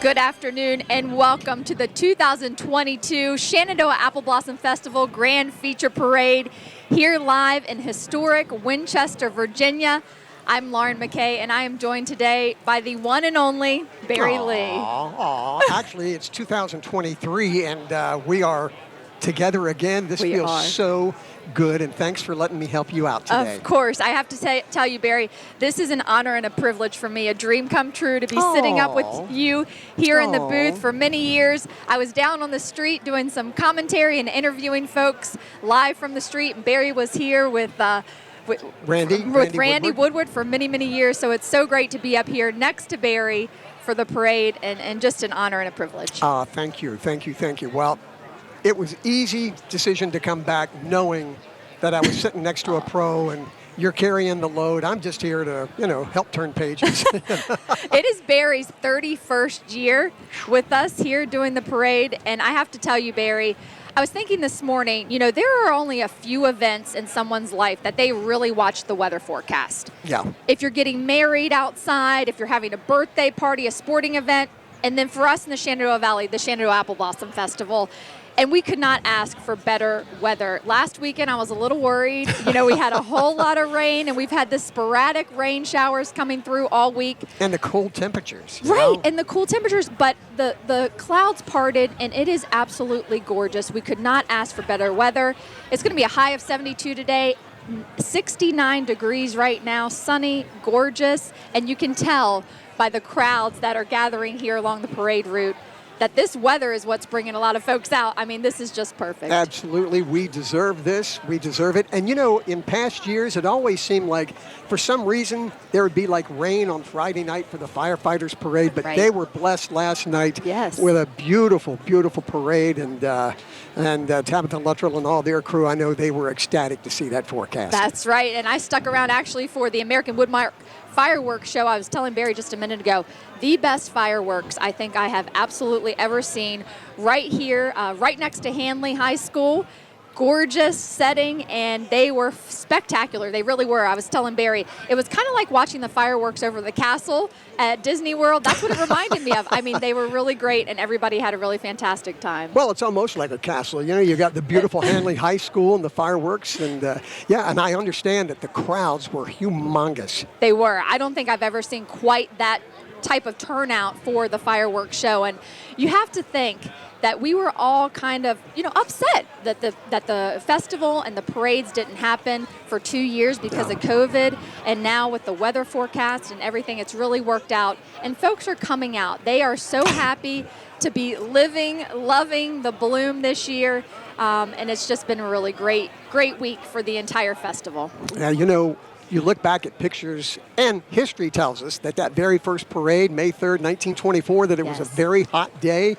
Good afternoon and welcome to the 2022 Shenandoah Apple Blossom Festival Grand Feature Parade here live in historic Winchester, Virginia. I'm Lauren McKay and I am joined today by the one and only Barry Lee. Actually, it's 2023 and we are together again. This feels so good, and thanks for letting me help you out today. Of course. I have to tell you, Barry, this is an honor and a privilege for me, a dream come true to be sitting up with you here in the booth for many years. I was down on the street doing some commentary and interviewing folks live from the street, and Barry was here with Randy Woodward for many, many years, so it's so great to be up here next to Barry for the parade, and just an honor and a privilege. Thank you. Well, it was easy decision to come back knowing that I was sitting next to a pro and you're carrying the load. I'm just here to, help turn pages. It is Barry's 31st year with us here doing the parade. And I have to tell you, Barry, I was thinking this morning, there are only a few events in someone's life that they really watch the weather forecast. Yeah. If you're getting married outside, if you're having a birthday party, a sporting event, and then for us in the Shenandoah Valley, the Shenandoah Apple Blossom Festival. And we could not ask for better weather. Last weekend, I was a little worried. We had a whole lot of rain, and we've had the sporadic rain showers coming through all week. And the cool temperatures. Right, and the cool temperatures, but the clouds parted, and it is absolutely gorgeous. We could not ask for better weather. It's going to be a high of 72 today, 69 degrees right now, sunny, gorgeous, and you can tell by the crowds that are gathering here along the parade route that this weather is what's bringing a lot of folks out. I mean, this is just perfect. Absolutely. We deserve this. We deserve it. And, in past years, it always seemed like, for some reason, there would be like rain on Friday night for the firefighters parade, but they were blessed last night with a beautiful, beautiful parade. And Tabitha Luttrell and all their crew, I know they were ecstatic to see that forecast. That's right. And I stuck around actually for the American Woodmark fireworks show. I was telling Barry just a minute ago, the best fireworks I think I have absolutely ever seen right here, right next to Hanley High School. Gorgeous setting, and they were spectacular. They really were. I was telling Barry, it was kind of like watching the fireworks over the castle at Disney World. That's what it reminded me of. I mean, they were really great, and everybody had a really fantastic time. Well, it's almost like a castle. You got the beautiful Hanley High School and the fireworks, and and I understand that the crowds were humongous. They were. I don't think I've ever seen quite that type of turnout for the fireworks show, and you have to think that we were all kind of, upset that the festival and the parades didn't happen for 2 years because of COVID, and now with the weather forecast and everything, it's really worked out, and folks are coming out. They are so happy to be loving the bloom this year, and it's just been a really great week for the entire festival. Yeah, you look back at pictures, and history tells us that very first parade, May 3rd, 1924, that it was a very hot day.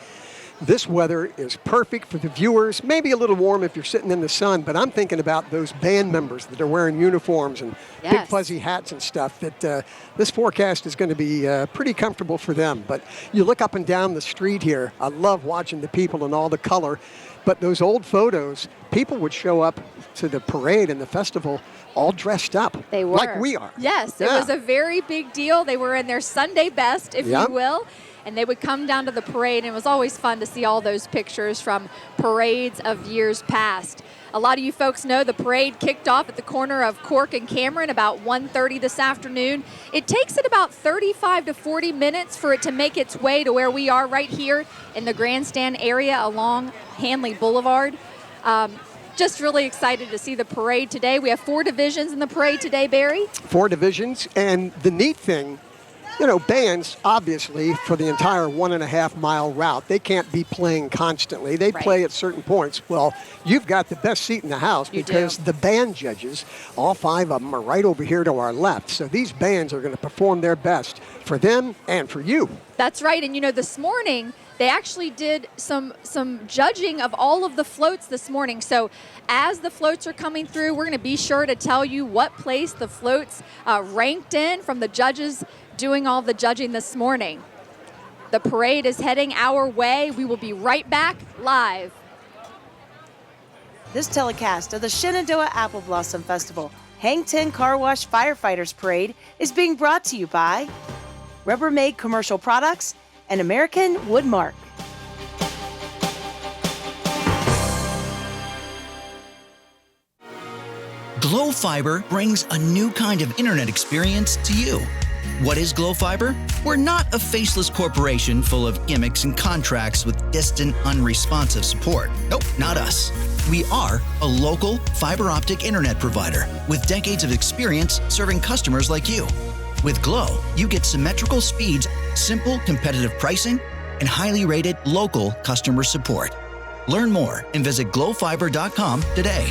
This weather is perfect for the viewers, maybe a little warm if you're sitting in the sun, but I'm thinking about those band members that are wearing uniforms and big fuzzy hats and stuff, that this forecast is going to be pretty comfortable for them. But you look up and down the street here, I love watching the people and all the color, but those old photos, people would show up to the parade and the festival all dressed up. They were. Like we are. Yes, it was a very big deal. They were in their Sunday best, if you will. And they would come down to the parade, and it was always fun to see all those pictures from parades of years past. A lot of you folks know the parade kicked off at the corner of Cork and Cameron about 1:30 this afternoon. It takes it about 35 to 40 minutes for it to make its way to where we are right here in the grandstand area along Hanley Boulevard. Just really excited to see the parade today. We have 4 divisions in the parade today, Barry. 4 divisions, and the neat thing, bands, obviously, for the entire 1.5-mile route, they can't be playing constantly. They play at certain points. Well, you've got the best seat in the house because the band judges, all 5 of them, are right over here to our left. So these bands are going to perform their best for them and for you. That's right. And, this morning, they actually did some judging of all of the floats this morning. So as the floats are coming through, we're going to be sure to tell you what place the floats ranked in from the judges doing all the judging this morning. The parade is heading our way. We will be right back live. This telecast of the Shenandoah Apple Blossom Festival Hang 10 Car Wash Firefighters Parade is being brought to you by Rubbermaid Commercial Products and American wood mark. Glow Fiber brings a new kind of internet experience to you. What is Glow Fiber? We're not a faceless corporation full of gimmicks and contracts with distant, unresponsive support. Nope, not us. We are a local fiber optic internet provider with decades of experience serving customers like you. With Glow, you get symmetrical speeds, simple, competitive pricing, and highly rated local customer support. Learn more and visit glowfiber.com today.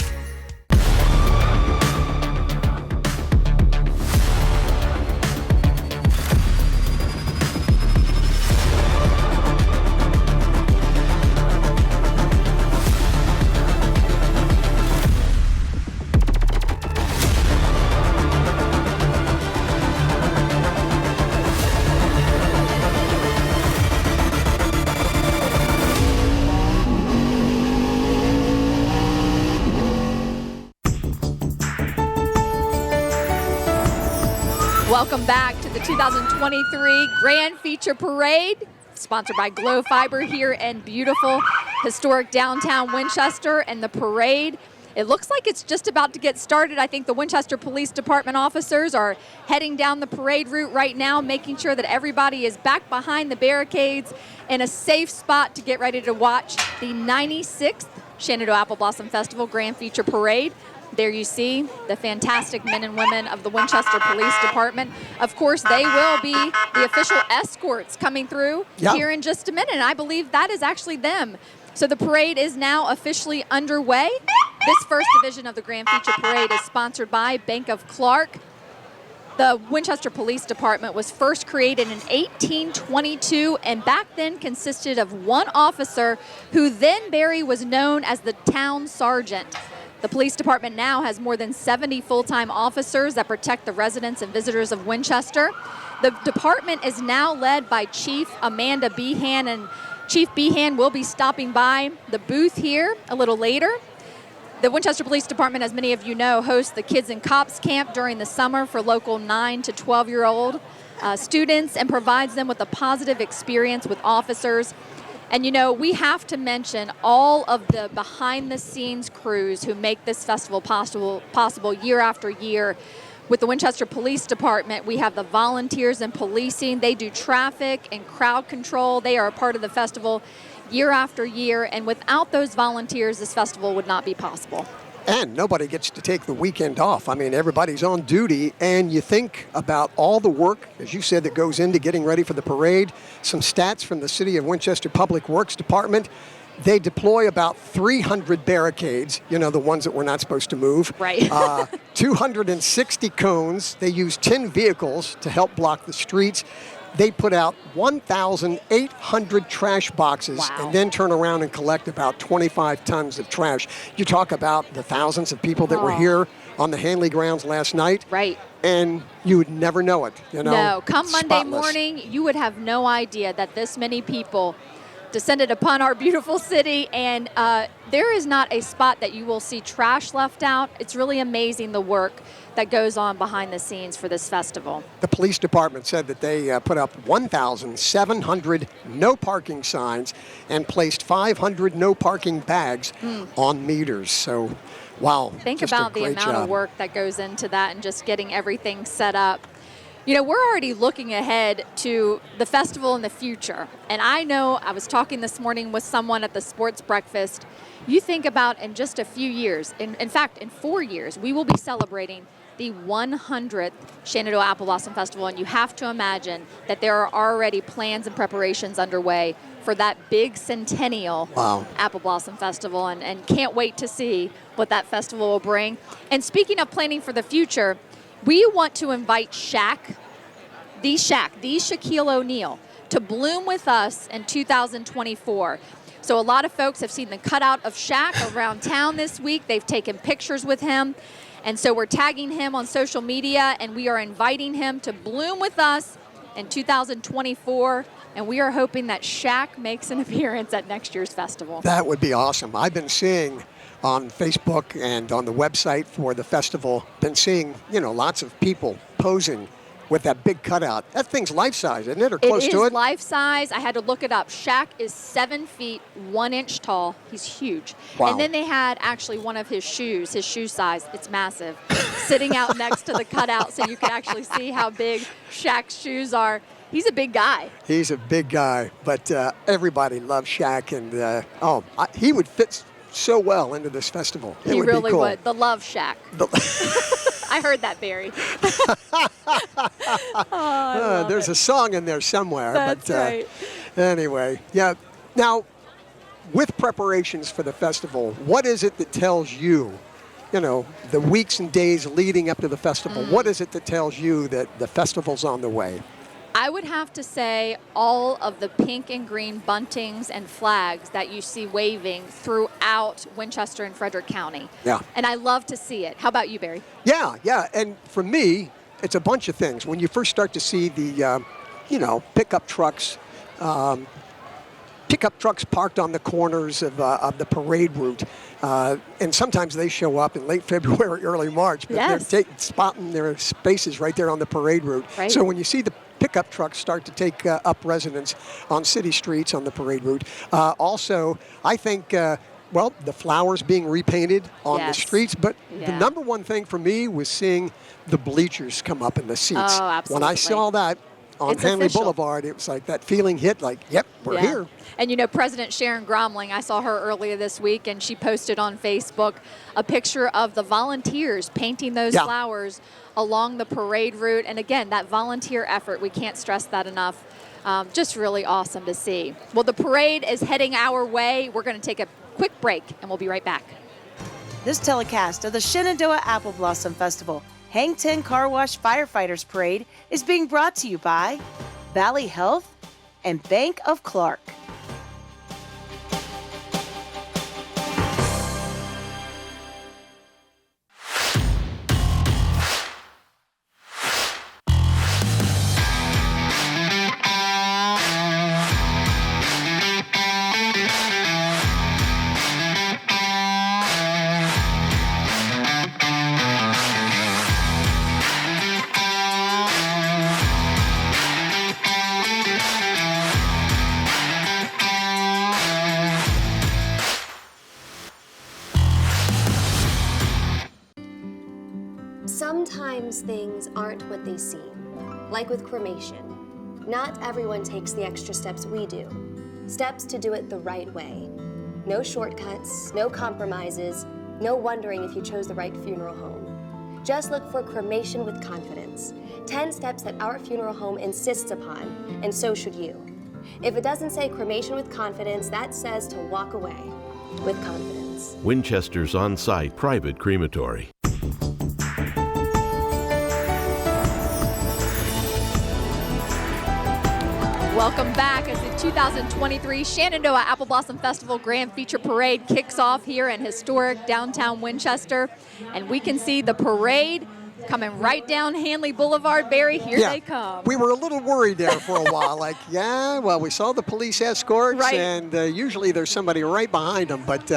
Welcome back to the 2023 Grand Feature Parade, sponsored by Glow Fiber here in beautiful, historic downtown Winchester. And the parade, it looks like it's just about to get started. I think the Winchester Police Department officers are heading down the parade route right now, making sure that everybody is back behind the barricades in a safe spot to get ready to watch the 96th Shenandoah Apple Blossom Festival Grand Feature Parade. There you see the fantastic men and women of the Winchester Police Department. Of course, they will be the official escorts coming through here in just a minute, and I believe that is actually them. So the parade is now officially underway. This first division of the Grand Feature Parade is sponsored by Bank of Clark. The Winchester Police Department was first created in 1822 and back then consisted of one officer who then, Barry, was known as the town sergeant. The police department now has more than 70 full-time officers that protect the residents and visitors of Winchester. The department is now led by Chief Amanda Behan, and Chief Behan will be stopping by the booth here a little later. The Winchester Police Department, as many of you know, hosts the Kids and Cops Camp during the summer for local 9 to 12-year-old students and provides them with a positive experience with officers. And you know, we have to mention all of the behind-the-scenes crews who make this festival possible year after year. With the Winchester Police Department, we have the volunteers and policing. They do traffic and crowd control. They are a part of the festival year after year, and without those volunteers, this festival would not be possible. And nobody gets to take the weekend off. I mean, everybody's on duty, and you think about all the work, as you said, that goes into getting ready for the parade. Some stats from the City of Winchester Public Works Department. They deploy about 300 barricades, you know, the ones that we're not supposed to move. Right. 260 cones. They use 10 vehicles to help block the streets. They put out 1,800 trash boxes and then turn around and collect about 25 tons of trash. You talk about the thousands of people that were here on the Hanley grounds last night. Right. And you would never know it, you know. No, come Monday spotless. morning, you would have no idea that this many people descended upon our beautiful city, and there is not a spot that you will see trash left out. It's really amazing the work that goes on behind the scenes for this festival. The police department said that they put up 1,700 no parking signs and placed 500 no parking bags on meters. So, wow. Think about the amount of work that goes into that and just getting everything set up. You know, we're already looking ahead to the festival in the future. And I know I was talking this morning with someone at the sports breakfast. You think about in just a few years, in fact, in 4 years, we will be celebrating the 100th Shenandoah Apple Blossom Festival. And you have to imagine that there are already plans and preparations underway for that big centennial Apple Blossom Festival. And can't wait to see what that festival will bring. And speaking of planning for the future, we want to invite the Shaquille O'Neal, to bloom with us in 2024. So a lot of folks have seen the cutout of Shaq around town this week. They've taken pictures with him. And so we're tagging him on social media, and we are inviting him to bloom with us in 2024. And we are hoping that Shaq makes an appearance at next year's festival. That would be awesome. I've been seeing on Facebook and on the website for the festival, been seeing, you know, lots of people posing with that big cutout. That thing's life-size, isn't it, or close to It it? is life-size. I had to look it up. Shaq is 7 feet, 1 inch tall. He's huge. Wow. And then they had actually one of his shoe size, it's massive, sitting out next to the cutout so you could actually see how big Shaq's shoes are. He's a big guy. He's a big guy, but everybody loves Shaq, and he would fit so well into this festival. He would really be cool. would. The Love Shack. I heard that, Barry. There's a song in there somewhere. That's right. Anyway, yeah. Now, with preparations for the festival, what is it that tells you, the weeks and days leading up to the festival, what is it that tells you that the festival's on the way? I would have to say all of the pink and green buntings and flags that you see waving throughout Winchester and Frederick County. Yeah. And I love to see it. How about you, Barry? Yeah. And for me, it's a bunch of things. When you first start to see the, pickup trucks parked on the corners of the parade route. And sometimes they show up in late February, early March. But Yes. they're spotting their spaces right there on the parade route. Right. So when you see the pickup trucks start to take up residence on city streets on the parade route. Also, I think, the flowers being repainted on the Yes. streets. But the Yeah. number one thing for me was seeing the bleachers come up in the seats. Oh, When I absolutely. saw that on It's Hanley official. Boulevard, it was like that feeling hit, like, yep, we're Yeah. here. And President Sharon Gromling, I saw her earlier this week, and she posted on Facebook a picture of the volunteers painting those Yeah. flowers along the parade route. And again, that volunteer effort, we can't stress that enough. Just really awesome to see. Well, the parade is heading our way. We're going to take a quick break, and we'll be right back. This telecast of the Shenandoah Apple Blossom Festival Hang 10 Car Wash Firefighters Parade is being brought to you by Valley Health and Bank of Clark. Sometimes things aren't what they seem, like with cremation. Not everyone takes the extra steps we do, steps to do it the right way. No shortcuts, no compromises, no wondering if you chose the right funeral home. Just look for Cremation with Confidence, 10 steps that our funeral home insists upon, and so should you. If it doesn't say Cremation with Confidence, that says to walk away with confidence. Winchester's on-site private crematory. Welcome back as the 2023 Shenandoah Apple Blossom Festival Grand Feature Parade kicks off here in historic downtown Winchester. And we can see the parade coming right down Hanley Boulevard. Barry, here they come. We were a little worried there for a while. We saw the police escorts, Right. and usually there's somebody right behind them. But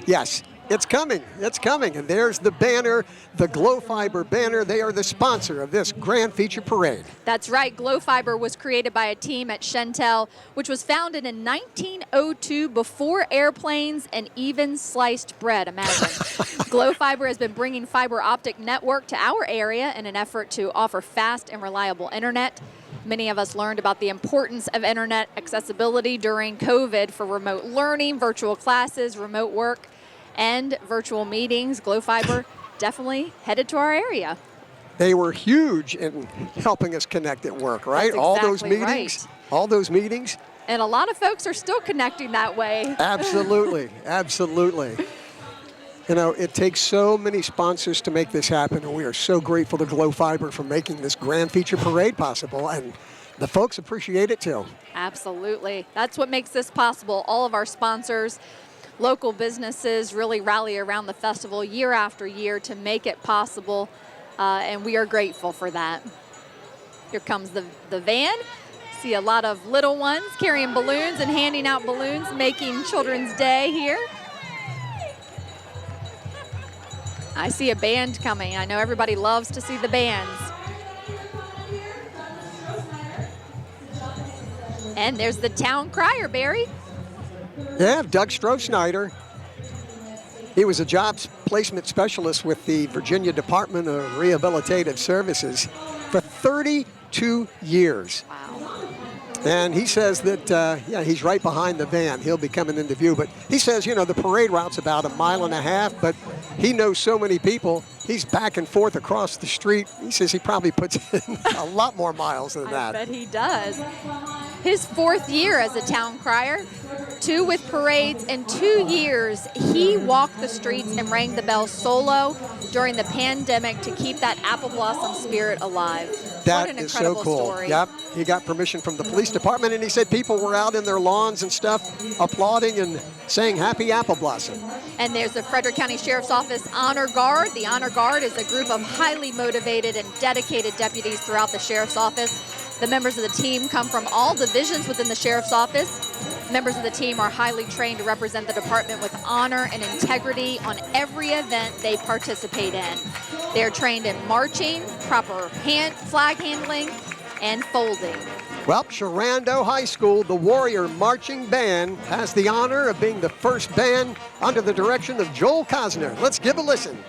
yes, it's coming. It's coming. And there's the banner, the Glow Fiber banner. They are the sponsor of this Grand Feature Parade. That's right. Glow Fiber was created by a team at Shentel, which was founded in 1902 before airplanes and even sliced bread. Imagine. Glow Fiber has been bringing fiber optic network to our area in an effort to offer fast and reliable internet. Many of us learned about the importance of internet accessibility during COVID for remote learning, virtual classes, remote work, and virtual meetings. Glow Fiber definitely headed to our area. They were huge in helping us connect at work, right? That's All those exactly meetings. right. All those meetings. And a lot of folks are still connecting that way. Absolutely. Absolutely. It takes so many sponsors to make this happen, and we are so grateful to Glow Fiber for making this Grand Feature Parade possible, and the folks appreciate it too. Absolutely. That's what makes this possible. All of our sponsors, local businesses really rally around the festival year after year to make it possible, and we are grateful for that. Here comes the van. See a lot of little ones carrying balloons and handing out balloons, making Children's Day here. I see a band coming. I know everybody loves to see the bands. And there's the town crier, Barry. Yeah, Doug Stroh-Snyder. He was a jobs placement specialist with the Virginia Department of Rehabilitative Services for 32 years. Wow. And he says that, he's right behind the van. He'll be coming into view. But he says, the parade route's about 1.5 miles, but he knows so many people. He's back and forth across the street. He says he probably puts in a lot more miles than that. I bet he does. His 4th year as a town crier, 2 with parades, and 2 years he walked the streets and rang the bell solo during the pandemic to keep that apple blossom spirit alive. That what an is incredible so cool. story. Yep, he got permission from the police department, and he said people were out in their lawns and stuff applauding and saying happy apple blossom. And there's the Frederick County Sheriff's Office Honor Guard. The Honor Guard is a group of highly motivated and dedicated deputies throughout the Sheriff's Office. The members of the team come from all divisions within the Sheriff's Office. Members of the team are highly trained to represent the department with honor and integrity on every event they participate in. They are trained in marching, proper flag handling, and folding. Well, Shenandoah High School, the Warrior Marching Band, has the honor of being the first band under the direction of Joel Cosner. Let's give a listen.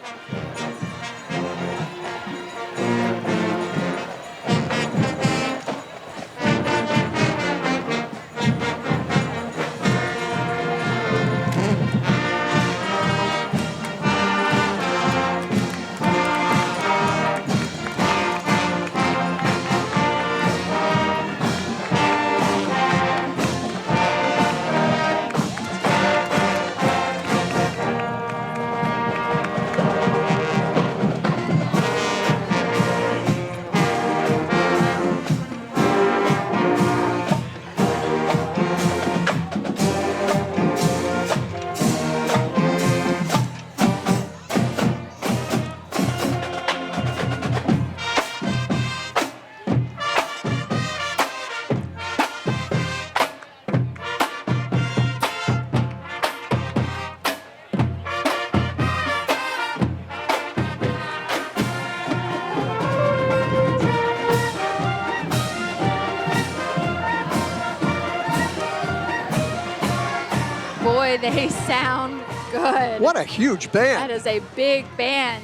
Boy, they sound good. What a huge band. That is a big band.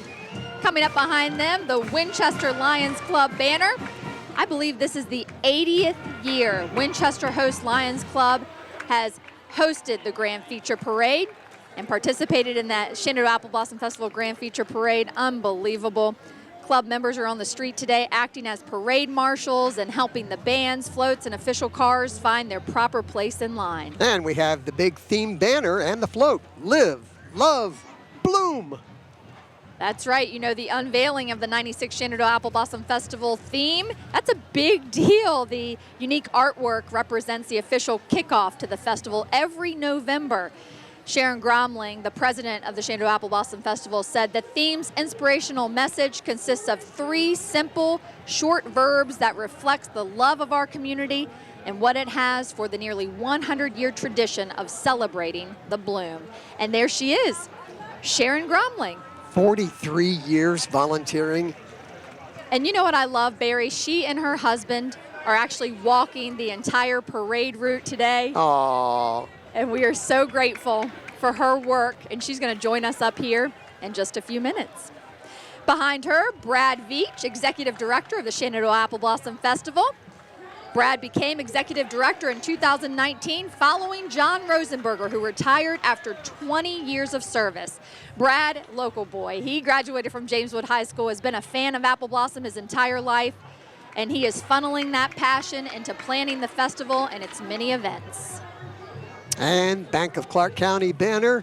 Coming up behind them, the Winchester Lions Club banner. I believe this is the 80th year Winchester Host Lions Club has hosted the Grand Feature Parade and participated in that Shenandoah Apple Blossom Festival Grand Feature Parade. Unbelievable. Club members are on the street today acting as parade marshals and helping the bands, floats, and official cars find their proper place in line. And we have the big theme banner and the float. Live, love, bloom. That's right. The unveiling of the 96th Shenandoah Apple Blossom Festival theme, that's a big deal. The unique artwork represents the official kickoff to the festival every November. Sharon Gromling, the president of the Shenandoah Apple Blossom Festival, said the theme's inspirational message consists of 3 simple, short verbs that reflects the love of our community and what it has for the nearly 100-year tradition of celebrating the bloom. And there she is, Sharon Gromling. 43 years volunteering. And you know what I love, Barry? She and her husband are actually walking the entire parade route today. Aww. And we are so grateful for her work, and she's going to join us up here in just a few minutes. Behind her, Brad Veach, Executive Director of the Shenandoah Apple Blossom Festival. Brad became Executive Director in 2019 following John Rosenberger, who retired after 20 years of service. Brad, local boy, he graduated from Jameswood High School, has been a fan of Apple Blossom his entire life, and he is funneling that passion into planning the festival and its many events. And Bank of Clark County banner,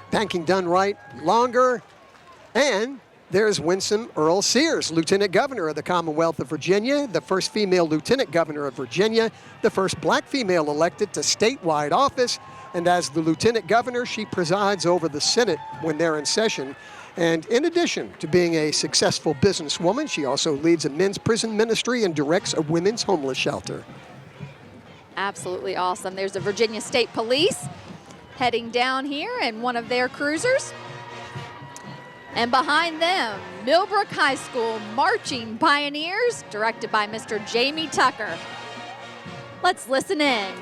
banking done right longer. And there's Winsome Earl Sears, Lieutenant Governor of the Commonwealth of Virginia, the first female Lieutenant Governor of Virginia, the first black female elected to statewide office. And as the Lieutenant Governor, she presides over the Senate when they're in session. And in addition to being a successful businesswoman, she also leads a men's prison ministry and directs a women's homeless shelter. Absolutely awesome. There's the Virginia State Police heading down here in one of their cruisers. And behind them, Millbrook High School Marching Pioneers, directed by Mr. Jamie Tucker. Let's listen in.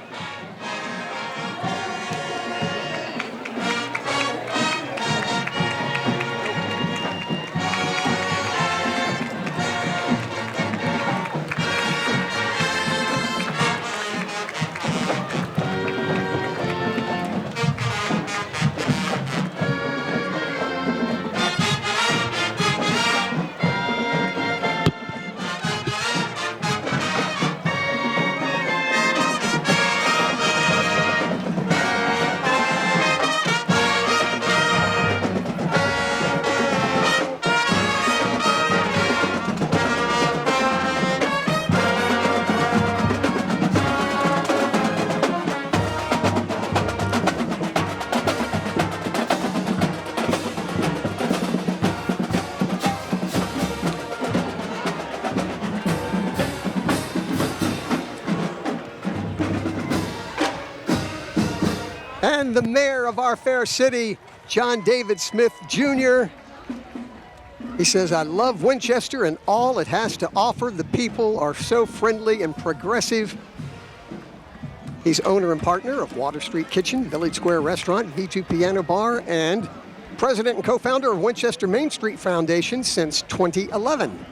And the mayor of our fair city, John David Smith Jr., he says, I love Winchester and all it has to offer. The people are so friendly and progressive. He's owner and partner of Water Street Kitchen, Village Square Restaurant, V2 Piano Bar, and president and co-founder of Winchester Main Street Foundation since 2011.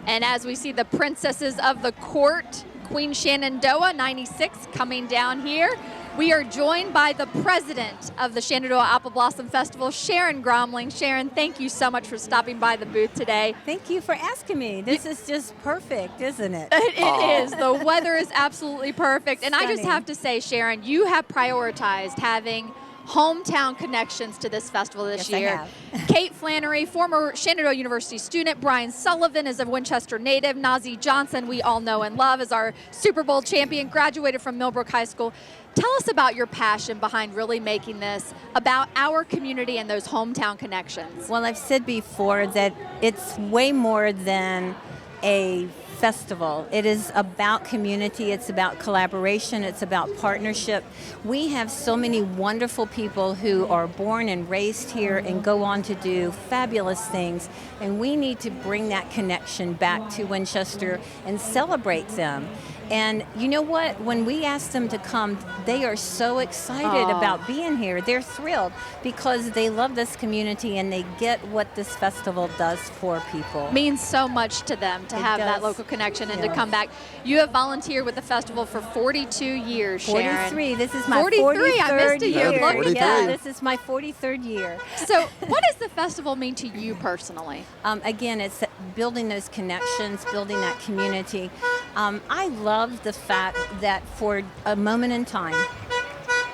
And as we see the princesses of the court, Queen Shenandoah, 96, coming down here, we are joined by the president of the Shenandoah Apple Blossom Festival, Sharon Gromling. Sharon, thank you so much for stopping by the booth today. Thank you for asking me. This is just perfect, isn't it? It is. The weather is absolutely perfect. And I just Stunning. have to say, Sharon, you have prioritized having hometown connections to this festival this Yes, I year. have. Kate Flannery, former Shenandoah University student. Brian Sullivan is a Winchester native. Nazi Johnson, we all know and love, is our Super Bowl champion, graduated from Millbrook High School. Tell us about your passion behind really making this about our community and those hometown connections. Well, I've said before that it's way more than a festival. It is about community, it's about collaboration, it's about partnership. We have so many wonderful people who are born and raised here and go on to do fabulous things, and we need to bring that connection back to Winchester and celebrate them. And you know what? When we ask them to come, they are so excited about being here. They're thrilled because they love this community and they get what this festival does for people. Means so much to them to have that does. local connection and to Yes. come back. You have volunteered with the festival for 42 years, Sharon. 43. This is my 43, I missed a year. Yeah, Look at 43. Yeah, that. this is my 43rd year. So what does the festival mean to you personally? Again, it's building those connections, building that community. I love the fact that for a moment in time,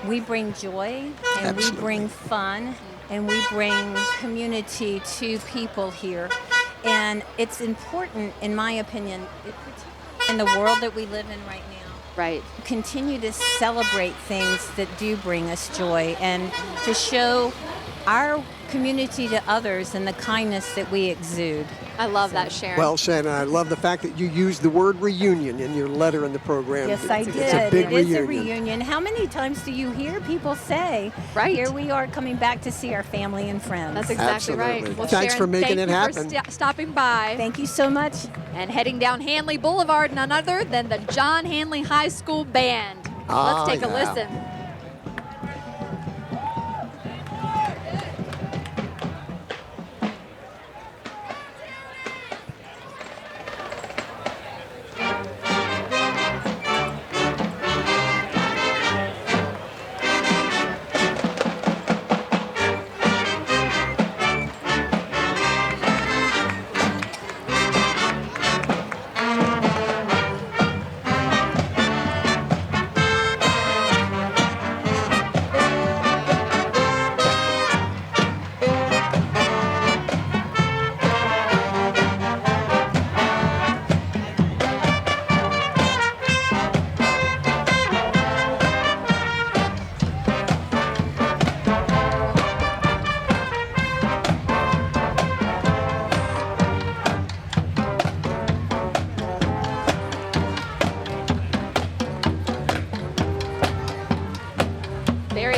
we bring joy and Absolutely. we bring fun and we bring community to people here. And it's important, in my opinion, in the world that we live in right now, Right. continue to celebrate things that do bring us joy and to show our community to others and the kindness that we exude. I love that, Sharon. Well said, and I love the fact that you used the word reunion in your letter in the program. Yes, I did. It's a big It is reunion. a reunion. How many times do you hear people say, Right. here we are coming back to see our family and friends? That's exactly Absolutely. right. Well, Thanks Sharon, for making thank it you happen. For stopping by. Thank you so much. And heading down Hanley Boulevard, none other than the John Hanley High School Band. Ah, Let's take a yeah. listen.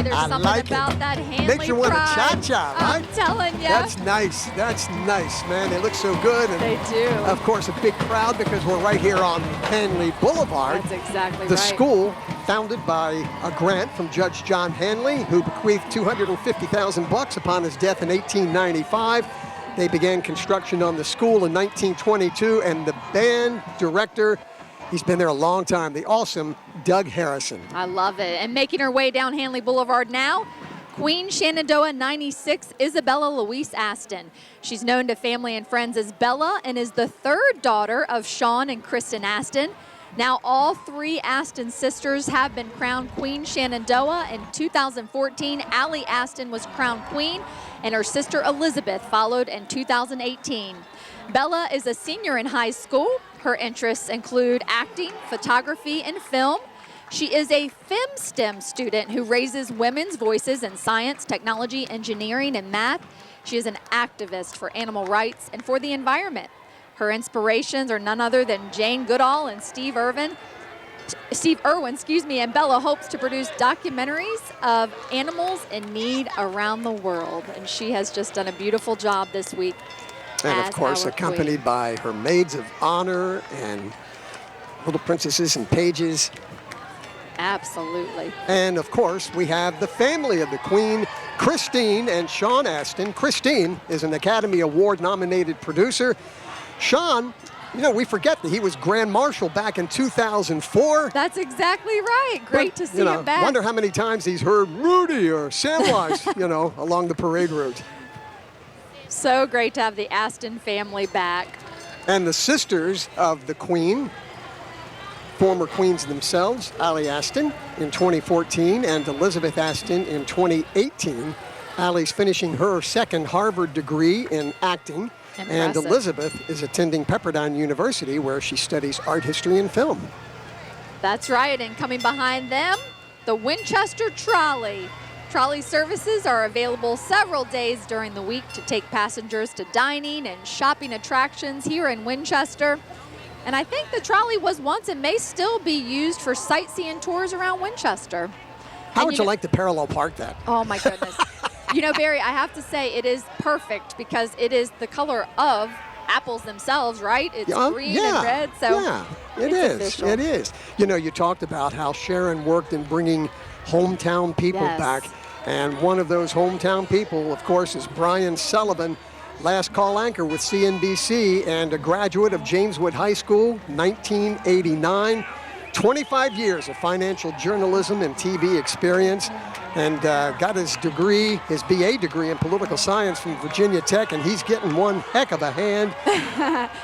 There's I something like about it. that Hanley Makes you want to pride. cha-cha, right? I'm telling you. That's nice. That's nice, man. They look so good. And They do. Of course, a big crowd because we're right here on Hanley Boulevard. That's exactly The right. school, founded by a grant from Judge John Hanley, who bequeathed $250,000 upon his death in 1895. They began construction on the school in 1922, and the band director, he's been there a long time, the awesome Doug Harrison. I love it. And making her way down Hanley Boulevard now, Queen Shenandoah 96 Isabella Louise Aston. She's known to family and friends as Bella and is the third daughter of Sean and Kristen Aston. Now all three Aston sisters have been crowned Queen Shenandoah. In 2014, Allie Aston was crowned queen, and her sister Elizabeth followed in 2018. Bella is a senior in high school. Her interests include acting, photography, and film. She is a FemSTEM student who raises women's voices in science, technology, engineering, and math. She is an activist for animal rights and for the environment. Her inspirations are none other than Jane Goodall and Steve Irwin, and Bella hopes to produce documentaries of animals in need around the world. And she has just done a beautiful job this week. And of course, our accompanied queen. by her maids of honor and little princesses and pages. Absolutely. And of course, we have the family of the Queen, Christine and Sean Aston. Christine is an Academy Award nominated producer. Sean, you know, we forget that he was Grand Marshal back in 2004. That's exactly right. Great to see you know, him back. Wonder how many times he's heard Rudy or Samwise, you know, along the parade route. So great to have the Aston family back. And the sisters of the Queen, former queens themselves, Allie Aston in 2014 and Elizabeth Aston in 2018. Allie's finishing her second Harvard degree in acting. And Impressive. Elizabeth is attending Pepperdine University, where she studies art history and film. That's right, and coming behind them, the Winchester Trolley. Trolley services are available several days during the week to take passengers to dining and shopping attractions here in Winchester. And I think the trolley was once and may still be used for sightseeing tours around Winchester. How And would you like to parallel park that? Oh my goodness. You know, Barry, I have to say it is perfect because it is the color of apples themselves, right? It's green and red, so yeah, it it's is. official. It is. You know, you talked about how Sharon worked in bringing hometown people Yes. back, and one of those hometown people, of course, is Brian Sullivan, last call anchor with CNBC and a graduate of Jameswood High School, 1989. 25 years of financial journalism and TV experience, and got his degree, his BA degree in political science from Virginia Tech, and he's getting one heck of a hand.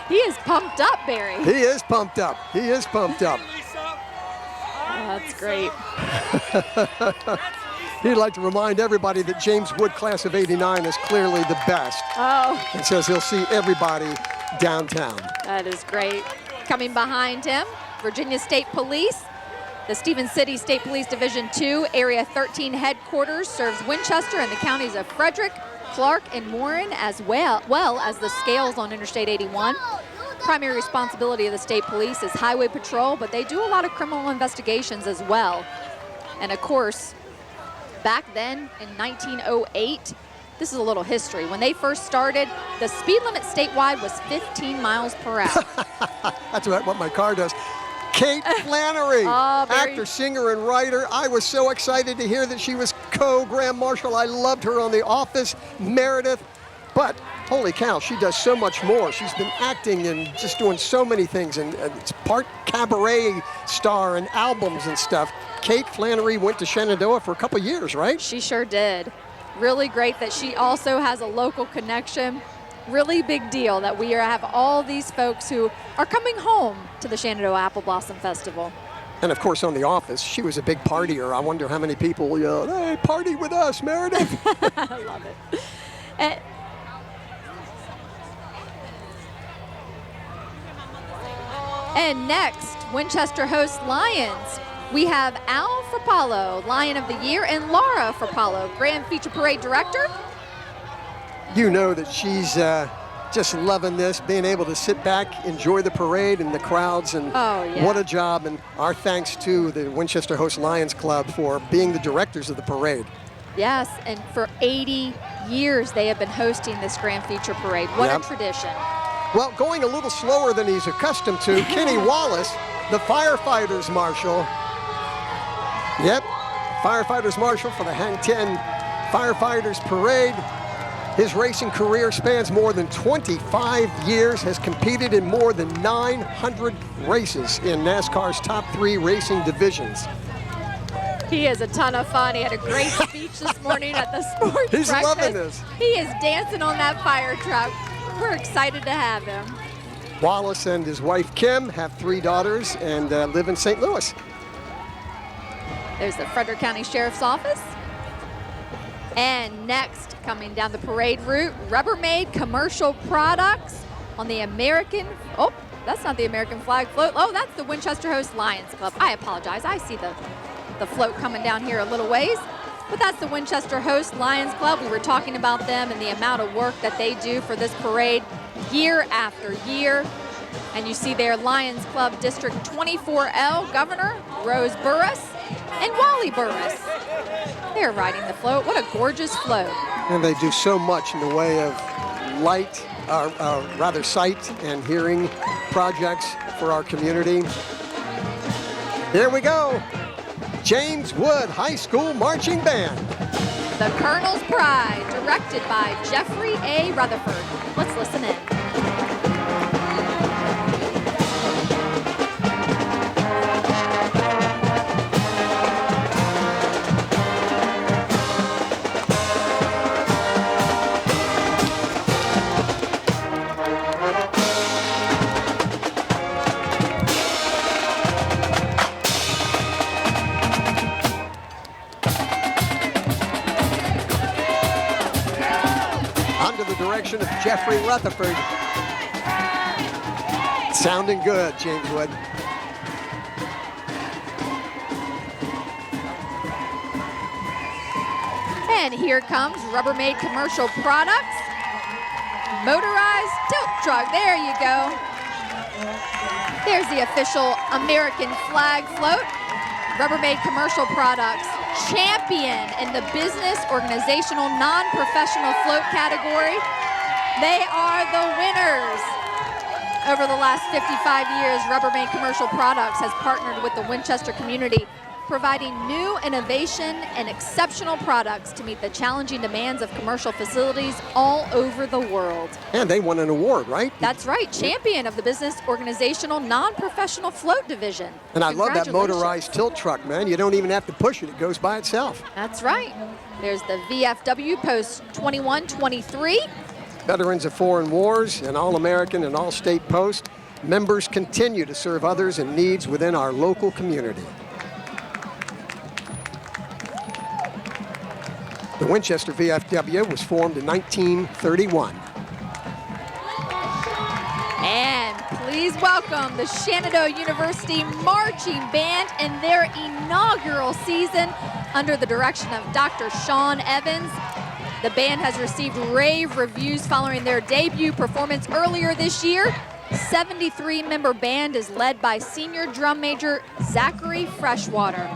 He is pumped up, Barry. He is pumped up. He is pumped up. Oh, that's great. He'd like to remind everybody that James Wood class of 89 is clearly the best, Oh, and says he'll see everybody downtown. that is great. Coming behind him, Virginia State Police. The Stevens City State Police Division 2 Area 13 headquarters serves Winchester and the counties of Frederick, Clark, and Warren, as well as the scales on Interstate 81. Primary responsibility of the state police is highway patrol, but they do a lot of criminal investigations as well. And of course, back then in 1908, this is a little history. When they first started, the speed limit statewide was 15 miles per hour. That's what my car does. Kate Flannery, Oh, very- actor, singer, and writer. I was so excited to hear that she was co-Grand Marshal. I loved her on The Office, Meredith. But holy cow, she does so much more. She's been acting and just doing so many things, and it's part cabaret star and albums and stuff. Kate Flannery went to Shenandoah for a couple years, right? She sure did. Really great that she also has a local connection. Really big deal that we have all these folks who are coming home to the Shenandoah Apple Blossom Festival. And of course, on The Office, she was a big partier. I wonder how many people yelled, "Hey, party with us, Meredith." I love it. And next, Winchester hosts Lions. We have Al Frapallo, Lion of the Year, and Laura Frapallo, Grand Feature Parade Director. You know that she's just loving this, being able to sit back, enjoy the parade and the crowds, and what a job. And our thanks to the Winchester Host Lions Club for being the directors of the parade. Yes, and for 80 years they have been hosting this Grand Feature Parade. What a tradition. Well, going a little slower than he's accustomed to, Kenny Wallace, the firefighters marshal. Yep, firefighters marshal for the Hang 10 Firefighters Parade. His racing career spans more than 25 years, has competed in more than 900 races in NASCAR's top 3 racing divisions. He is a ton of fun. He had a great speech this morning at the sports He's breakfast. loving this. He is dancing on that fire truck. We're excited to have him. Wallace and his wife Kim have 3 daughters and live in St. Louis. There's the Frederick County Sheriff's Office. And next, coming down the parade route, Rubbermaid Commercial Products on the American, oh, that's not the American flag float. Oh, that's the Winchester Host Lions Club. I apologize. I see the float coming down here a little ways. But that's the Winchester Host Lions Club. We were talking about them and the amount of work that they do for this parade year after year. And you see there Lions Club District 24L Governor Rose Burris and Wally Burris. They're riding the float. What a gorgeous float. And they do so much in the way of sight and hearing projects for our community. Here we go. James Wood High School Marching Band. The Colonel's Pride, directed by Jeffrey A. Rutherford. Let's listen in. Of Jeffrey Rutherford. Sounding good, James Wood. And here comes Rubbermaid Commercial Products. Motorized tilt truck. There you go. There's the official American flag float. Rubbermaid Commercial Products, champion in the business organizational non-professional float category. They are the winners. Over the last 55 years, Rubbermaid Commercial Products has partnered with the Winchester community, providing new innovation and exceptional products to meet the challenging demands of commercial facilities all over the world. And they won an award, right? That's right, champion of the business organizational non-professional float division. And I love that motorized tilt truck, man. You don't even have to push it, it goes by itself. That's right. There's the VFW Post 2123. Veterans of foreign wars and All-American and All-State Post, members continue to serve others and needs within our local community. The Winchester VFW was formed in 1931. And please welcome the Shenandoah University Marching Band in their inaugural season under the direction of Dr. Sean Evans. The band has received rave reviews following their debut performance earlier this year. 73-member band is led by senior drum major Zachary Freshwater.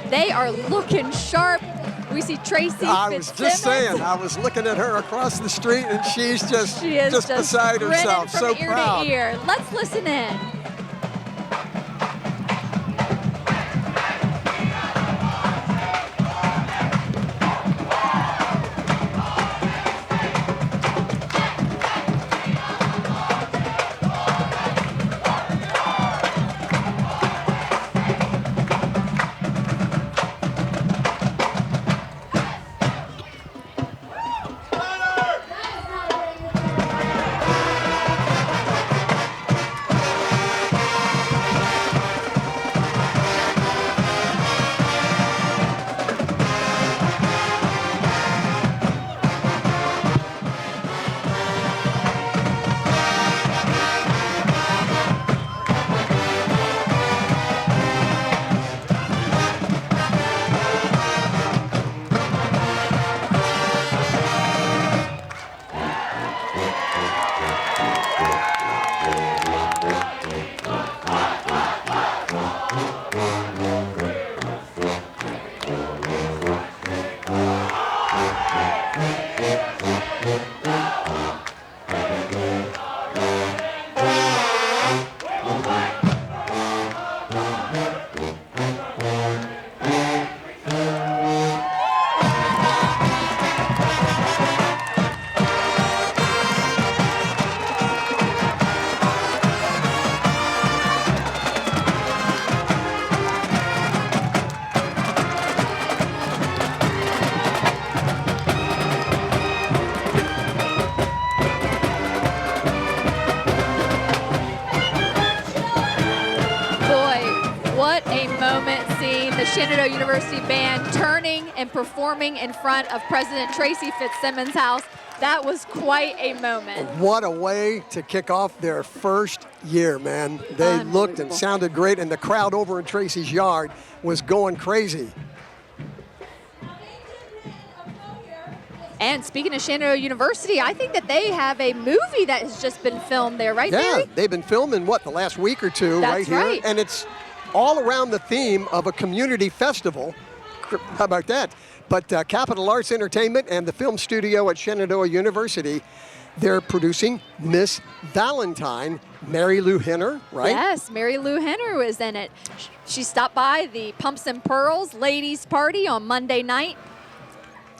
They are looking sharp. We see Tracy I was just saying, I was looking at her across the street and she's just beside herself, so proud. From ear to ear. Let's listen in. Shenandoah University band turning and performing in front of President Tracy Fitzsimmons' house. That was quite a moment. What a way to kick off their first year, man. They looked and sounded great, and the crowd over in Tracy's yard was going crazy. And speaking of Shenandoah University, I think that they have a movie that has just been filmed there, right, Barry? Yeah, they've been filming, the last week or two. That's right here? right. And it's all around the theme of a community festival. How about that? But Capital Arts Entertainment and the film studio at Shenandoah University, they're producing Miss Valentine, Mary Lou Henner, right? Yes, Mary Lou Henner was in it. She stopped by the Pumps and Pearls ladies party on Monday night.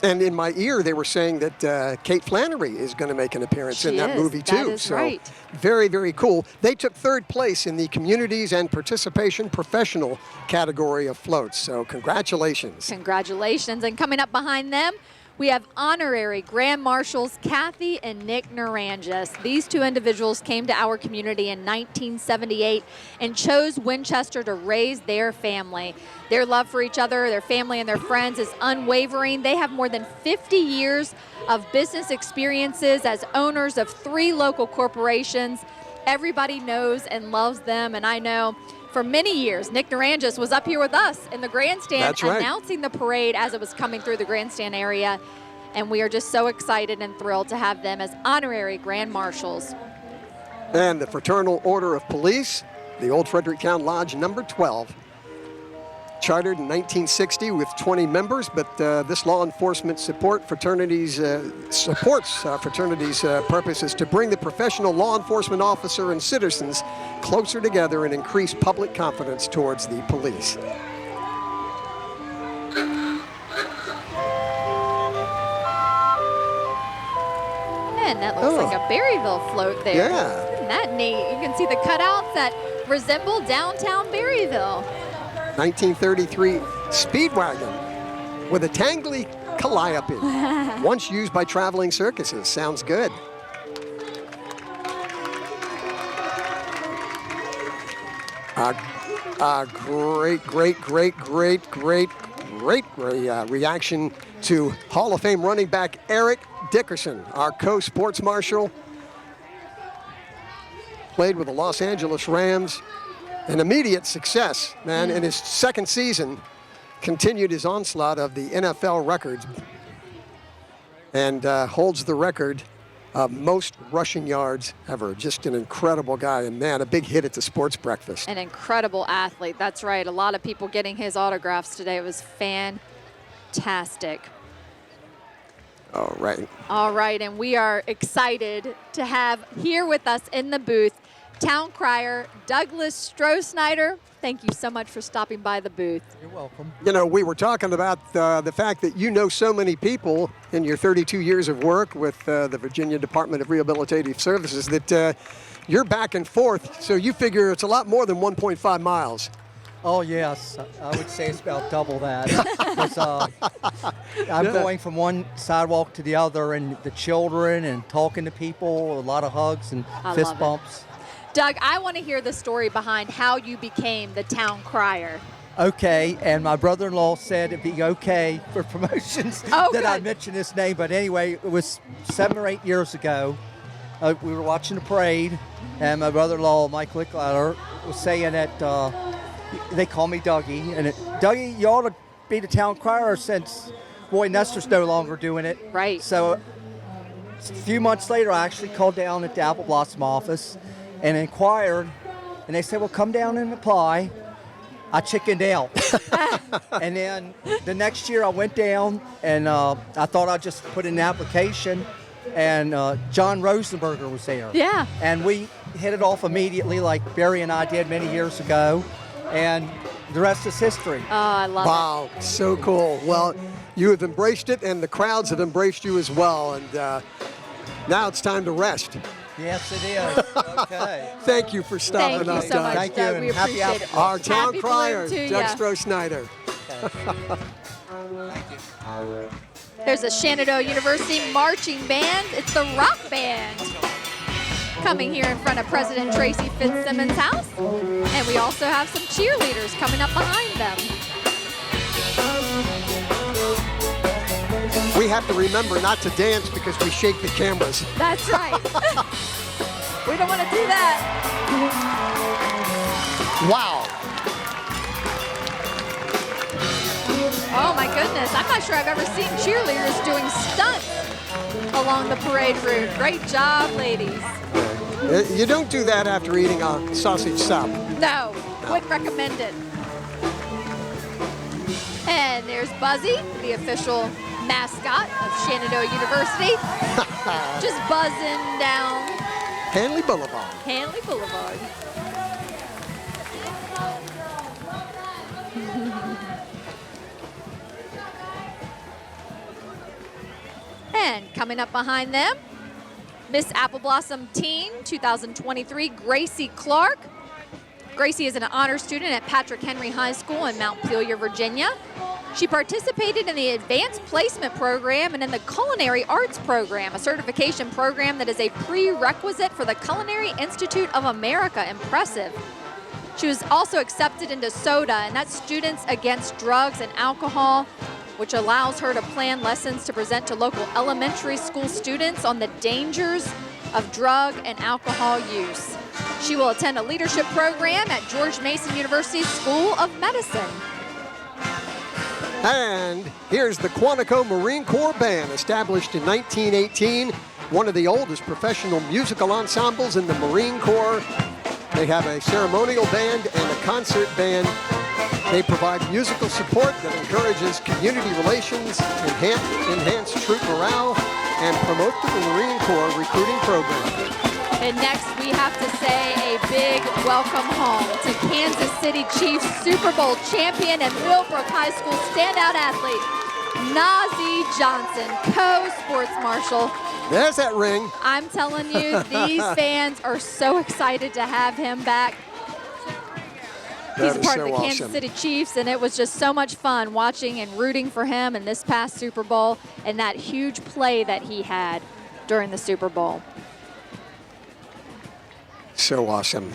And in my ear, they were saying that Kate Flannery is going to make an appearance in that movie, too. That is right. Very, very cool. They took third place in the Communities and Participation Professional category of floats. So congratulations. Congratulations. And coming up behind them, we have honorary Grand Marshals Kathy and Nick Naranjas. These two individuals came to our community in 1978 and chose Winchester to raise their family. Their love for each other, their family, and their friends is unwavering. They have more than 50 years of business experiences as owners of 3 local corporations. Everybody knows and loves them, and I know for many years, Nick Naranjas was up here with us in the grandstand announcing the parade as it was coming through the grandstand area. And we are just so excited and thrilled to have them as honorary Grand Marshals. And the Fraternal Order of Police, the Old Fredericktown Lodge number 12. Chartered in 1960 with 20 members, but this law enforcement supports fraternities' purpose is to bring the professional law enforcement officer and citizens closer together and increase public confidence towards the police. Man, that looks like a Berryville float there. Yeah. Isn't that neat? You can see the cutouts that resemble downtown Berryville. 1933 Speedwagon with a tangly calliope, once used by traveling circuses. Sounds good. Great reaction to Hall of Fame running back Eric Dickerson, our co-sports marshal. Played with the Los Angeles Rams. An immediate success, man. In his second season, continued his onslaught of the NFL records and holds the record of most rushing yards ever. Just an incredible guy, and man, a big hit at the sports breakfast. An incredible athlete, that's right. A lot of people getting his autographs today. It was fantastic. All right. All right, and we are excited to have here with us in the booth Town Crier Douglas Stroh-Snyder. Thank you so much for stopping by the booth. You're welcome. You know, we were talking about the fact that you know so many people in your 32 years of work with the Virginia Department of Rehabilitative Services that you're back and forth, so you figure it's a lot more than 1.5 miles. Oh, yes. I would say it's about double that. 'Cause, I'm going from one sidewalk to the other, and the children and talking to people, a lot of hugs and fist bumps. Doug, I want to hear the story behind how you became the Town Crier. Okay, and my brother-in-law said it'd be okay for promotions that I mention this name. But anyway, it was 7 or 8 years ago. We were watching the parade, and my brother-in-law, Mike Licklider, was saying that they call me Dougie. And Dougie, you ought to be the Town Crier since Roy Nestor's no longer doing it. Right. So a few months later, I actually called down at the Apple Blossom office and inquired, and they said, well, come down and apply. I chickened out. And then the next year I went down, and I thought I'd just put in an application, and John Rosenberger was there. Yeah. And we hit it off immediately like Barry and I did many years ago, and the rest is history. Oh, I love it. Wow, so cool. Well, you have embraced it, and the crowds have embraced you as well, and now it's time to rest. Yes, it is. Okay. Thank you for stopping Thank you up, so Doug. much, Thank Doug. you, We and happy appreciate it. Our Town Happy Crier, Balloon to Doug ya. Stroh-Snyder. There's a Shenandoah University marching band. It's the Rock Band coming here in front of President Tracy Fitzsimmons' house. And we also have some cheerleaders coming up behind them. have to remember not to dance because we shake the cameras. That's right. We don't want to do that. Wow. Oh my goodness, I'm not sure I've ever seen cheerleaders doing stunts along the parade route. Great job, ladies. You don't do that after eating a sausage sub. No, wouldn't recommend it. And there's Buzzy, the official mascot of Shenandoah University. Just buzzing down Hanley Boulevard. Hanley Boulevard. And coming up behind them, Miss Apple Blossom Teen 2023, Gracie Clark. Gracie is an honor student at Patrick Henry High School in Mount Pelier, Virginia. She participated in the Advanced Placement Program and in the Culinary Arts Program, a certification program that is a prerequisite for the Culinary Institute of America. Impressive. She was also accepted into SODA, and that's Students Against Drugs and Alcohol, which allows her to plan lessons to present to local elementary school students on the dangers of drug and alcohol use. She will attend a leadership program at George Mason University's School of Medicine. And here's the Quantico Marine Corps Band, established in 1918, one of the oldest professional musical ensembles in the Marine Corps. They have a ceremonial band and a concert band. They provide musical support that encourages community relations, enhance troop morale, and promote the Marine Corps recruiting program. And next, we have to say a big welcome home to Kansas City Chiefs Super Bowl champion and Millbrook High School standout athlete, Nazi Johnson, co-sports marshal. There's that ring. I'm telling you, these fans are so excited to have him back. He's a part of the Kansas City Chiefs, and it was just so much fun watching and rooting for him in this past Super Bowl and that huge play that he had during the Super Bowl. So awesome.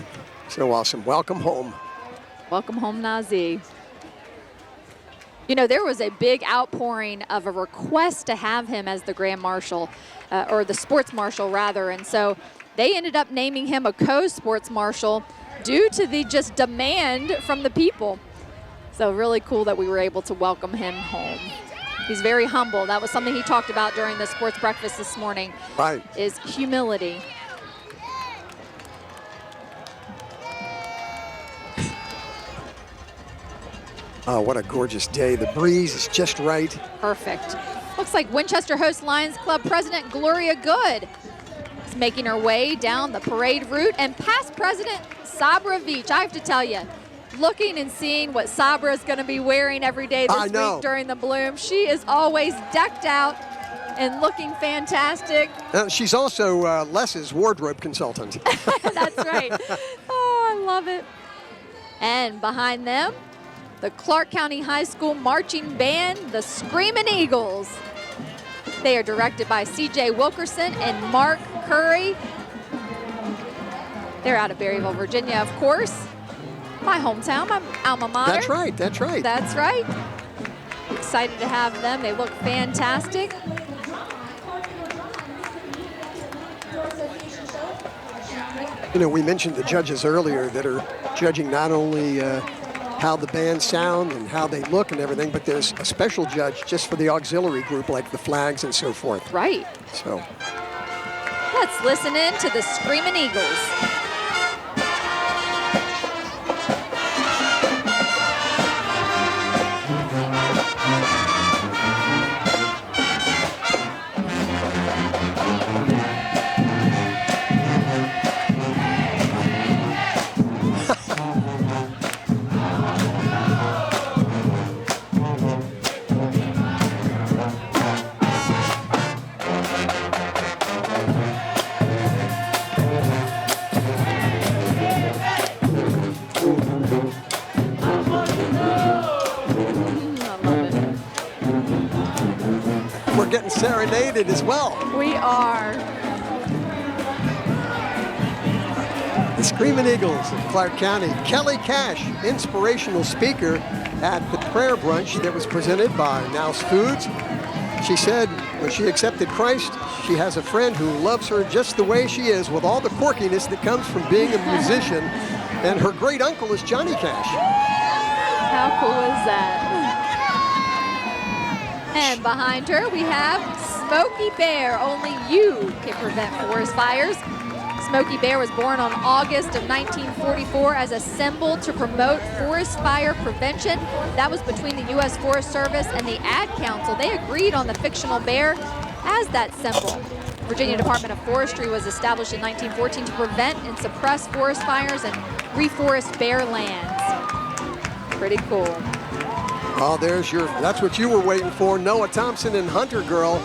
So awesome. Welcome home. Welcome home, Nazi. You know, there was a big outpouring of a request to have him as the Grand Marshal, or the Sports Marshal, rather. And so they ended up naming him a co-Sports Marshal due to the just demand from the people. So really cool that we were able to welcome him home. He's very humble. That was something he talked about during the sports breakfast this morning. Right. Is humility. Oh, what a gorgeous day. The breeze is just right. Perfect. Looks like Winchester Host Lions Club President Gloria Good is making her way down the parade route, and past President Sabra Veach. I have to tell you, looking and seeing what Sabra is going to be wearing every day this week during the bloom, she is always decked out and looking fantastic. She's also Les's wardrobe consultant. That's right. Oh, I love it. And behind them, the Clark County High School marching band, the Screamin' Eagles. They are directed by C.J. Wilkerson and Mark Curry. They're out of Berryville, Virginia, of course. My hometown, my alma mater. That's right, that's right. That's right. Excited to have them. They look fantastic. You know, we mentioned the judges earlier that are judging not only how the bands sound and how they look and everything, but there's a special judge just for the auxiliary group, like the flags and so forth. Right. So let's listen in to the Screamin' Eagles. Getting serenaded as well. We are. The Screamin' Eagles of Clark County. Kelly Cash, inspirational speaker at the prayer brunch that was presented by Nouse Foods. She said when she accepted Christ, she has a friend who loves her just the way she is, with all the quirkiness that comes from being a musician. And her great uncle is Johnny Cash. How cool is that? And behind her, we have Smokey Bear. Only you can prevent forest fires. Smokey Bear was born on August of 1944 as a symbol to promote forest fire prevention. That was between the U.S. Forest Service and the Ad Council. They agreed on the fictional bear as that symbol. Virginia Department of Forestry was established in 1914 to prevent and suppress forest fires and reforest bare lands. Pretty cool. Oh, that's what you were waiting for. Noah Thompson and Hunter Girl.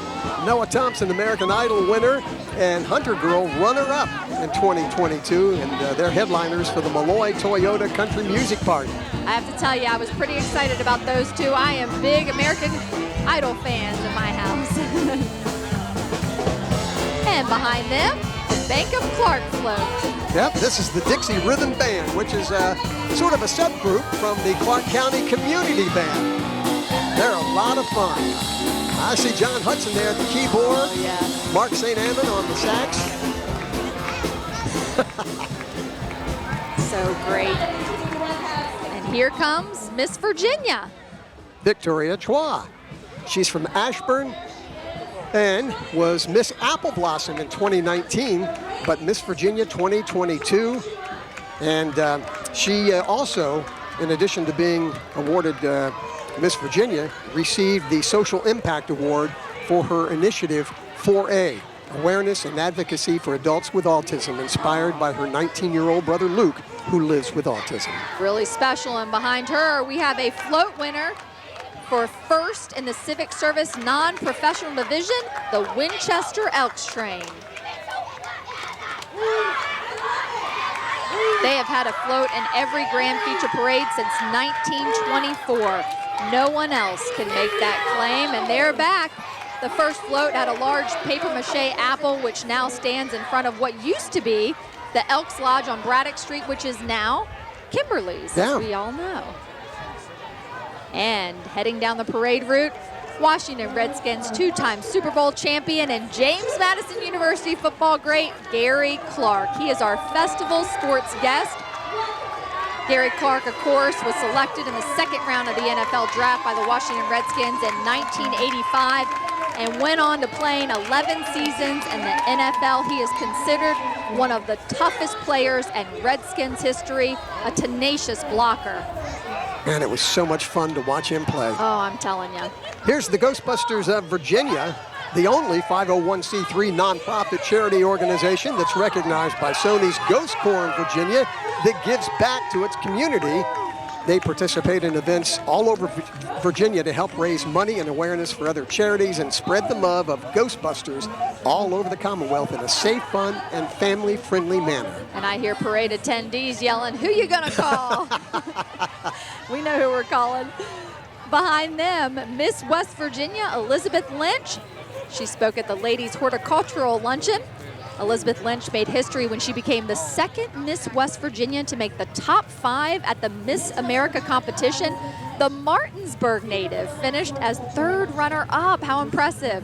Noah Thompson, American Idol winner, and Hunter Girl runner-up in 2022, and they're headliners for the Malloy Toyota Country Music Party. I have to tell you, I was pretty excited about those two. I am big American Idol fans in my house. And behind them, the Bank of Clark float. Yep, this is the Dixie Rhythm Band, which is sort of a subgroup from the Clark County Community Band. They're a lot of fun. I see John Hudson there at the keyboard. Oh, yeah. Mark St. Ammon on the sax. So great. And here comes Miss Virginia. Victoria Chua. She's from Ashburn and was Miss Apple Blossom in 2019, but Miss Virginia 2022. And she also, in addition to being awarded Miss Virginia, received the Social Impact Award for her initiative 4A, Awareness and Advocacy for Adults with Autism, inspired by her 19-year-old brother Luke, who lives with autism. Really special. And behind her, we have a float winner for first in the Civic Service non-professional division, the Winchester Elks Train. They have had a float in every Grand Feature Parade since 1924. No one else can make that claim, and they're back. The first float had a large papier-mâché apple, which now stands in front of what used to be the Elks Lodge on Braddock Street, which is now Kimberly's, as we all know. And heading down the parade route, Washington Redskins two-time Super Bowl champion and James Madison University football great, Gary Clark. He is our festival sports guest. Gary Clark, of course, was selected in the second round of the NFL draft by the Washington Redskins in 1985 and went on to play in 11 seasons in the NFL. He is considered one of the toughest players in Redskins history, a tenacious blocker. Man, it was so much fun to watch him play. Oh, I'm telling you. Here's the Ghostbusters of Virginia, the only 501c3 nonprofit charity organization that's recognized by Sony's Ghost Corps in Virginia that gives back to its community. They participate in events all over Virginia to help raise money and awareness for other charities and spread the love of Ghostbusters all over the Commonwealth in a safe, fun, and family-friendly manner. And I hear parade attendees yelling, "Who you gonna call?" We know who we're calling. Behind them, Miss West Virginia, Elizabeth Lynch. She spoke at the Ladies Horticultural Luncheon. Elizabeth Lynch made history when she became the second Miss West Virginia to make the top 5 at the Miss America competition. The Martinsburg native finished as third runner-up. How impressive.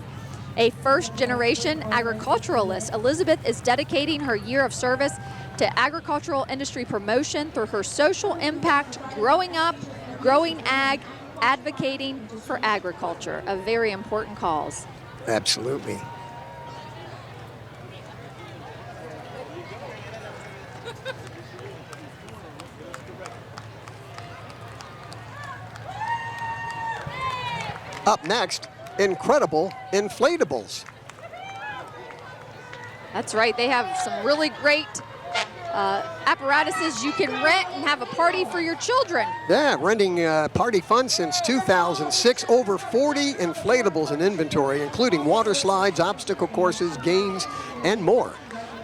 A first-generation agriculturalist, Elizabeth is dedicating her year of service to agricultural industry promotion through her social impact, growing up, growing ag, advocating for agriculture. A very important cause. Absolutely. Up next, Incredible Inflatables. That's right. They have some really great apparatuses you can rent and have a party for your children. Yeah, renting party fun since 2006. Over 40 inflatables in inventory, including water slides, obstacle courses, games, and more.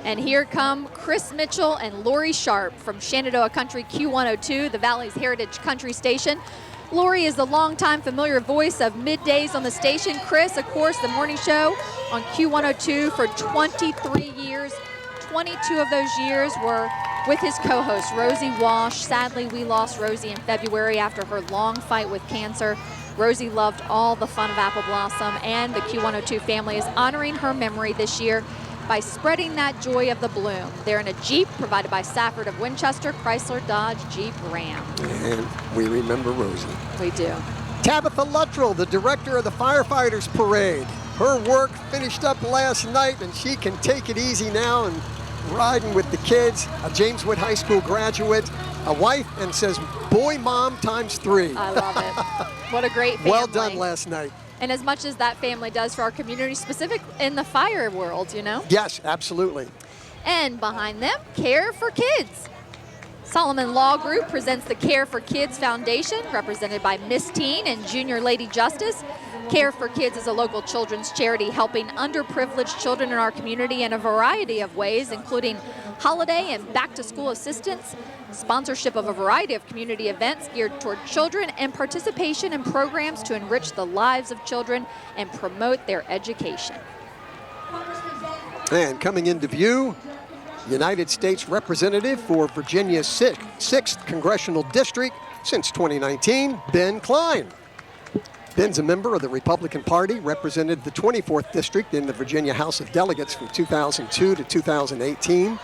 And here come Chris Mitchell and Lori Sharp from Shenandoah Country Q102, the Valley's Heritage Country Station. Lori is the longtime familiar voice of middays on the station. Chris, of course, the morning show on Q102 for 23 years. 22 of those years were with his co-host, Rosie Walsh. Sadly, we lost Rosie in February after her long fight with cancer. Rosie loved all the fun of Apple Blossom, and the Q102 family is honoring her memory this year by spreading that joy of the bloom. They're in a Jeep provided by Safford of Winchester, Chrysler, Dodge, Jeep, Ram. And we remember Rosie. We do. Tabitha Luttrell, the director of the Firefighters Parade. Her work finished up last night, and she can take it easy now and riding with the kids. A James Wood High School graduate, a wife, and says, boy, mom times 3. I love it. What a great family. Well done last night. And as much as that family does for our community, specific in the fire world, you know? Yes, absolutely. And behind them, Care for Kids. Solomon Law Group presents the Care for Kids Foundation, represented by Miss Teen and Junior Lady Justice. Care for Kids is a local children's charity helping underprivileged children in our community in a variety of ways, including holiday and back-to-school assistance, sponsorship of a variety of community events geared toward children, and participation in programs to enrich the lives of children and promote their education. And coming into view, United States Representative for Virginia's 6th Congressional District since 2019, Ben Klein. Ben's a member of the Republican Party, represented the 24th District in the Virginia House of Delegates from 2002 to 2018.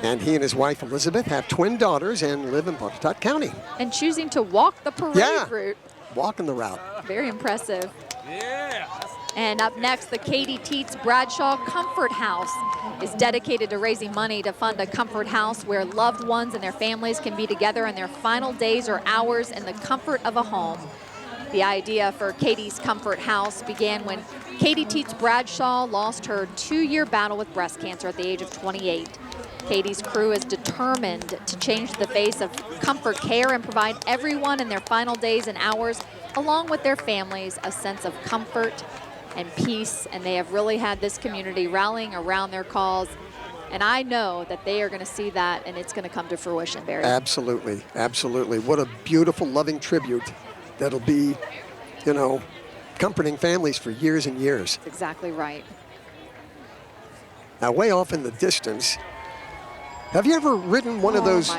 And he and his wife, Elizabeth, have twin daughters and live in Botetourt County. And choosing to walk the parade route. Walking the route. Very impressive. Yeah. And up next, the Katie Teets Bradshaw Comfort House is dedicated to raising money to fund a comfort house where loved ones and their families can be together in their final days or hours in the comfort of a home. The idea for Katie's Comfort House began when Katie Teets Bradshaw lost her 2-year battle with breast cancer at the age of 28. Katie's crew is determined to change the face of comfort care and provide everyone in their final days and hours, along with their families, a sense of comfort and peace. And they have really had this community rallying around their cause. And I know that they are going to see that, and it's going to come to fruition, Barry. Absolutely, absolutely. What a beautiful, loving tribute that'll be, you know, comforting families for years and years. That's exactly right. Now, way off in the distance, have you ever ridden one of those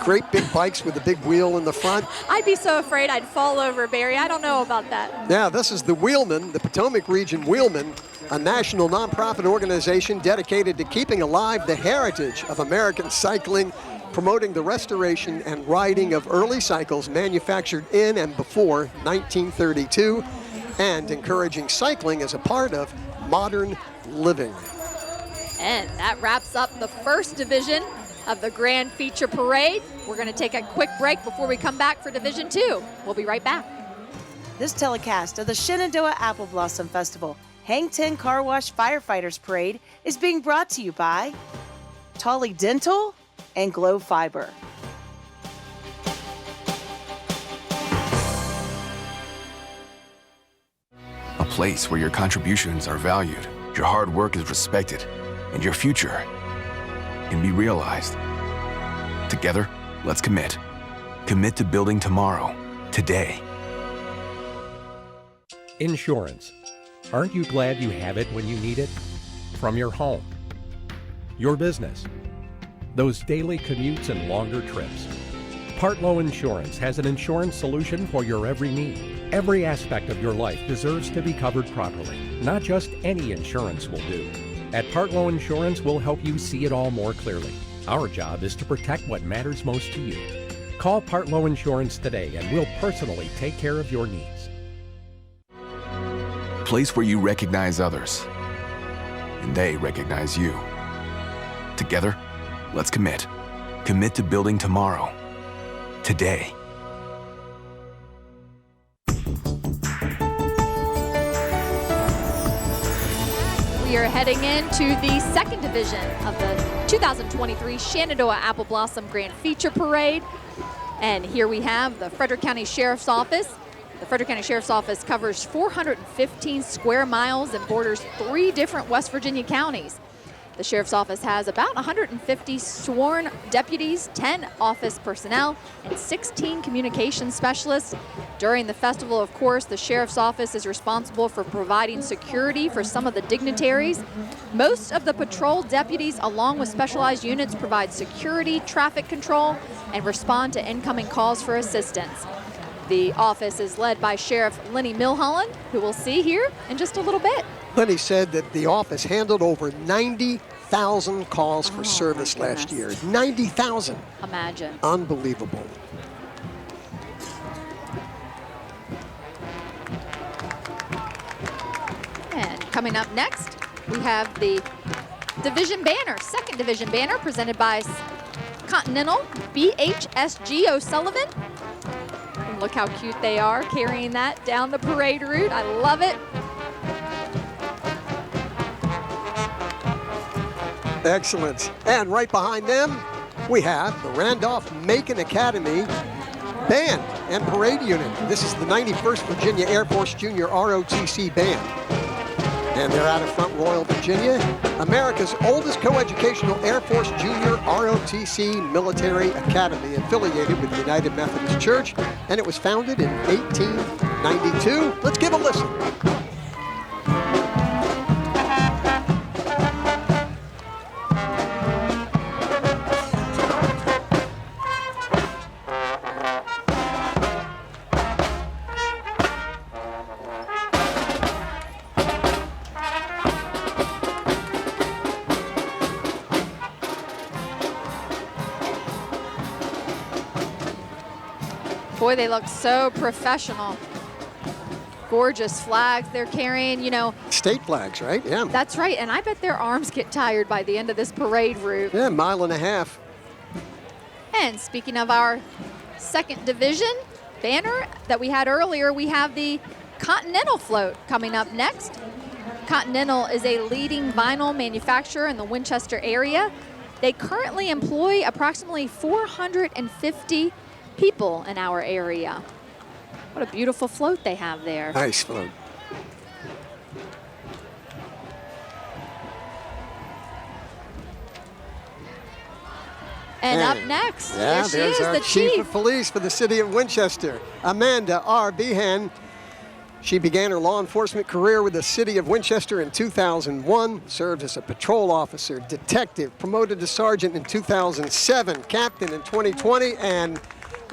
great big bikes with a big wheel in the front? I'd be so afraid I'd fall over, Barry. I don't know about that. Yeah, this is the Wheelman, the Potomac Region Wheelman, a national nonprofit organization dedicated to keeping alive the heritage of American cycling, promoting the restoration and riding of early cycles manufactured in and before 1932, and encouraging cycling as a part of modern living. And that wraps up the first division of the Grand Feature Parade. We're going to take a quick break before we come back for Division 2. We'll be right back. This telecast of the Shenandoah Apple Blossom Festival Hang 10 Car Wash Firefighters Parade is being brought to you by Tolly Dental and Glow Fiber. A place where your contributions are valued, your hard work is respected, and your future can be realized. Together, let's commit. Commit to building tomorrow, today. Insurance. Aren't you glad you have it when you need it? From your home, your business, those daily commutes and longer trips. Partlow Insurance has an insurance solution for your every need. Every aspect of your life deserves to be covered properly. Not just any insurance will do. At Partlow Insurance, we'll help you see it all more clearly. Our job is to protect what matters most to you. Call Partlow Insurance today and we'll personally take care of your needs. Place where you recognize others, and they recognize you. Together, let's commit. Commit to building tomorrow, today. We are heading into the second division of the 2023 Shenandoah Apple Blossom Grand Feature Parade. And here we have the Frederick County Sheriff's Office. The Frederick County Sheriff's Office covers 415 square miles and borders 3 different West Virginia counties. The Sheriff's Office has about 150 sworn deputies, 10 office personnel, and 16 communications specialists. During the festival, of course, the Sheriff's Office is responsible for providing security for some of the dignitaries. Most of the patrol deputies, along with specialized units, provide security, traffic control, and respond to incoming calls for assistance. The office is led by Sheriff Lenny Milholland, who we'll see here in just a little bit. Lenny said that the office handled over 90,000 calls for service last year. 90,000. Imagine. Unbelievable. And coming up next, we have the division banner, second division banner, presented by Continental BHSG O'Sullivan. And look how cute they are carrying that down the parade route. I love it. Excellent. And right behind them, we have the Randolph-Macon Academy Band and Parade Unit. This is the 91st Virginia Air Force Junior ROTC Band. And they're out of Front Royal, Virginia, America's oldest coeducational Air Force Junior ROTC Military Academy, affiliated with the United Methodist Church, and it was founded in 1892. Let's give a listen. Boy, they look so professional. Gorgeous flags they're carrying, you know. State flags, right? Yeah. That's right, and I bet their arms get tired by the end of this parade route. Yeah, mile and a half. And speaking of our second division banner that we had earlier, we have the Continental float coming up next. Continental is a leading vinyl manufacturer in the Winchester area. They currently employ approximately 450 people in our area. What a beautiful float they have there. Nice float. And up next, yeah, there she there's is, our the chief of police for the city of Winchester, Amanda R. Behan. She began her law enforcement career with the city of Winchester in 2001, served as a patrol officer, detective, promoted to sergeant in 2007, captain in 2020, and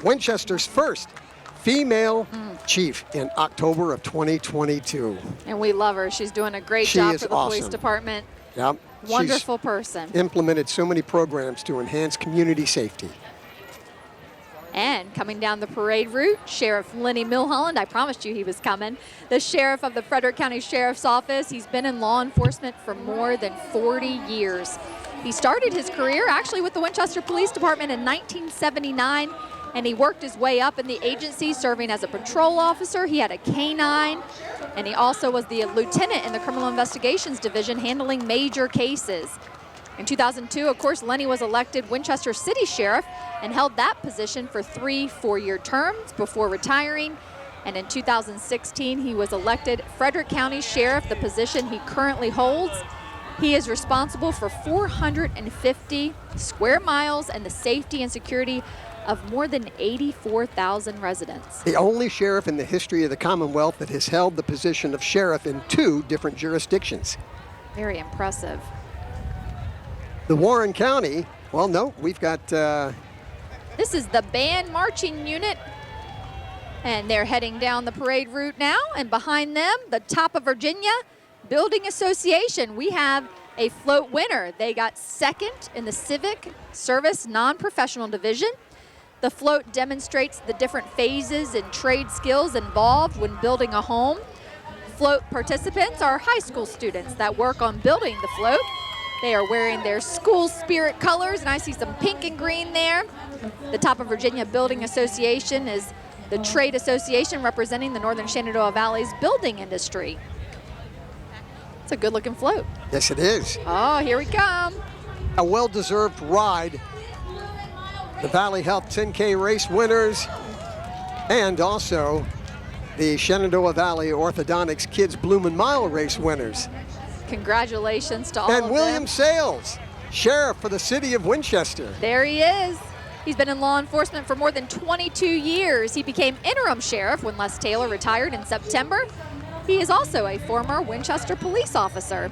Winchester's first female chief in October of 2022. And we love her. She's doing a great job for the police department. Yep. Wonderful person. Implemented so many programs to enhance community safety. And coming down the parade route, Sheriff Lenny Milholland. I promised you he was coming. The sheriff of the Frederick County Sheriff's Office. He's been in law enforcement for more than 40 years. He started his career actually with the Winchester Police Department in 1979, and he worked his way up in the agency, serving as a patrol officer. He had a K-9, and he also was the lieutenant in the Criminal Investigations Division, handling major cases. In 2002, of course, Lenny was elected Winchester City Sheriff and held that position for 3 four-year terms before retiring. And in 2016, he was elected Frederick County Sheriff, the position he currently holds. He is responsible for 450 square miles and the safety and security of more than 84,000 residents. The only sheriff in the history of the Commonwealth that has held the position of sheriff in 2 different jurisdictions. Very impressive. The Warren County, well, no, we've got... This is the band marching unit, and they're heading down the parade route now, and behind them, the Top of Virginia Building Association. We have a float winner. They got second in the Civic Service Non-Professional Division. The float demonstrates the different phases and trade skills involved when building a home. Float participants are high school students that work on building the float. They are wearing their school spirit colors, and I see some pink and green there. The Top of Virginia Building Association is the trade association representing the Northern Shenandoah Valley's building industry. It's a good-looking float. Yes, it is. Oh, here we come. A well-deserved ride. The Valley Health 10K race winners, and also the Shenandoah Valley Orthodontics Kids Bloomin' Mile race winners. Congratulations to all of them. And William Sales, sheriff for the city of Winchester. There he is. He's been in law enforcement for more than 22 years. He became interim sheriff when Les Taylor retired in September. He is also a former Winchester police officer.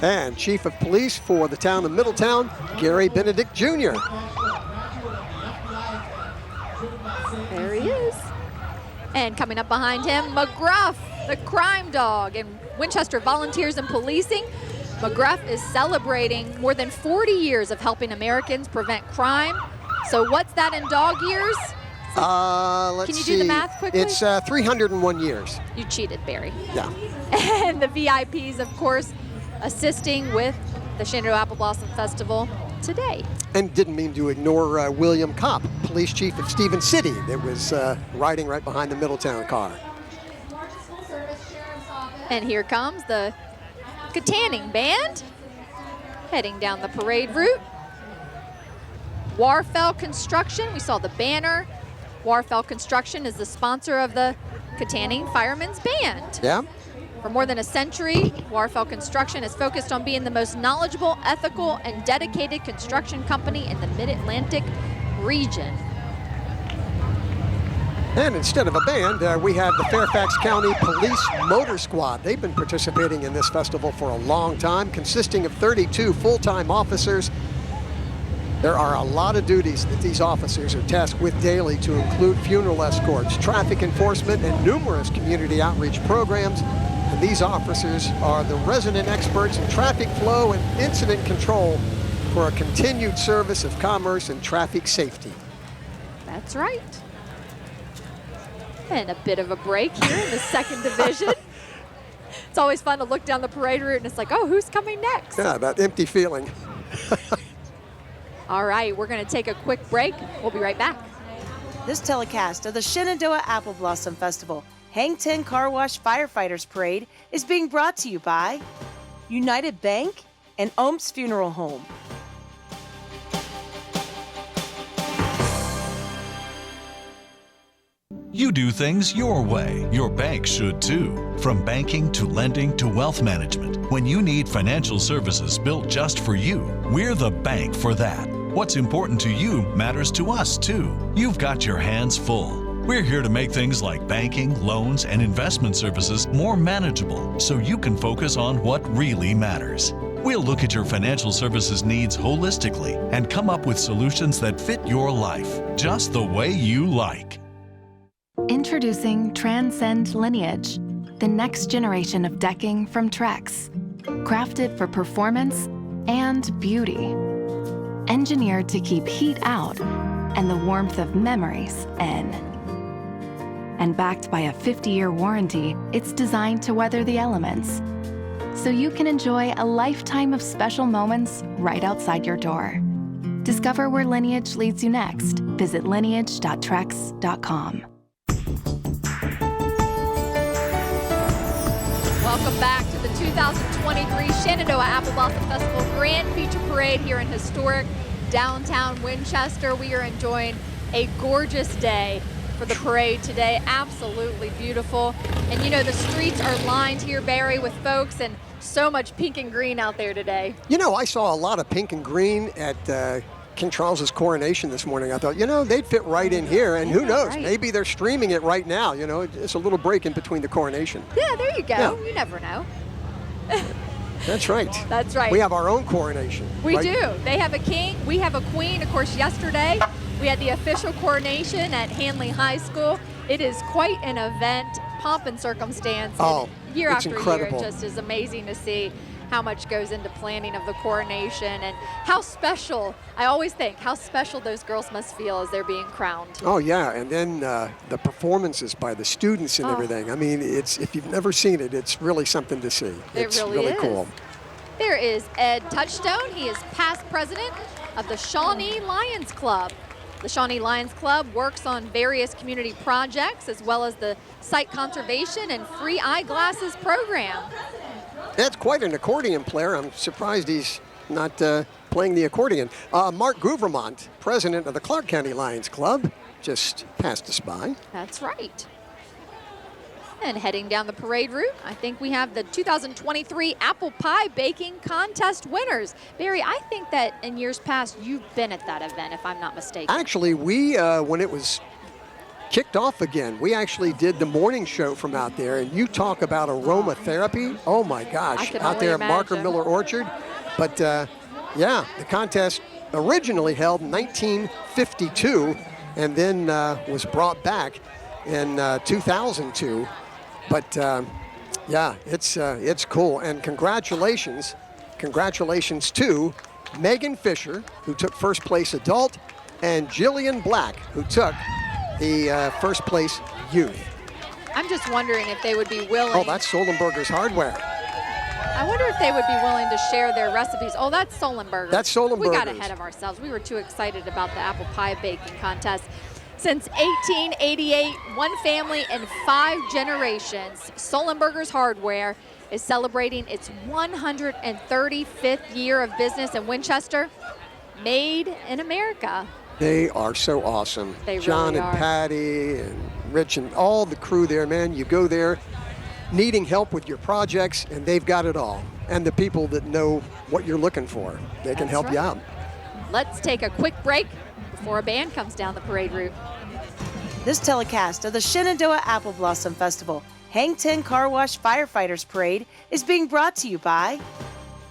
And chief of police for the town of Middletown, Gary Benedict Jr. There he is. And coming up behind him, McGruff, the crime dog, and Winchester Volunteers and Policing. McGruff is celebrating more than 40 years of helping Americans prevent crime. So what's that in dog years? Let's Can you see. do the math quickly? It's 301 years. You cheated, Barry. Yeah. And the VIPs, of course, assisting with the Shenandoah Apple Blossom Festival today. And didn't mean to ignore William Kopp, police chief of Stevens City, that was riding right behind the Middletown car. And here comes the Katanning Band heading down the parade route. Warfel Construction, we saw the banner. Warfel Construction is the sponsor of the Katanning Firemen's Band. Yeah. For more than a century, Warfel Construction is focused on being the most knowledgeable, ethical, and dedicated construction company in the Mid-Atlantic region. And instead of a band, we have the Fairfax County Police Motor Squad. They've been participating in this festival for a long time, consisting of 32 full-time officers. There are a lot of duties that these officers are tasked with daily, to include funeral escorts, traffic enforcement, and numerous community outreach programs. And these officers are the resident experts in traffic flow and incident control for a continued service of commerce and traffic safety. That's right. And a bit of a break here in the second division. It's always fun to look down the parade route and it's like, oh, who's coming next? Yeah, that empty feeling. All right, we're going to take a quick break. We'll be right back. This telecast of the Shenandoah Apple Blossom Festival Hang 10 Car Wash Firefighters Parade is being brought to you by United Bank and Ohm's Funeral Home. You do things your way. Your bank should too. From banking to lending to wealth management. When you need financial services built just for you, we're the bank for that. What's important to you matters to us too. You've got your hands full. We're here to make things like banking, loans, and investment services more manageable so you can focus on what really matters. We'll look at your financial services needs holistically and come up with solutions that fit your life, just the way you like. Introducing Transcend Lineage, the next generation of decking from Trex. Crafted for performance and beauty. Engineered to keep heat out and the warmth of memories in. And backed by a 50-year warranty, it's designed to weather the elements. So you can enjoy a lifetime of special moments right outside your door. Discover where Lineage leads you next. Visit lineage.trex.com. Welcome back to the 2023 Shenandoah Apple Blossom Festival Grand Feature Parade here in historic downtown Winchester. We are enjoying a gorgeous day for the parade today. Absolutely beautiful. And you know, the streets are lined here, Barry, with folks, and so much pink and green out there today. You know, I saw a lot of pink and green at King Charles's coronation this morning. I thought, you know, they'd fit right in here, and who knows, right. Maybe they're streaming it right now. You know, it's a little break in between the coronation. Yeah, there you go. Yeah. You never know. That's right. That's right. We have our own coronation. We right? do. They have a king, we have a queen. Of course, yesterday we had the official coronation at Hanley High School. It is quite an event, pomp and circumstance. Oh, and year it's after incredible. year, it just is amazing to see how much goes into planning of the coronation and how special, I always think, how special those girls must feel as they're being crowned. Oh, yeah, and then the performances by the students and everything. I mean, it's, if you've never seen it, it's really something to see. It's really is. cool. There is Ed Touchstone. He is past president of the Shawnee Lions Club. The Shawnee Lions Club works on various community projects as well as the site conservation and free eyeglasses program. Ed's quite an accordion player. I'm surprised he's not playing the accordion. Mark Gouvermont, president of the Clark County Lions Club, just passed us by. That's right. And heading down the parade route, I think we have the 2023 Apple Pie Baking Contest winners. Barry, I think that in years past, you've been at that event, if I'm not mistaken. Actually, we, when it was kicked off again, we actually did the morning show from out there, and you talk about aromatherapy. Oh my gosh, out there at Marker Miller Orchard. But yeah, the contest originally held in 1952 and then was brought back. in 2002. But yeah, it's cool. And congratulations to Megan Fisher, who took first place adult, and Jillian Black, who took the first place youth. I'm just wondering if they would be willing. Oh, that's Solenberger's Hardware. I wonder if they would be willing to share their recipes. Oh, that's Solenberger. That's Solenberger's. We got ahead of ourselves. We were too excited about the apple pie baking contest. Since 1888, one family in 5 generations, Solenberger's Hardware is celebrating its 135th year of business in Winchester. Made in America. They are so awesome. They John really and are. Patty and Rich and all the crew there, man. You go there needing help with your projects, and they've got it all. And the people that know what you're looking for, they can help you out. Let's take a quick break before a band comes down the parade route. This telecast of the Shenandoah Apple Blossom Festival Hang 10 Car Wash Firefighters Parade is being brought to you by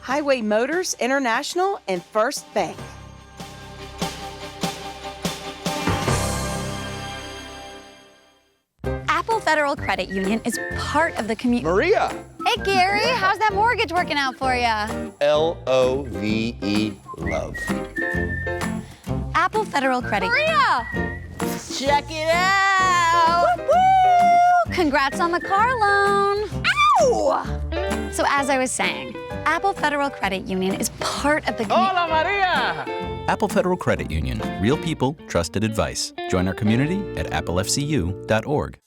Highway Motors International and First Bank. Apple Federal Credit Union is part of the community. Maria! Hey, Gary, how's that mortgage working out for you? L-O-V-E, love. Apple Federal Credit. Maria! Check it out! Woo-woo! Congrats on the car loan. Ow! So as I was saying, Apple Federal Credit Union is part of the community. Hola, Maria! Apple Federal Credit Union. Real people, trusted advice. Join our community at applefcu.org.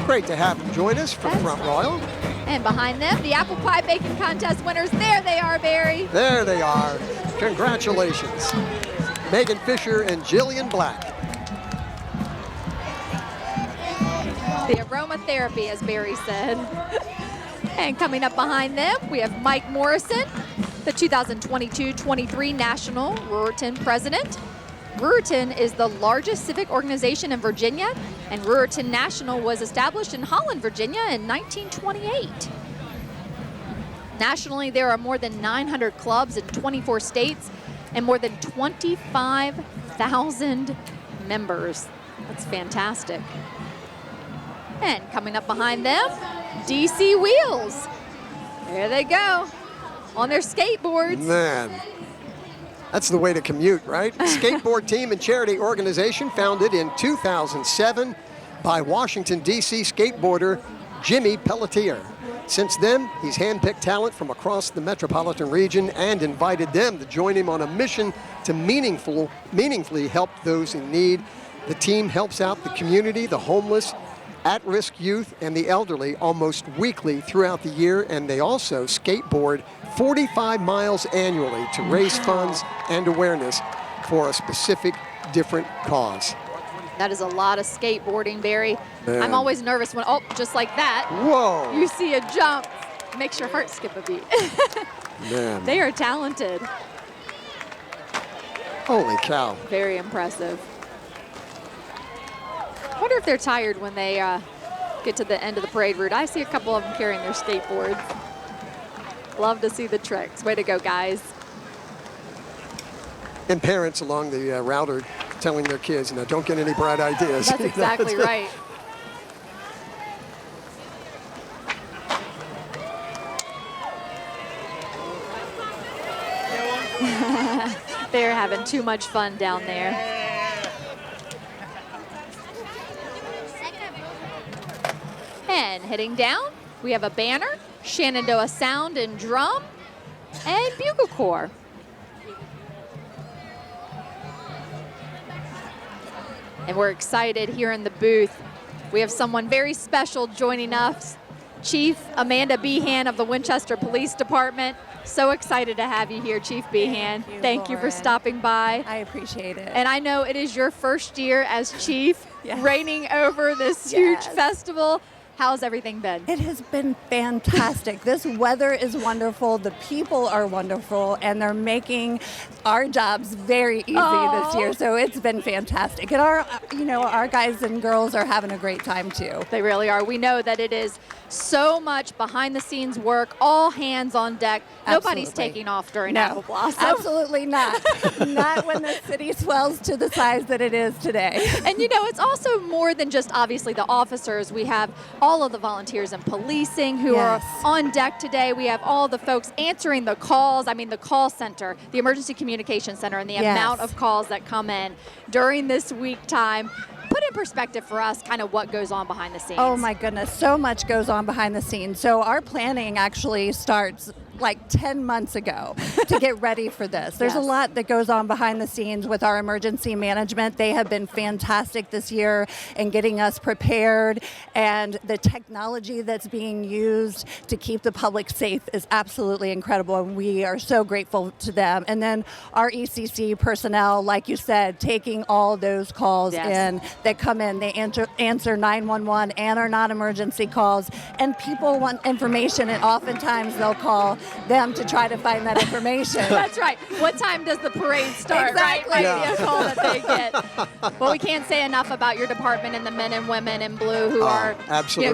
Great to have them join us from Front Royal. And behind them, the apple pie baking contest winners. There they are, Barry. There they are. Congratulations. Megan Fisher and Jillian Black. The aromatherapy, as Barry said. And coming up behind them, we have Mike Morrison, the 2022-23 National Ruritan President. Ruritan is the largest civic organization in Virginia, and Ruritan National was established in Holland, Virginia in 1928. Nationally, there are more than 900 clubs in 24 states and more than 25,000 members. That's fantastic. And coming up behind them, DC Wheels. There they go, on their skateboards. Man. That's the way to commute, right? Skateboard team and charity organization founded in 2007 by Washington, D.C. skateboarder Jimmy Pelletier. Since then, he's handpicked talent from across the metropolitan region and invited them to join him on a mission to meaningfully help those in need. The team helps out the community, the homeless, at-risk youth, and the elderly almost weekly throughout the year, and they also skateboard 45 miles annually to raise funds and awareness for a specific different cause. That is a lot of skateboarding, Barry. Man. I'm always nervous when, oh, just like that. Whoa. You see a jump, makes your heart skip a beat. Man. They are talented. Holy cow. Very impressive. I wonder if they're tired when they get to the end of the parade route. I see a couple of them carrying their skateboards. Love to see the tricks. Way to go, guys. And parents along the route are telling their kids, you know, don't get any bright ideas. That's exactly right. They're having too much fun down there. And heading down, we have a banner, Shenandoah Sound and Drum, and Bugle Corps. And we're excited here in the booth. We have someone very special joining us, Chief Amanda Behan of the Winchester Police Department. So excited to have you here, Chief Behan. Thank you for stopping by. I appreciate it. And I know it is your first year as chief, Yes. reigning over this huge festival. How's everything been? It has been fantastic. This weather is wonderful. The people are wonderful, and they're making our jobs very easy this year. So it's been fantastic. And our guys and girls are having a great time too. They really are. We know that it is so much behind the scenes work, all hands on deck. Nobody's Absolutely. taking off during No, Apple Blossom. absolutely not. Not when the city swells to the size that it is today. And it's also more than just obviously the officers. We have all of the volunteers in policing who are on deck today. We have all the folks answering the calls. I mean, the call center, the emergency communication center, and the amount of calls that come in during this week time. Put in perspective for us kind of what goes on behind the scenes. Oh my goodness, so much goes on behind the scenes. So our planning actually starts like 10 months ago to get ready for this. There's a lot that goes on behind the scenes with our emergency management. They have been fantastic this year in getting us prepared, and the technology that's being used to keep the public safe is absolutely incredible, and we are so grateful to them. And then our ECC personnel, like you said, taking all those calls in that come in. They answer 911 and our non-emergency calls, and people want information, and oftentimes they'll call them to try to find that information. That's right. What time does the parade start? Exactly. Right? Might be a call that they get. Well, we can't say enough about your department and the men and women in blue who are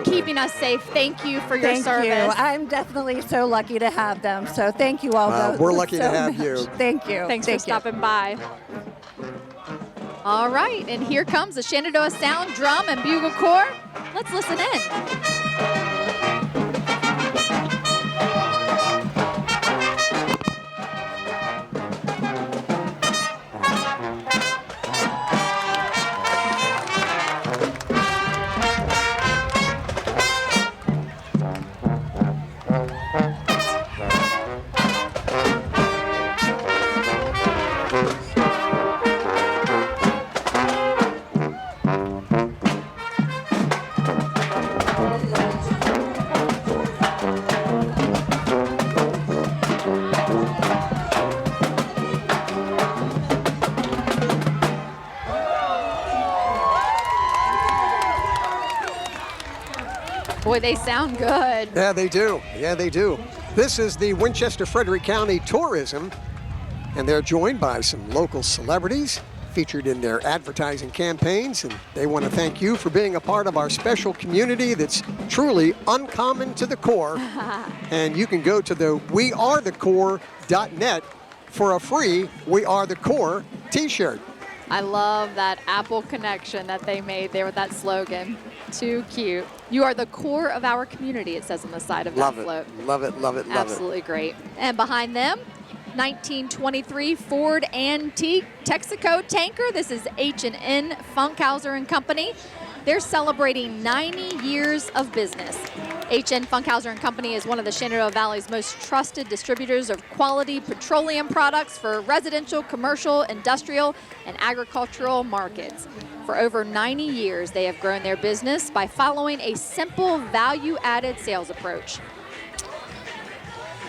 keeping us safe. Thank you for your service. Thank you. I'm definitely so lucky to have them. So thank you all. We're lucky to have much. you. Thank you. Thanks for stopping by. All right, and here comes the Shenandoah Sound Drum and Bugle Corps. Let's listen in. Boy, they sound good. Yeah, they do. Yeah, they do. This is the Winchester Frederick County Tourism, and they're joined by some local celebrities featured in their advertising campaigns, and they want to thank you for being a part of our special community that's truly uncommon to the core. And you can go to the wearethecore.net for a free We Are the Core t-shirt. I love that Apple connection that they made there with that slogan. Too cute. You are the core of our community, it says on the side of that float. Love it, love it, love it. Absolutely great. And behind them, 1923 Ford Antique Texaco tanker. This is H&N Funkhauser and Company. They're celebrating 90 years of business. H&N Funkhauser and Company is one of the Shenandoah Valley's most trusted distributors of quality petroleum products for residential, commercial, industrial, and agricultural markets. For over 90 years, they have grown their business by following a simple value-added sales approach.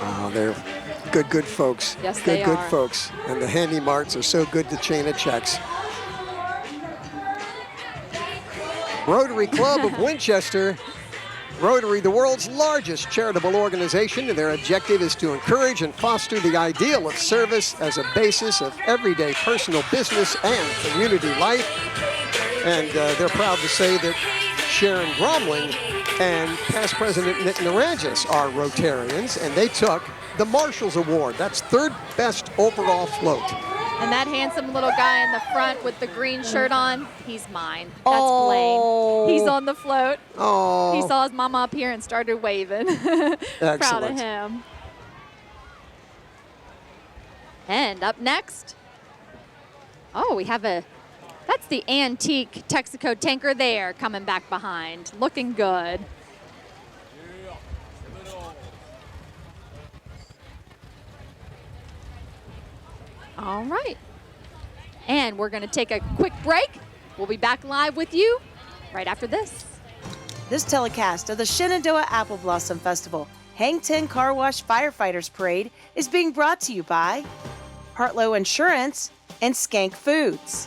Oh, they're good folks. Yes, they Good are. folks. And the Handy Marts are so good to chain of checks. Rotary Club of Winchester. Rotary, the world's largest charitable organization, and their objective is to encourage and foster the ideal of service as a basis of everyday personal business and community life. And they're proud to say that Sharon Gromling and past President Nick Naranjis are Rotarians, and they took the Marshall's Award. That's third best overall float. And that handsome little guy in the front with the green shirt on, he's mine. That's Blaine. He's on the float. Oh. He saw his mama up here and started waving. Proud of Excellent. him. And up next, we have that's the antique Texaco tanker there coming back behind. Looking good. All right. And we're going to take a quick break. We'll be back live with you right after this. This telecast of the Shenandoah Apple Blossom Festival Hang 10 Car Wash Firefighters Parade is being brought to you by Hartlow Insurance and Skank Foods.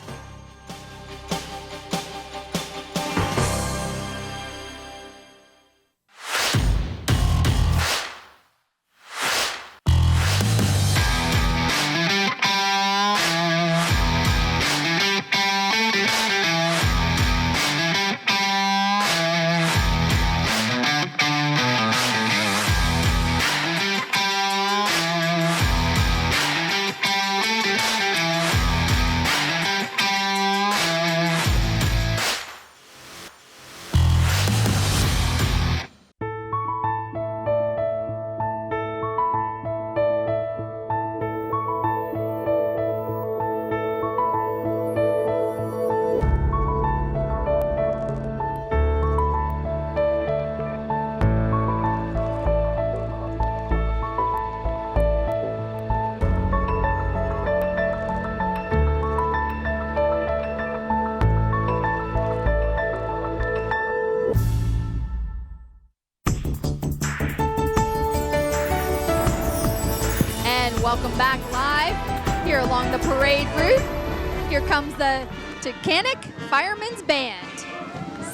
Welcome back live here along the parade route. Here comes the Tacanic Firemen's Band.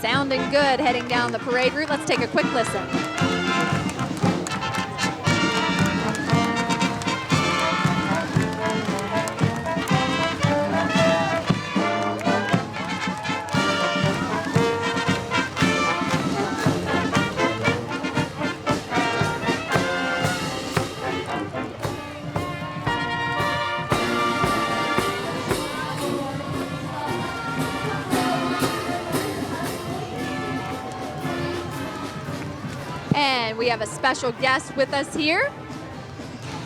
Sounding good heading down the parade route. Let's take a quick listen. And we have a special guest with us here.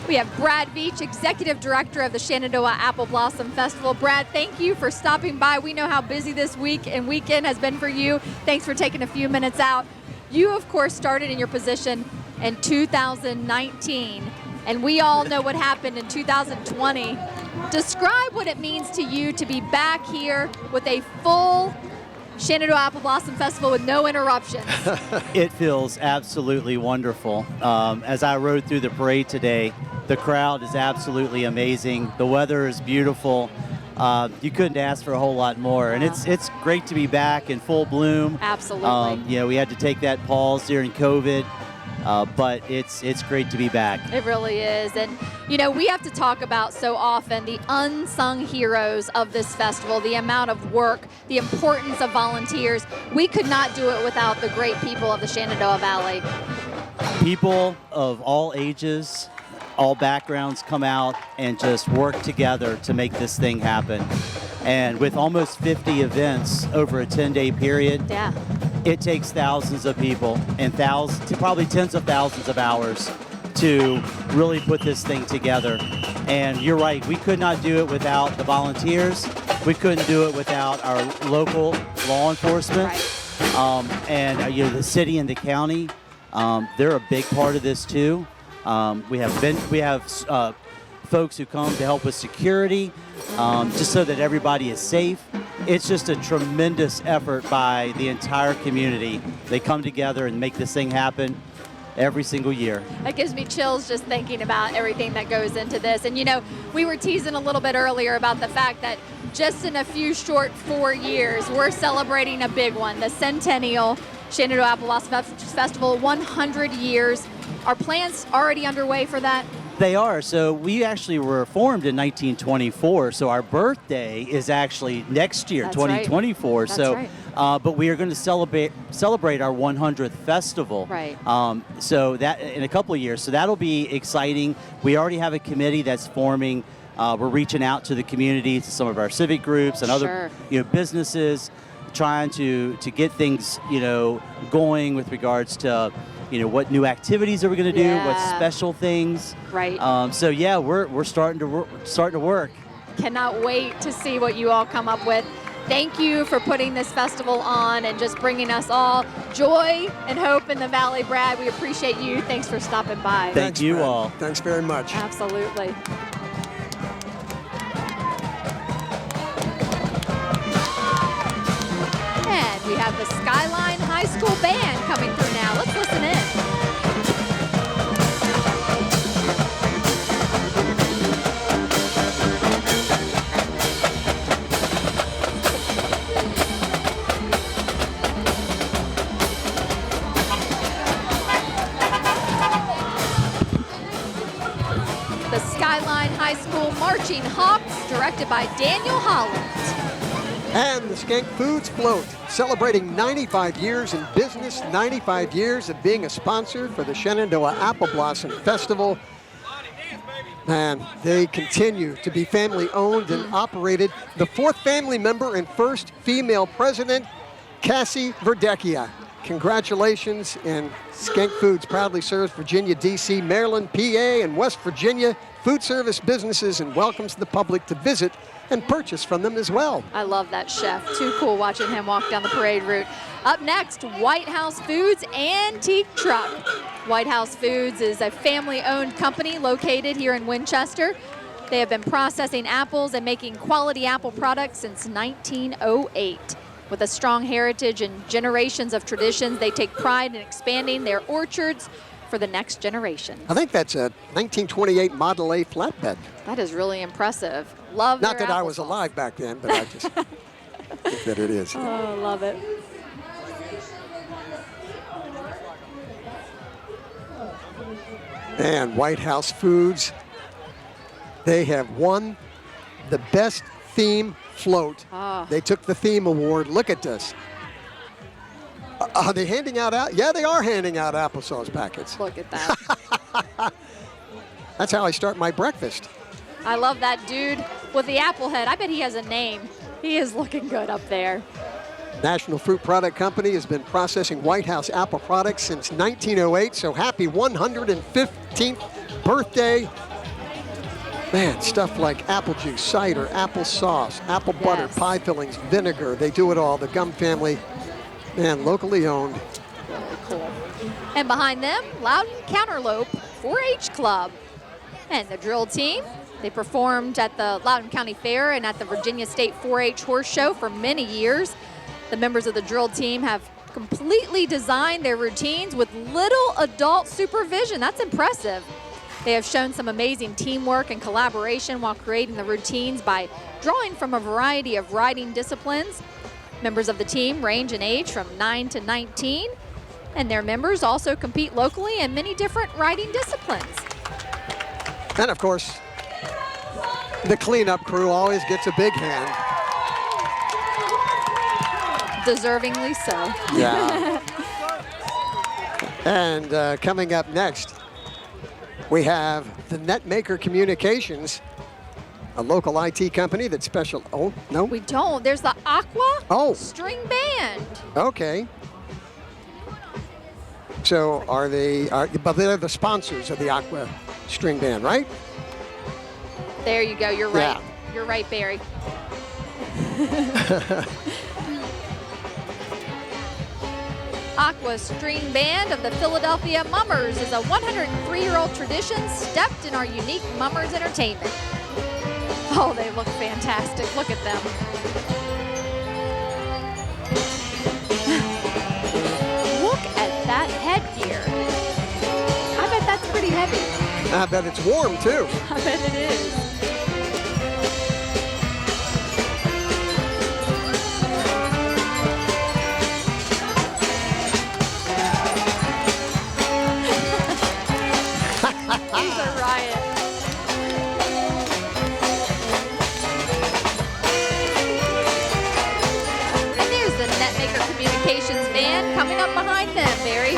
We have Brad Veach, Executive Director of the Shenandoah Apple Blossom Festival. Brad, thank you for stopping by. We know how busy this week and weekend has been for you. Thanks for taking a few minutes out. You, of course, started in your position in 2019, and we all know what happened in 2020. Describe what it means to you to be back here with a full Shenandoah Apple Blossom Festival with no interruptions. It feels absolutely wonderful. As I rode through the parade today, the crowd is absolutely amazing. The weather is beautiful. You couldn't ask for a whole lot more. And it's great to be back in full bloom. Absolutely. We had to take that pause during COVID. But it's great to be back. It really is. And, we have to talk about so often the unsung heroes of this festival, the amount of work, the importance of volunteers. We could not do it without the great people of the Shenandoah Valley. People of all ages, all backgrounds come out and just work together to make this thing happen. And with almost 50 events over a 10-day period, it takes thousands of people and probably tens of thousands of hours to really put this thing together. And you're right, we could not do it without the volunteers. We couldn't do it without our local law enforcement. And the city and the county, they're a big part of this too. We have folks who come to help with security, just so that everybody is safe. It's just a tremendous effort by the entire community. They come together and make this thing happen every single year. That gives me chills just thinking about everything that goes into this. And we were teasing a little bit earlier about the fact that just in a few short 4 years, we're celebrating a big one, the Centennial Shenandoah Apple Blossom Festival, 100 years. Are plans already underway for that? They are. So we actually were formed in 1924. So our birthday is actually next year, 2024. Right. That's right. But we are going to celebrate our 100th festival. Right. So that in a couple of years. So that'll be exciting. We already have a committee that's forming. We're reaching out to the community, to some of our civic groups and other businesses, trying to get things going with regards to what new activities are we going to do, what special things. Right. We're starting to work. Cannot wait to see what you all come up with. Thank you for putting this festival on and just bringing us all joy and hope in the Valley, Brad. We appreciate you. Thanks for stopping by. Thank you all. Thanks very much. Absolutely. have the Skyline High School Band coming through now. Let's listen in. The Skyline High School Marching Hawks, directed by Daniel Holland. And the Skank Foods Float, celebrating 95 years in business, 95 years of being a sponsor for the Shenandoah Apple Blossom Festival. And they continue to be family owned and operated. The fourth family member and first female president, Cassie Verdecchia. Congratulations, and Skank Foods proudly serves Virginia, D.C., Maryland, PA, and West Virginia food service businesses and welcomes the public to visit and purchase from them as well. I love that chef. Too cool watching him walk down the parade route. Up next, White House Foods Antique Truck. White House Foods is a family-owned company located here in Winchester. They have been processing apples and making quality apple products since 1908. With a strong heritage and generations of traditions, they take pride in expanding their orchards for the next generation. I think that's a 1928 Model A flatbed. That is really impressive. Love Not their that I was alive back then, but I just think that it is. Oh, love it. And White House Foods, they have won the best theme float. They took the theme award. Look at this. Are they handing out? Yeah, they are handing out applesauce packets. Look at that. That's how I start my breakfast. I love that dude with the apple head. I bet he has a name. He is looking good up there. National Fruit Product Company has been processing White House apple products since 1908, so happy 115th birthday. Man, stuff like apple juice, cider, apple sauce, apple butter, pie fillings, vinegar. They do it all. The Gum family, man, locally owned. Really cool. And behind them, Loudon Counterlope 4-H Club. And the drill team, they performed at the Loudoun County Fair and at the Virginia State 4-H Horse Show for many years. The members of the drill team have completely designed their routines with little adult supervision. That's impressive. They have shown some amazing teamwork and collaboration while creating the routines by drawing from a variety of riding disciplines. Members of the team range in age from 9 to 19, and their members also compete locally in many different riding disciplines. And of course, the cleanup crew always gets a big hand. Deservingly so. Yeah. And coming up next, we have the Netmaker Communications, a local IT company that's special. Oh, no? We don't. There's the Aqua String Band. Okay. So but they're the sponsors of the Aqua String Band, right? There you go. You're right. Yeah. You're right, Barry. Aqua String Band of the Philadelphia Mummers is a 103-year-old tradition steeped in our unique Mummers entertainment. Oh, they look fantastic. Look at them. Look at that headgear. I bet that's pretty heavy. I bet it's warm, too. I bet it is. He's a riot. And there's the Netmaker Communications band coming up behind them, Barry.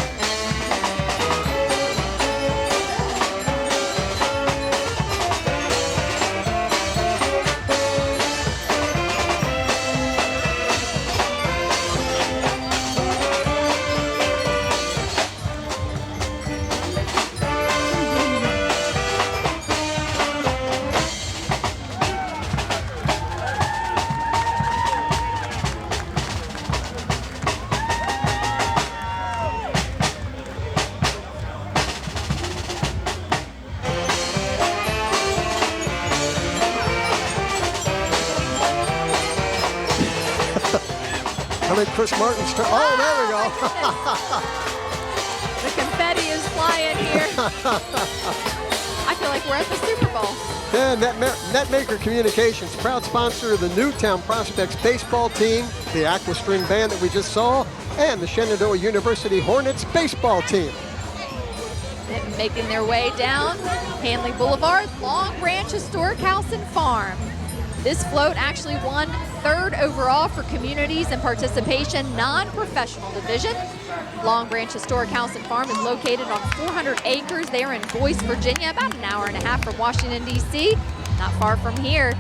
Chris Martin's turn. Oh, there we go. The confetti is flying here. I feel like we're at the Super Bowl. And Netmaker Communications, proud sponsor of the Newtown Prospects baseball team, the Aquastring band that we just saw, and the Shenandoah University Hornets baseball team. And making their way down Hanley Boulevard, Long Branch Historic House and Farm. This float actually won 3rd overall for communities and participation non-professional division. Long Branch Historic House and Farm is located on 400 acres there in Boyce, Virginia, about an hour and a half from Washington, D.C., not far from here.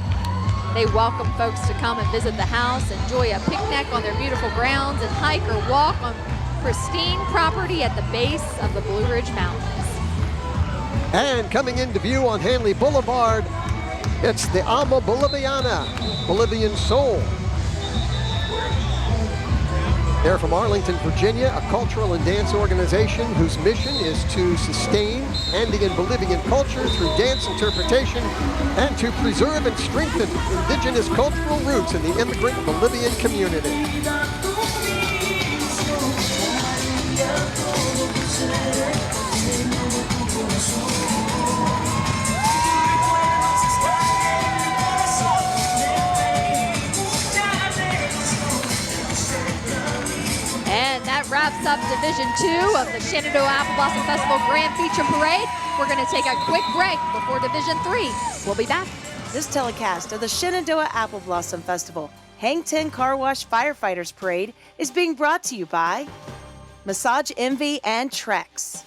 They welcome folks to come and visit the house, enjoy a picnic on their beautiful grounds, and hike or walk on pristine property at the base of the Blue Ridge Mountains. And coming into view on Hanley Boulevard, it's the Alma Boliviana, Bolivian Soul. They're from Arlington, Virginia, a cultural and dance organization whose mission is to sustain Andean Bolivian culture through dance interpretation and to preserve and strengthen indigenous cultural roots in the immigrant Bolivian community. And that wraps up Division 2 of the Shenandoah Apple Blossom Festival Grand Feature Parade. We're going to take a quick break before Division 3. We'll be back. This telecast of the Shenandoah Apple Blossom Festival Hang 10 Car Wash Firefighters Parade is being brought to you by Massage Envy and Trex.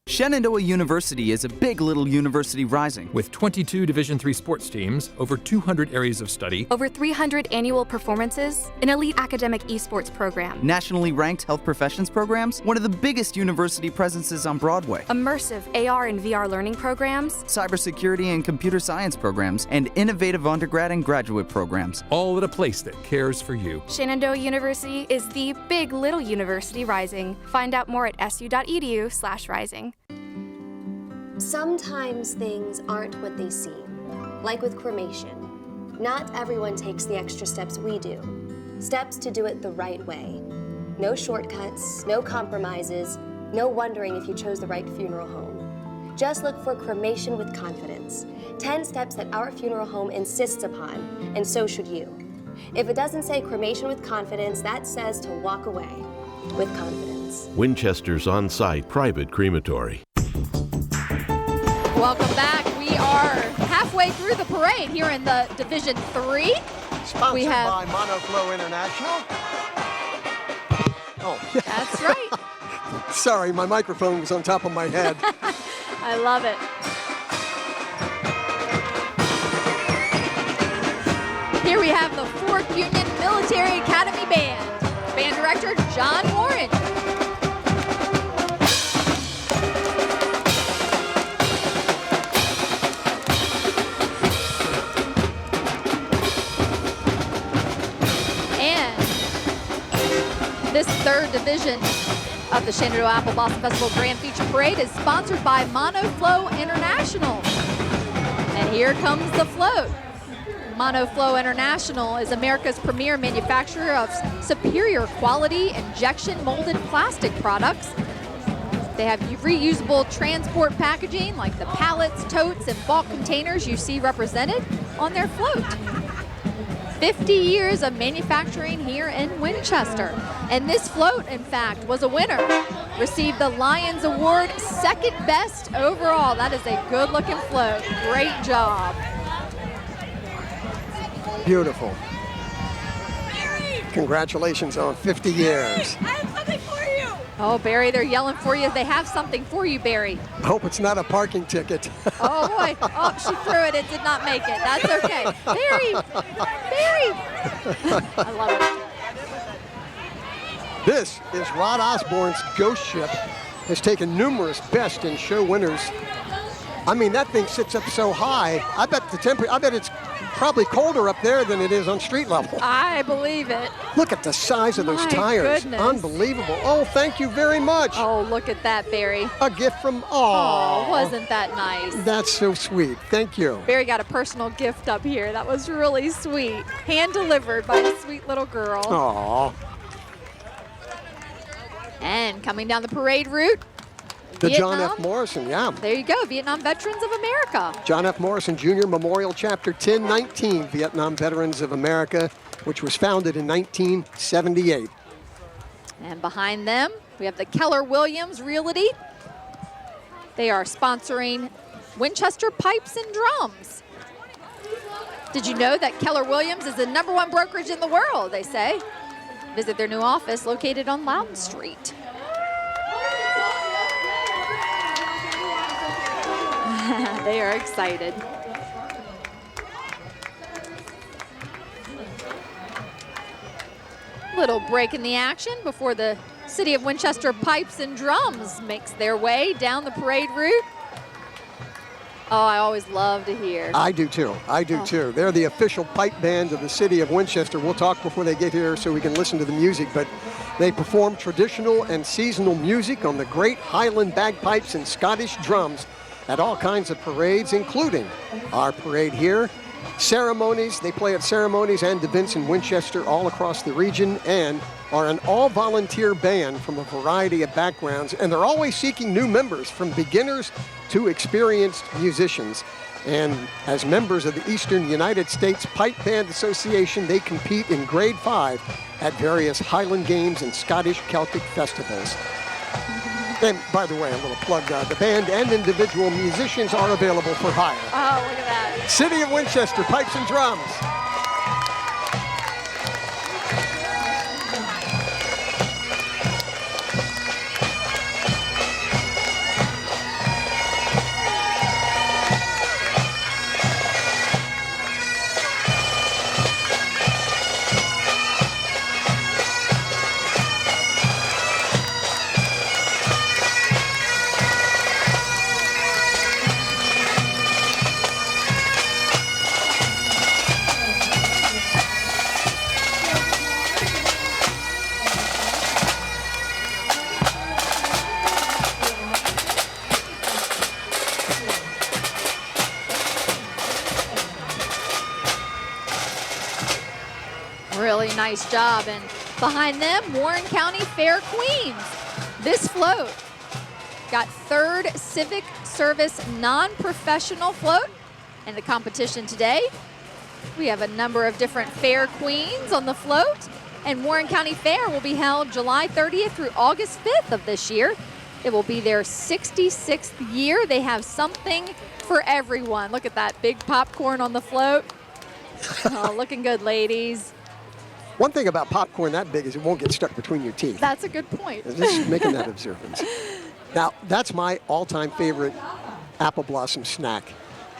Shenandoah University is a big little university rising. With 22 Division III sports teams, over 200 areas of study, over 300 annual performances, an elite academic esports program, nationally ranked health professions programs, one of the biggest university presences on Broadway, immersive AR and VR learning programs, cybersecurity and computer science programs, and innovative undergrad and graduate programs. All at a place that cares for you. Shenandoah University is the big little university rising. Find out more at su.edu/rising. Sometimes things aren't what they seem, like with cremation. Not everyone takes the extra steps we do. Steps to do it the right way. No shortcuts, no compromises, no wondering if you chose the right funeral home. Just look for Cremation with Confidence. 10 steps that our funeral home insists upon, and so should you. If it doesn't say Cremation with Confidence, that says to walk away with confidence. Winchester's on-site private crematory. Welcome back. We are halfway through the parade here in the Division 3. Sponsored by Monoflow International. Oh, that's right. Sorry, my microphone was on top of my head. I love it. Here we have the 4th Union Military Academy Band. Band director, John Warren. This 3rd division of the Shenandoah Apple Blossom Festival Grand Feature Parade is sponsored by Monoflow International. And here comes the float. Monoflow International is America's premier manufacturer of superior quality injection molded plastic products. They have reusable transport packaging like the pallets, totes, and bulk containers you see represented on their float. 50 years of manufacturing here in Winchester. And this float, in fact, was a winner. Received the Lions Award, 2nd best overall. That is a good-looking float. Great job. Beautiful. Congratulations on 50 years. I have something for you. Oh, Barry, they're yelling for you. They have something for you, Barry. I hope it's not a parking ticket. Oh, boy. Oh, she threw it. It did not make it. That's okay. Barry! Barry! I love it. This is Rod Osborne's Ghost Ship. Has taken numerous Best in Show winners. I mean, that thing sits up so high. I bet it's probably colder up there than it is on street level. I believe it. Look at the size of those My tires. goodness. Unbelievable. Oh, thank you very much. Oh, look at that, Barry. A gift from, Oh, wasn't that nice? That's so sweet. Thank you. Barry got a personal gift up here. That was really sweet. Hand delivered by a sweet little girl. Aw. And coming down the parade route, The Vietnam. John F. Morrison, yeah. There you go, Vietnam Veterans of America. John F. Morrison Jr. Memorial Chapter 1019, Vietnam Veterans of America, which was founded in 1978. And behind them, we have the Keller Williams Realty. They are sponsoring Winchester Pipes and Drums. Did you know that Keller Williams is the #1 brokerage in the world, they say? Visit their new office located on Loudon Street. They are excited. Little break in the action before the City of Winchester Pipes and Drums makes their way down the parade route. Oh, I always love to hear. I do too. I do too. They're the official pipe band of the City of Winchester. We'll talk before they get here so we can listen to the music, but they perform traditional and seasonal music on the great Highland bagpipes and Scottish drums at all kinds of parades, including our parade here. Ceremonies, they play at ceremonies and events in Winchester all across the region, and are an all-volunteer band from a variety of backgrounds, and they're always seeking new members, from beginners to experienced musicians. And as members of the Eastern United States Pipe Band Association, they compete in Grade 5 at various Highland Games and Scottish Celtic festivals. And by the way, a little plug, the band and individual musicians are available for hire. Oh, look at that. City of Winchester Pipes and Drums. Really nice job. And behind them, Warren County Fair Queens. This float got 3rd Civic Service non-professional float in the competition today. We have a number of different fair queens on the float, and Warren County Fair will be held July 30th through August 5th of this year. It will be their 66th year. They have something for everyone. Look at that big popcorn on the float. Oh, looking good, ladies. One thing about popcorn that big is it won't get stuck between your teeth. That's a good point. Just making that observance. Now, that's my all-time favorite apple blossom snack.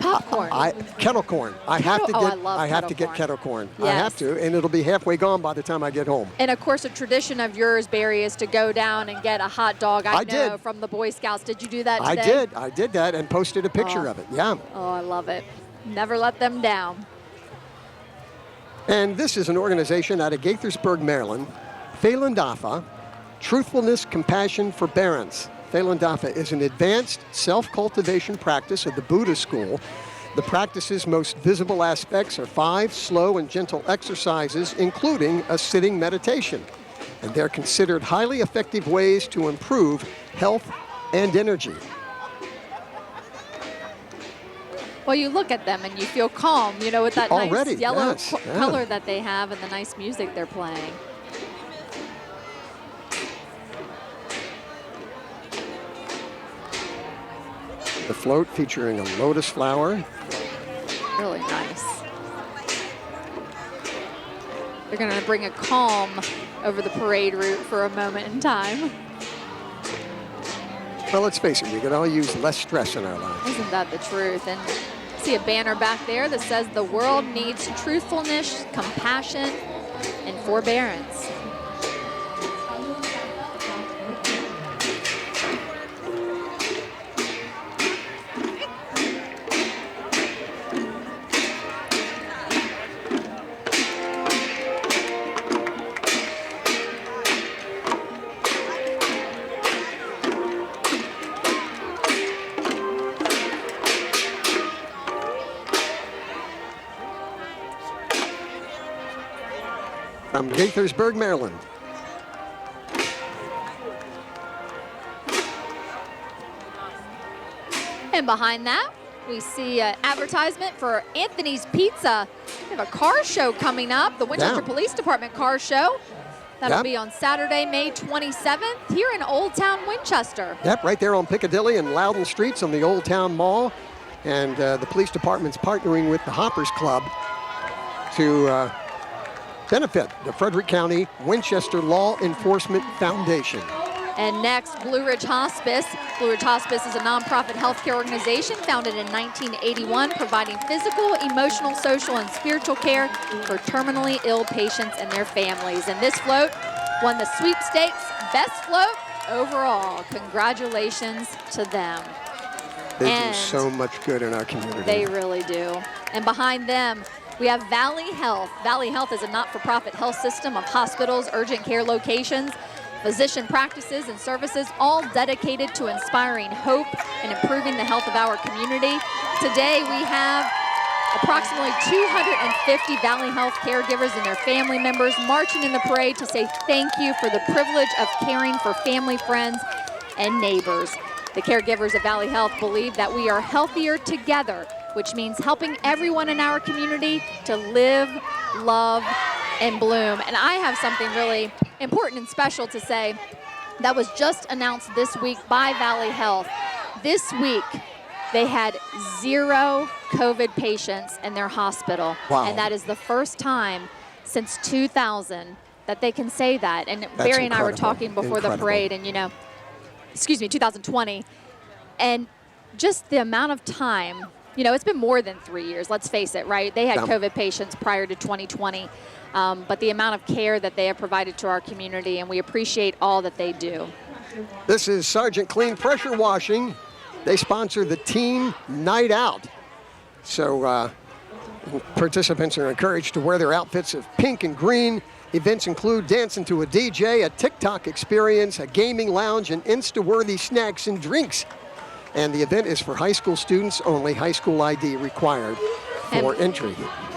Popcorn. Kettle corn. I have to get. I love I have to kettle get kettle corn. Yes. I have to, and it'll be halfway gone by the time I get home. And of course, a tradition of yours, Barry, is to go down and get a hot dog. I know did. From the Boy Scouts. Did you do that today? I did. I did that and posted a picture of it. Yeah. Oh, I love it. Never let them down. And this is an organization out of Gaithersburg, Maryland, Phelan Dafa, Truthfulness, Compassion, Forbearance. Phelan Dafa is an advanced self-cultivation practice of the Buddha school. The practice's most visible aspects are 5 slow and gentle exercises, including a sitting meditation. And they're considered highly effective ways to improve health and energy. Well, you look at them and you feel calm, you know, with that Already, nice yellow yes, yeah. color that they have and the nice music they're playing. The float featuring a lotus flower. Really nice. They're going to bring a calm over the parade route for a moment in time. Well, let's face it, we could all use less stress in our lives. Isn't that the truth? And see a banner back there that says the world needs truthfulness, compassion, and forbearance. from Gaithersburg, Maryland. And behind that, we see an advertisement for Anthony's Pizza. We have a car show coming up, the Winchester Police Department car show. That'll be on Saturday, May 27th, here in Old Town Winchester. Yep, right there on Piccadilly and Loudon Streets on the Old Town Mall. And the police department's partnering with the Hoppers Club to benefit the Frederick County Winchester Law Enforcement Foundation. And next, Blue Ridge Hospice. Blue Ridge Hospice is a nonprofit healthcare organization founded in 1981, providing physical, emotional, social, and spiritual care for terminally ill patients and their families. And this float won the sweepstakes best float overall. Congratulations to them. They do so much good in our community. They really do. And behind them, we have Valley Health. Valley Health is a not-for-profit health system of hospitals, urgent care locations, physician practices and services, all dedicated to inspiring hope and improving the health of our community. Today we have approximately 250 Valley Health caregivers and their family members marching in the parade to say thank you for the privilege of caring for family, friends, and neighbors. The caregivers of Valley Health believe that we are healthier together, which means helping everyone in our community to live, love, and bloom. And I have something really important and special to say that was just announced this week by Valley Health. This week, they had 0 COVID patients in their hospital. Wow. And that is the first time since 2000 that they can say that. And That's Barry and I were incredible. talking before the parade, and 2020. And just the amount of time, it's been more than 3 years, let's face it, right? They had COVID patients prior to 2020. But the amount of care that they have provided to our community, and we appreciate all that they do. This is Sergeant Clean Pressure Washing. They sponsor the Teen Night Out. So participants are encouraged to wear their outfits of pink and green. Events include dancing to a DJ, a TikTok experience, a gaming lounge, and Insta-worthy snacks and drinks. And the event is for high school students only, high school ID required for entry.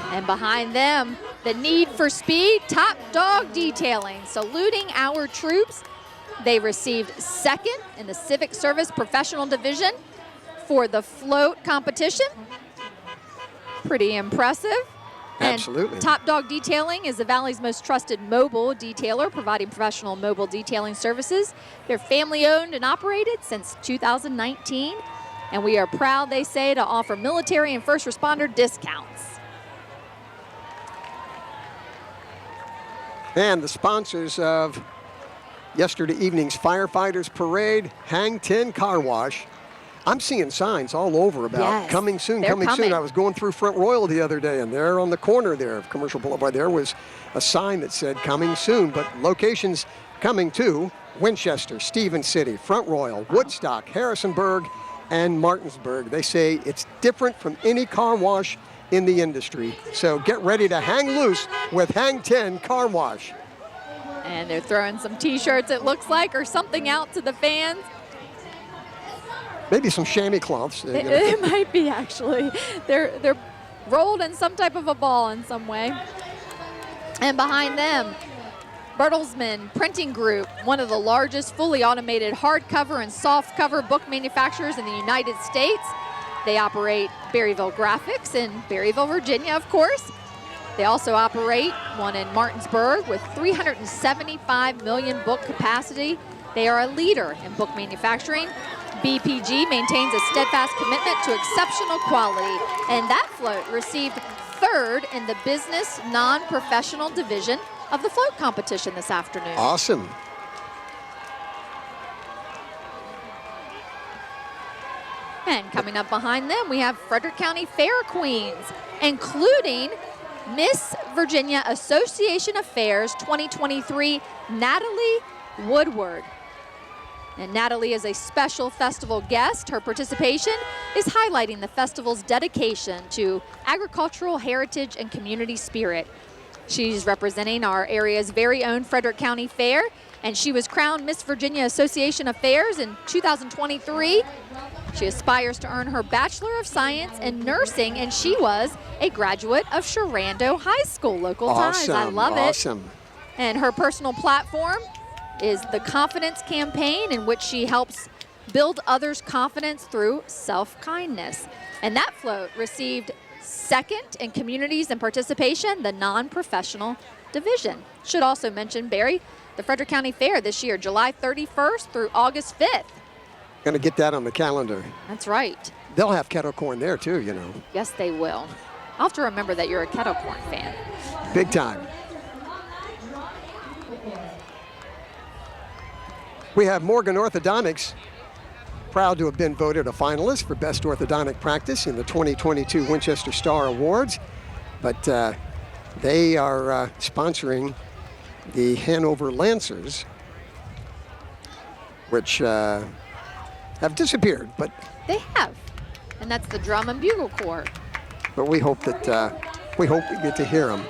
And behind them, the Need for Speed Top Dog Detailing. Saluting our troops. They received 2nd in the Civic Service Professional Division for the float competition. Pretty impressive. Absolutely. And Top Dog Detailing is the Valley's most trusted mobile detailer, providing professional mobile detailing services. They're family-owned and operated since 2019. And we are proud, they say, to offer military and first responder discounts. And the sponsors of yesterday evening's Firefighters Parade, Hang 10 Car Wash. I'm seeing signs all over about coming soon, coming soon. I was going through Front Royal the other day, and there on the corner there of Commercial Boulevard, there was a sign that said coming soon, but locations coming to Winchester, Stevens City, Front Royal, Woodstock, Harrisonburg, and Martinsburg. They say it's different from any car wash in the industry. So get ready to hang loose with Hang 10 Car Wash. And they're throwing some T-shirts, it looks like, or something out to the fans. Maybe some chamois cloths. It might be, actually. They're rolled in some type of a ball in some way. And behind them, Bertelsmann Printing Group, one of the largest fully automated hardcover and softcover book manufacturers in the United States. They operate Berryville Graphics in Berryville, Virginia, of course. They also operate one in Martinsburg with 375 million book capacity. They are a leader in book manufacturing. BPG maintains a steadfast commitment to exceptional quality, and that float received 3rd in the business non-professional division of the float competition this afternoon. Awesome. And coming up behind them, we have Frederick County Fair Queens, including Miss Virginia Association of Fairs 2023, Natalie Woodward. And Natalie is a special festival guest. Her participation is highlighting the festival's dedication to agricultural heritage and community spirit. She's representing our area's very own Frederick County Fair, and she was crowned Miss Virginia Association of Fairs in 2023. She aspires to earn her Bachelor of Science in Nursing, and she was a graduate of Shenandoah High School. Local ties, I love it. Awesome. And her personal platform is the Confidence Campaign, in which she helps build others' confidence through self-kindness. And that float received second in communities and participation, the non-professional division. Should also mention, Barry, the Frederick County Fair this year, July 31st through August 5th. Going to get that on the calendar. That's right. They'll have kettle corn there too, you know. Yes, they will. I'll have to remember that you're a kettle corn fan. Big time. We have Morgan Orthodontics, proud to have been voted a finalist for Best Orthodontic Practice in the 2022 Winchester Star Awards. But they are sponsoring the Hanover Lancers, which have disappeared, but they have. And that's the Drum and Bugle Corps. But we hope that we get to hear them.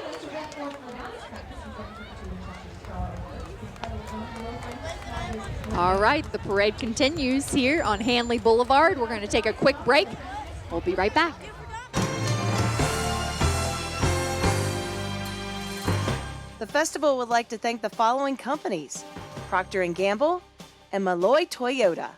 All right, the parade continues here on Hanley Boulevard. We're going to take a quick break. We'll be right back. The festival would like to thank the following companies: Procter & Gamble and Malloy Toyota.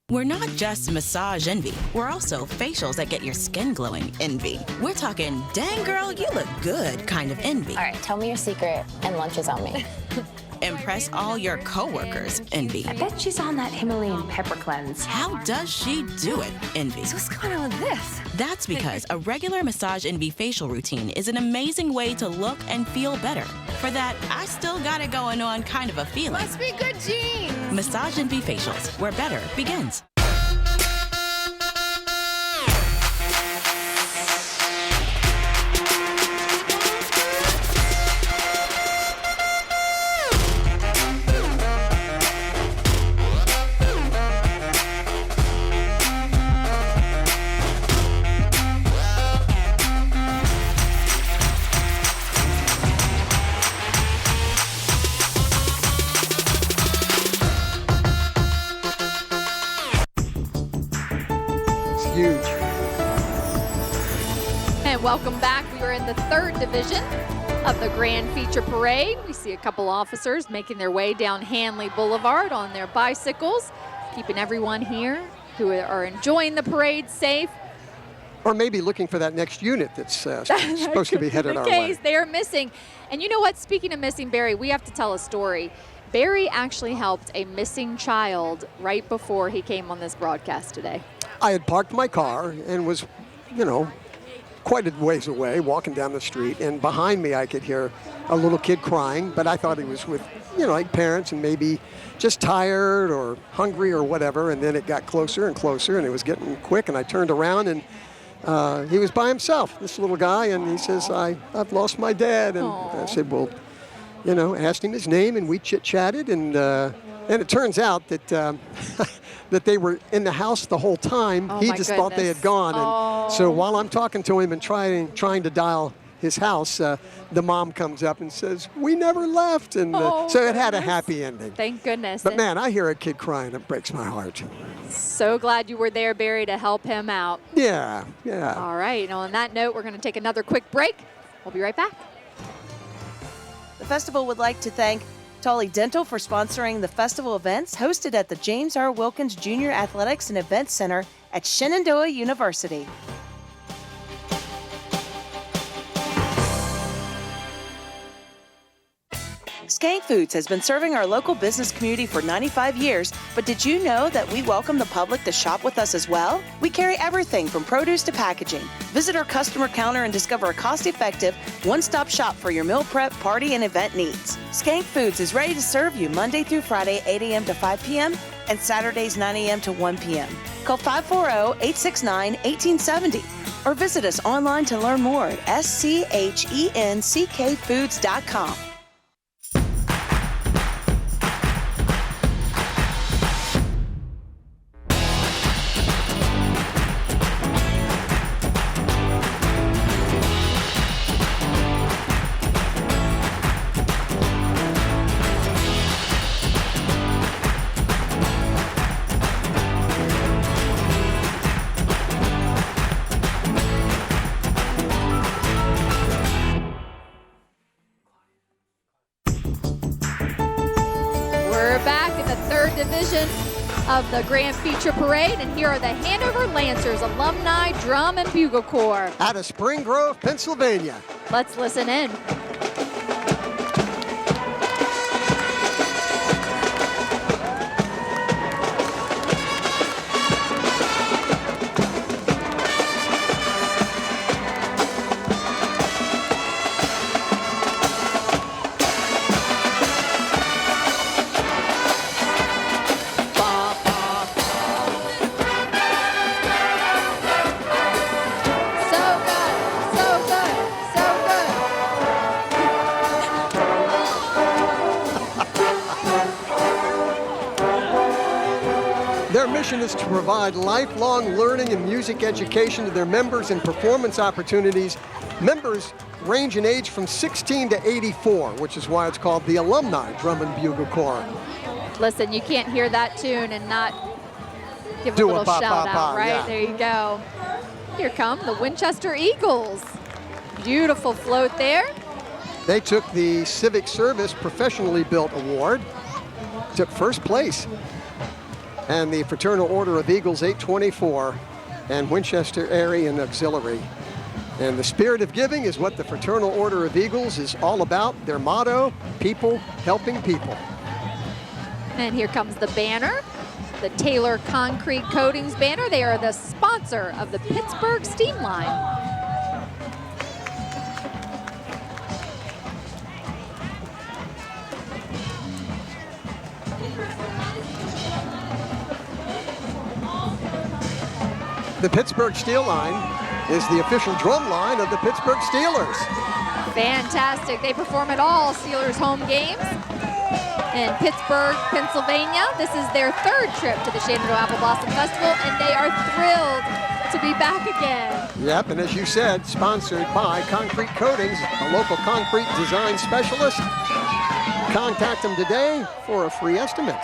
We're not just massage envy. We're also facials that get your skin glowing envy. We're talking, dang girl, you look good kind of envy. All right, tell me your secret and lunch is on me. Impress all your coworkers envy. I bet she's on that Himalayan pepper cleanse. How does she do it envy? So what's going on with this? That's because a regular massage envy facial routine is an amazing way to look and feel better. For that, I still got it going on kind of a feeling. Must be good genes. Massage envy facials, where better begins. Huge. And welcome back. We are in the third division of the Grand Feature Parade. We see a couple officers making their way down Hanley Boulevard on their bicycles, keeping everyone here who are enjoying the parade safe. Or maybe looking for that next unit that's supposed to be headed our way. They are missing. And you know what? Speaking of missing, Barry, we have to tell a story. Barry actually helped a missing child right before he came on this broadcast today. I had parked my car and was, you know, quite a ways away, walking down the street, and behind me I could hear a little kid crying, but I thought he was with, you know, like parents and maybe just tired or hungry or whatever, and then it got closer and closer, and it was getting quick, and I turned around, and he was by himself, this little guy, and he says, I've lost my dad, and I said, well, you know, asked him his name, and we chit-chatted, and it turns out that that they were in the house the whole time. He just thought they had gone. And so while I'm talking to him and trying to dial his house, the mom comes up and says, we never left. And so it had a happy ending. Thank goodness. But man, I hear a kid crying. It breaks my heart. So glad you were there, Barry, to help him out. Yeah, yeah. All right. And on that note, we're going to take another quick break. We'll be right back. The festival would like to thank Tully Dental for sponsoring the festival events hosted at the James R. Wilkins Junior Athletics and Events Center at Shenandoah University. Skank Foods has been serving our local business community for 95 years, but did you know that we welcome the public to shop with us as well? We carry everything from produce to packaging. Visit our customer counter and discover a cost-effective, one-stop shop for your meal prep, party, and event needs. Skank Foods is ready to serve you Monday through Friday, 8 a.m. to 5 p.m., and Saturdays, 9 a.m. to 1 p.m. Call 540-869-1870 or visit us online to learn more at schenkfoods.com. of the Grand Feature Parade, and here are the Hanover Lancers Alumni Drum and Bugle Corps. Out of Spring Grove, Pennsylvania. Let's listen in. Their mission is to provide lifelong learning and music education to their members and performance opportunities. Members range in age from 16 to 84, which is why it's called the Alumni Drum and Bugle Corps. Listen, you can't hear that tune and not give Do a little ba, shout ba, out, ba, right? yeah. There you go. Here come the Winchester Eagles. Beautiful float there. They took the Civic Service Professionally Built Award, took first place. And the Fraternal Order of Eagles 824 and Winchester Area and Auxiliary. And the spirit of giving is what the Fraternal Order of Eagles is all about. Their motto, people helping people. And here comes the banner, the Taylor Concrete Coatings banner. They are the sponsor of the Pittsburgh Steam Line. The Pittsburgh Steel Line is the official drum line of the Pittsburgh Steelers. Fantastic. They perform at all Steelers home games in Pittsburgh, Pennsylvania. This is their third trip to the Shenandoah Apple Blossom Festival, and they are thrilled to be back again. Yep, and as you said, sponsored by Concrete Coatings, a local concrete design specialist. Contact them today for a free estimate.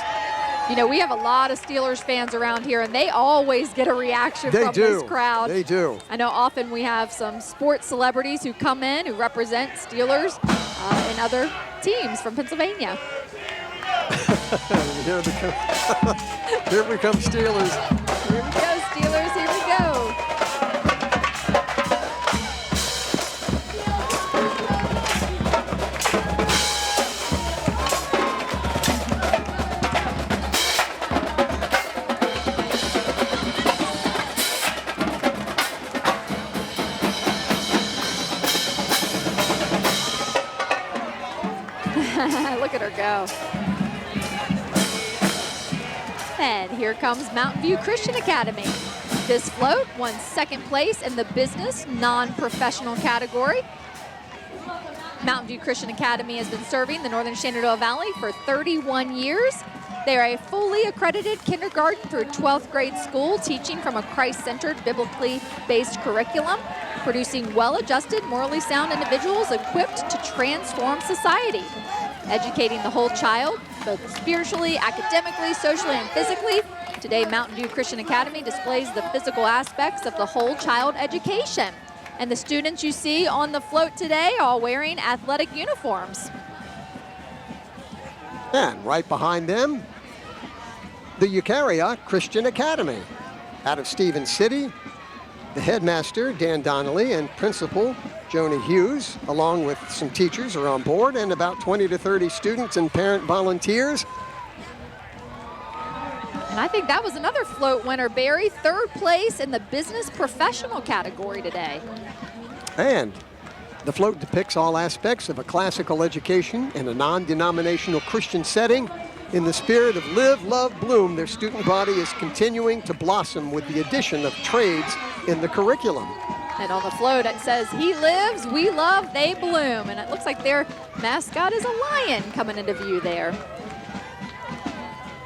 You know, we have a lot of Steelers fans around here, and they always get a reaction from this crowd. They do. I know often we have some sports celebrities who come in who represent Steelers and other teams from Pennsylvania. Here we come, Steelers. Here we go, Steelers. Here we go. Look at her go. And here comes Mountain View Christian Academy. This float won second place in the business non-professional category. Mountain View Christian Academy has been serving the Northern Shenandoah Valley for 31 years. They are a fully accredited kindergarten through 12th grade school teaching from a Christ-centered, biblically based curriculum, producing well-adjusted, morally sound individuals equipped to transform society. Educating the whole child, both spiritually, academically, socially, and physically. Today, Mountain View Christian Academy displays the physical aspects of the whole child education. And the students you see on the float today are wearing athletic uniforms. And right behind them, the Eucharia Christian Academy. Out of Stevens City, the headmaster, Dan Donnelly, and principal, Joni Hughes, along with some teachers, are on board, and about 20 to 30 students and parent volunteers. And I think that was another float winner, Barry. Third place in the business professional category today. And the float depicts all aspects of a classical education in a non-denominational Christian setting. In the spirit of live, love, bloom, their student body is continuing to blossom with the addition of trades in the curriculum. And on the float, it says, he lives, we love, they bloom. And it looks like their mascot is a lion coming into view there.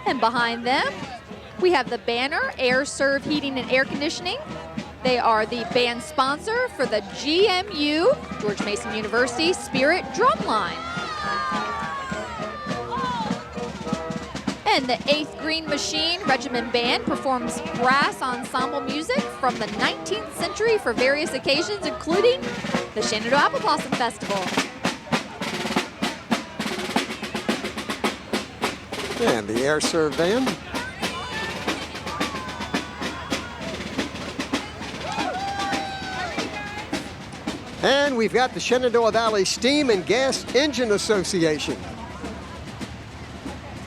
And behind them, we have the banner, Air Serve Heating and Air Conditioning. They are the band sponsor for the GMU, George Mason University, Spirit Drumline. And the 8th Green Machine Regiment Band performs brass ensemble music from the 19th century for various occasions, including the Shenandoah Apple Blossom Festival. And the Air Serve Band And we've got the Shenandoah Valley Steam and Gas Engine Association.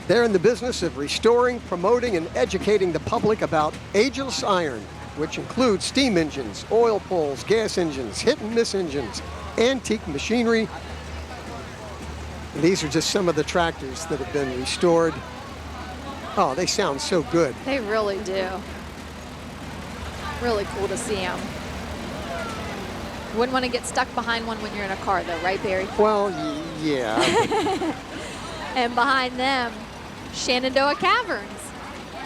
They're in the business of restoring, promoting, and educating the public about ageless iron, which includes steam engines, oil pulls, gas engines, hit-and-miss engines, antique machinery. And these are just some of the tractors that have been restored. Oh, they sound so good. They really do. Really cool to see them. You wouldn't want to get stuck behind one when you're in a car, though, right, Barry? Well, yeah. And behind them, Shenandoah Caverns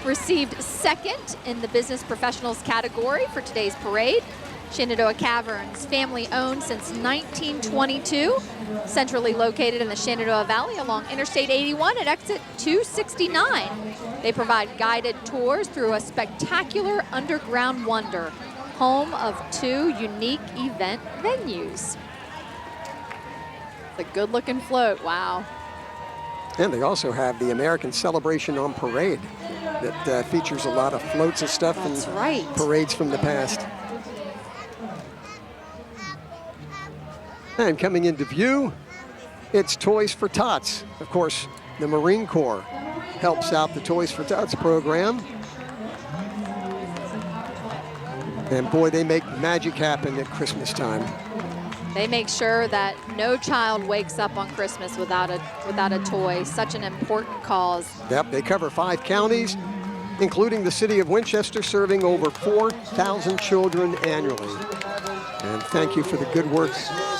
received second in the business professionals category for today's parade. Shenandoah Caverns, family owned since 1922, centrally located in the Shenandoah Valley along Interstate 81 at exit 269. They provide guided tours through a spectacular underground wonder, home of 2 unique event venues. It's a good looking float, wow. And they also have the American Celebration on Parade that features a lot of floats and stuff. That's and right. Parades from the past. And coming into view, it's Toys for Tots. Of course, the Marine Corps helps out the Toys for Tots program. And boy, they make magic happen at Christmas time. They make sure that no child wakes up on Christmas without a toy. Such an important cause. Yep, they cover 5 counties, including the city of Winchester, serving over 4,000 children annually. And thank you for the good work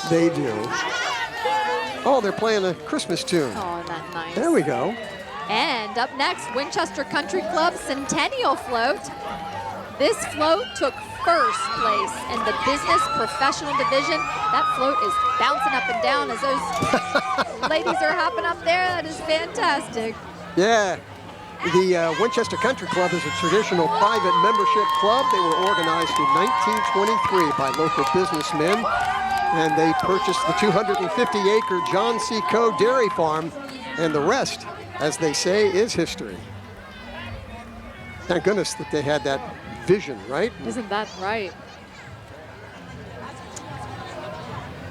they do. Oh, they're playing a Christmas tune. Oh, isn't that nice? There we go. And up next, Winchester Country Club Centennial Float. This float took first place in the business professional division. That float is bouncing up and down as those ladies are hopping up there. That is fantastic. Yeah. The Winchester Country Club is a traditional private membership club. They were organized in 1923 by local businessmen, and they purchased the 250-acre John C. Coe dairy farm, and the rest, as they say, is history. Thank goodness that they had that vision, right? Isn't that right?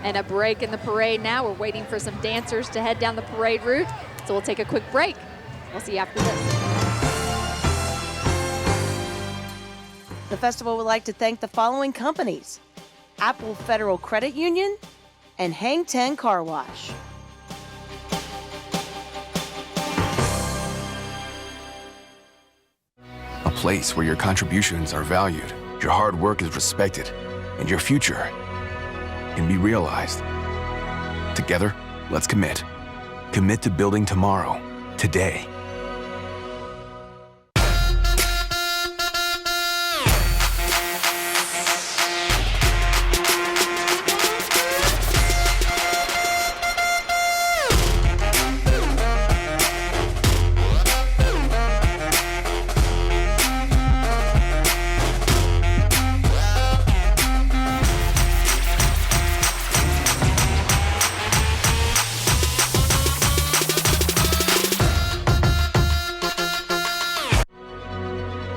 And a break in the parade now. We're waiting for some dancers to head down the parade route, so we'll take a quick break. We'll see you after this. The festival would like to thank the following companies: Apple Federal Credit Union and Hang 10 Car Wash. A place where your contributions are valued, your hard work is respected, and your future can be realized. Together, let's commit. Commit to building tomorrow, today.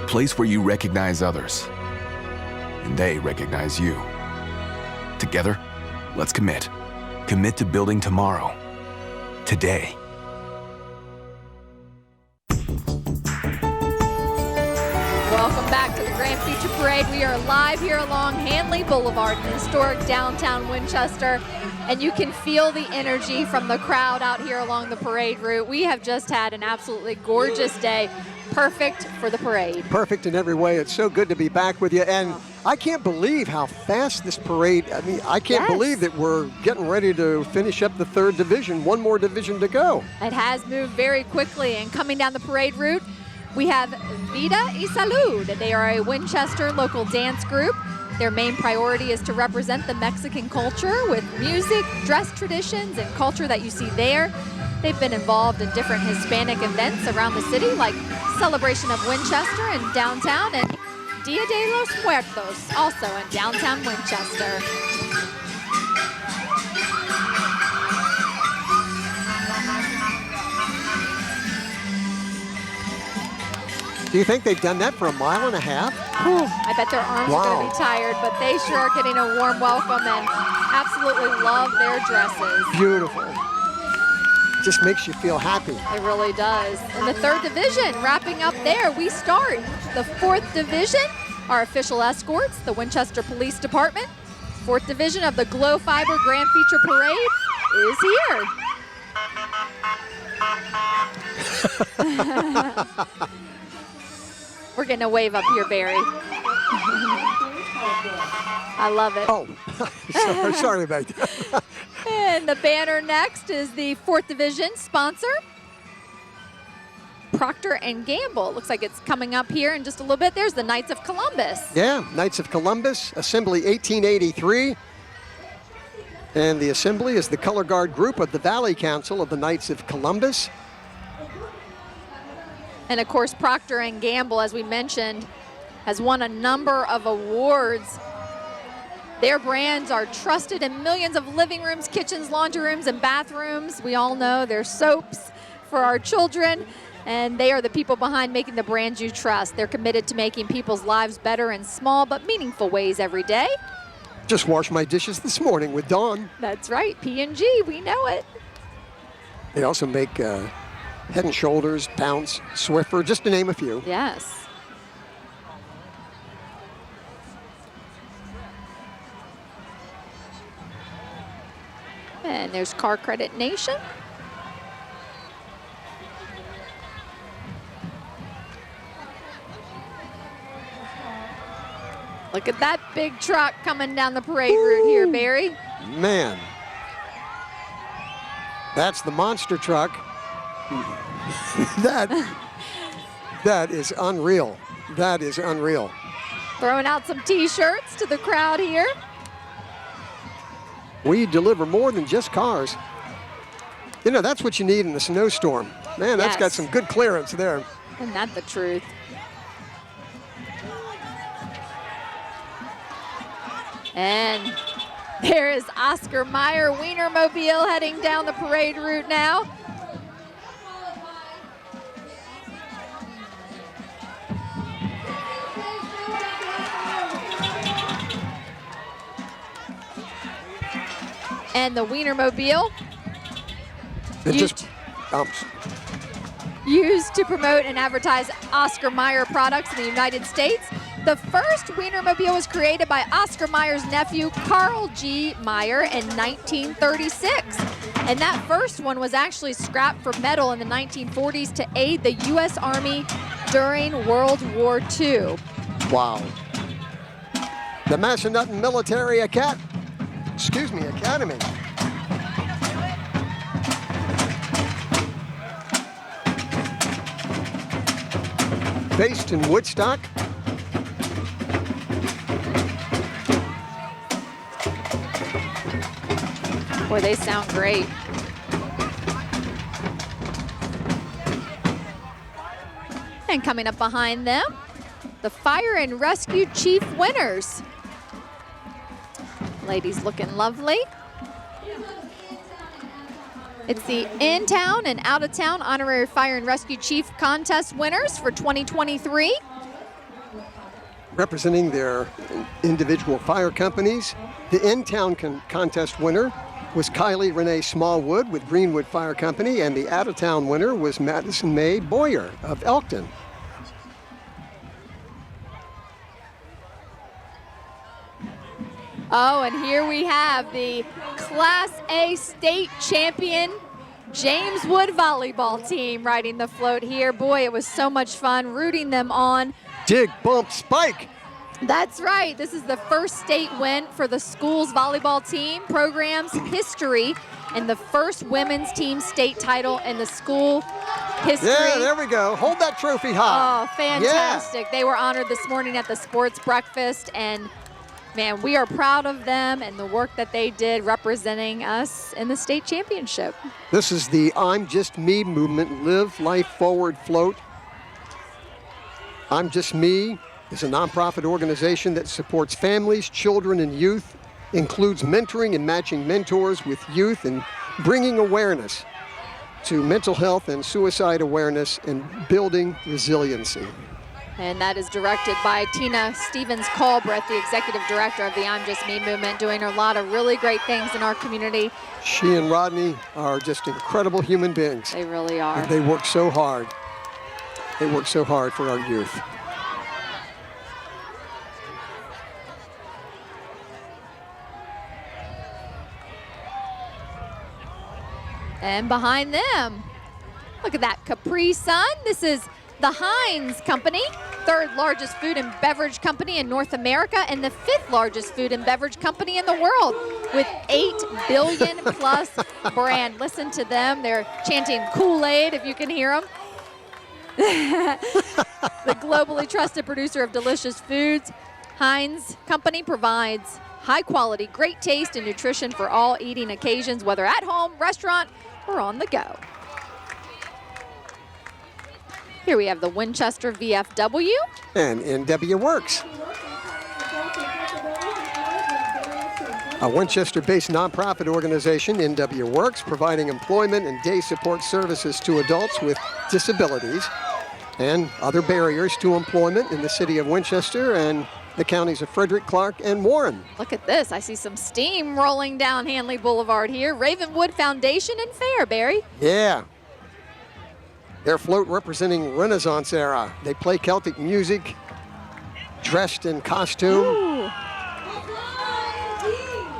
Place where you recognize others, and they recognize you. Together, let's commit. Commit to building tomorrow, today. Welcome back to the Grand Future Parade. We are live here along Hanley Boulevard in historic downtown Winchester, and you can feel the energy from the crowd out here along the parade route. We have just had an absolutely gorgeous day. Perfect for the parade. Perfect in every way. It's so good to be back with you. And I can't believe how fast this parade, I mean, I can't believe that we're getting ready to finish up the 3rd division. One more division to go. It has moved very quickly. And coming down the parade route, we have Vida y Salud. They are a Winchester local dance group. Their main priority is to represent the Mexican culture with music, dress traditions, and culture that you see there. They've been involved in different Hispanic events around the city, like Celebration of Winchester in downtown and Dia de los Muertos, also in downtown Winchester. Do you think they've done that for a mile and a half? I bet their arms are going to be tired, but they sure are getting a warm welcome. And Absolutely love their dresses. Beautiful. Just makes you feel happy. It really does. In the 3rd division, wrapping up there, we start the 4th division. Our official escorts, the Winchester Police Department. 4th division of the Glow Fiber Grand Feature Parade is here. We're getting a wave up here, Barry. I love it. Oh, sorry about that. And the banner next is the 4th division sponsor, Procter & Gamble. Looks like it's coming up here in just a little bit. There's the Knights of Columbus. Yeah, Knights of Columbus, Assembly 1883. And the Assembly is the color guard group of the Valley Council of the Knights of Columbus. And of course, Procter & Gamble, as we mentioned, has won a number of awards. Their brands are trusted in millions of living rooms, kitchens, laundry rooms, and bathrooms. We all know they're soaps for our children, and they are the people behind making the brands you trust. They're committed to making people's lives better in small but meaningful ways every day. Just washed my dishes this morning with Dawn. That's right, P&G, we know it. They also make Head & Shoulders, Pounce, Swiffer, just to name a few. Yes. And there's Car Credit Nation. Look at that big truck coming down the parade route here, Barry. Man, that's the monster truck. That is unreal. That is unreal. Throwing out some T-shirts to the crowd here. We deliver more than just cars. You know, that's what you need in a snowstorm. Man, that's got some good clearance there. Isn't that the truth? And there is Oscar Mayer Wienermobile heading down the parade route now. And the Wienermobile used to promote and advertise Oscar Mayer products in the United States. The first Wienermobile was created by Oscar Mayer's nephew, Carl G. Mayer, in 1936. And that first one was actually scrapped for metal in the 1940s to aid the U.S. Army during World War II. Wow. The Massanutten Military Academy. Based in Woodstock. Boy, they sound great. And coming up behind them, the Fire and Rescue Chief winners. Ladies looking lovely. It's the in-town and out-of-town honorary Fire and Rescue Chief contest winners for 2023. Representing their individual fire companies, the in-town contest winner was Kylie Renee Smallwood with Greenwood Fire Company, and the out-of-town winner was Madison May Boyer of Elkton. Oh, and here we have the Class A state champion James Wood volleyball team riding the float here. Boy, it was so much fun rooting them on. Dig, bump, spike. That's right. This is the first state win for the school's volleyball team program's history and the first women's team state title in the school history. Yeah, there we go. Hold that trophy high. Oh, fantastic. Yeah. They were honored this morning at the sports breakfast, and man, we are proud of them and the work that they did representing us in the state championship. This is the I'm Just Me movement, Live Life Forward float. I'm Just Me is a nonprofit organization that supports families, children, and youth, includes mentoring and matching mentors with youth, and bringing awareness to mental health and suicide awareness and building resiliency. And that is directed by Tina Stevens-Colbreth, the executive director of the I'm Just Me movement, doing a lot of really great things in our community. She and Rodney are just incredible human beings. They really are. And they work so hard. They work so hard for our youth. And behind them, look at that Capri Sun. This is the Heinz Company, third largest food and beverage company in North America and the fifth largest food and beverage company in the world with 8 billion plus brand. Listen to them. They're chanting Kool-Aid, if you can hear them. The globally trusted producer of delicious foods, Heinz Company provides high quality, great taste and nutrition for all eating occasions, whether at home, restaurant, or on the go. Here we have the Winchester VFW. And NW Works. A Winchester-based nonprofit organization, NW Works, providing employment and day support services to adults with disabilities and other barriers to employment in the city of Winchester and the counties of Frederick, Clark, and Warren. Look at this. I see some steam rolling down Hanley Boulevard here. Ravenwood Foundation and Fair, Barry. Yeah. Their float representing Renaissance era. They play Celtic music, dressed in costume. Ooh.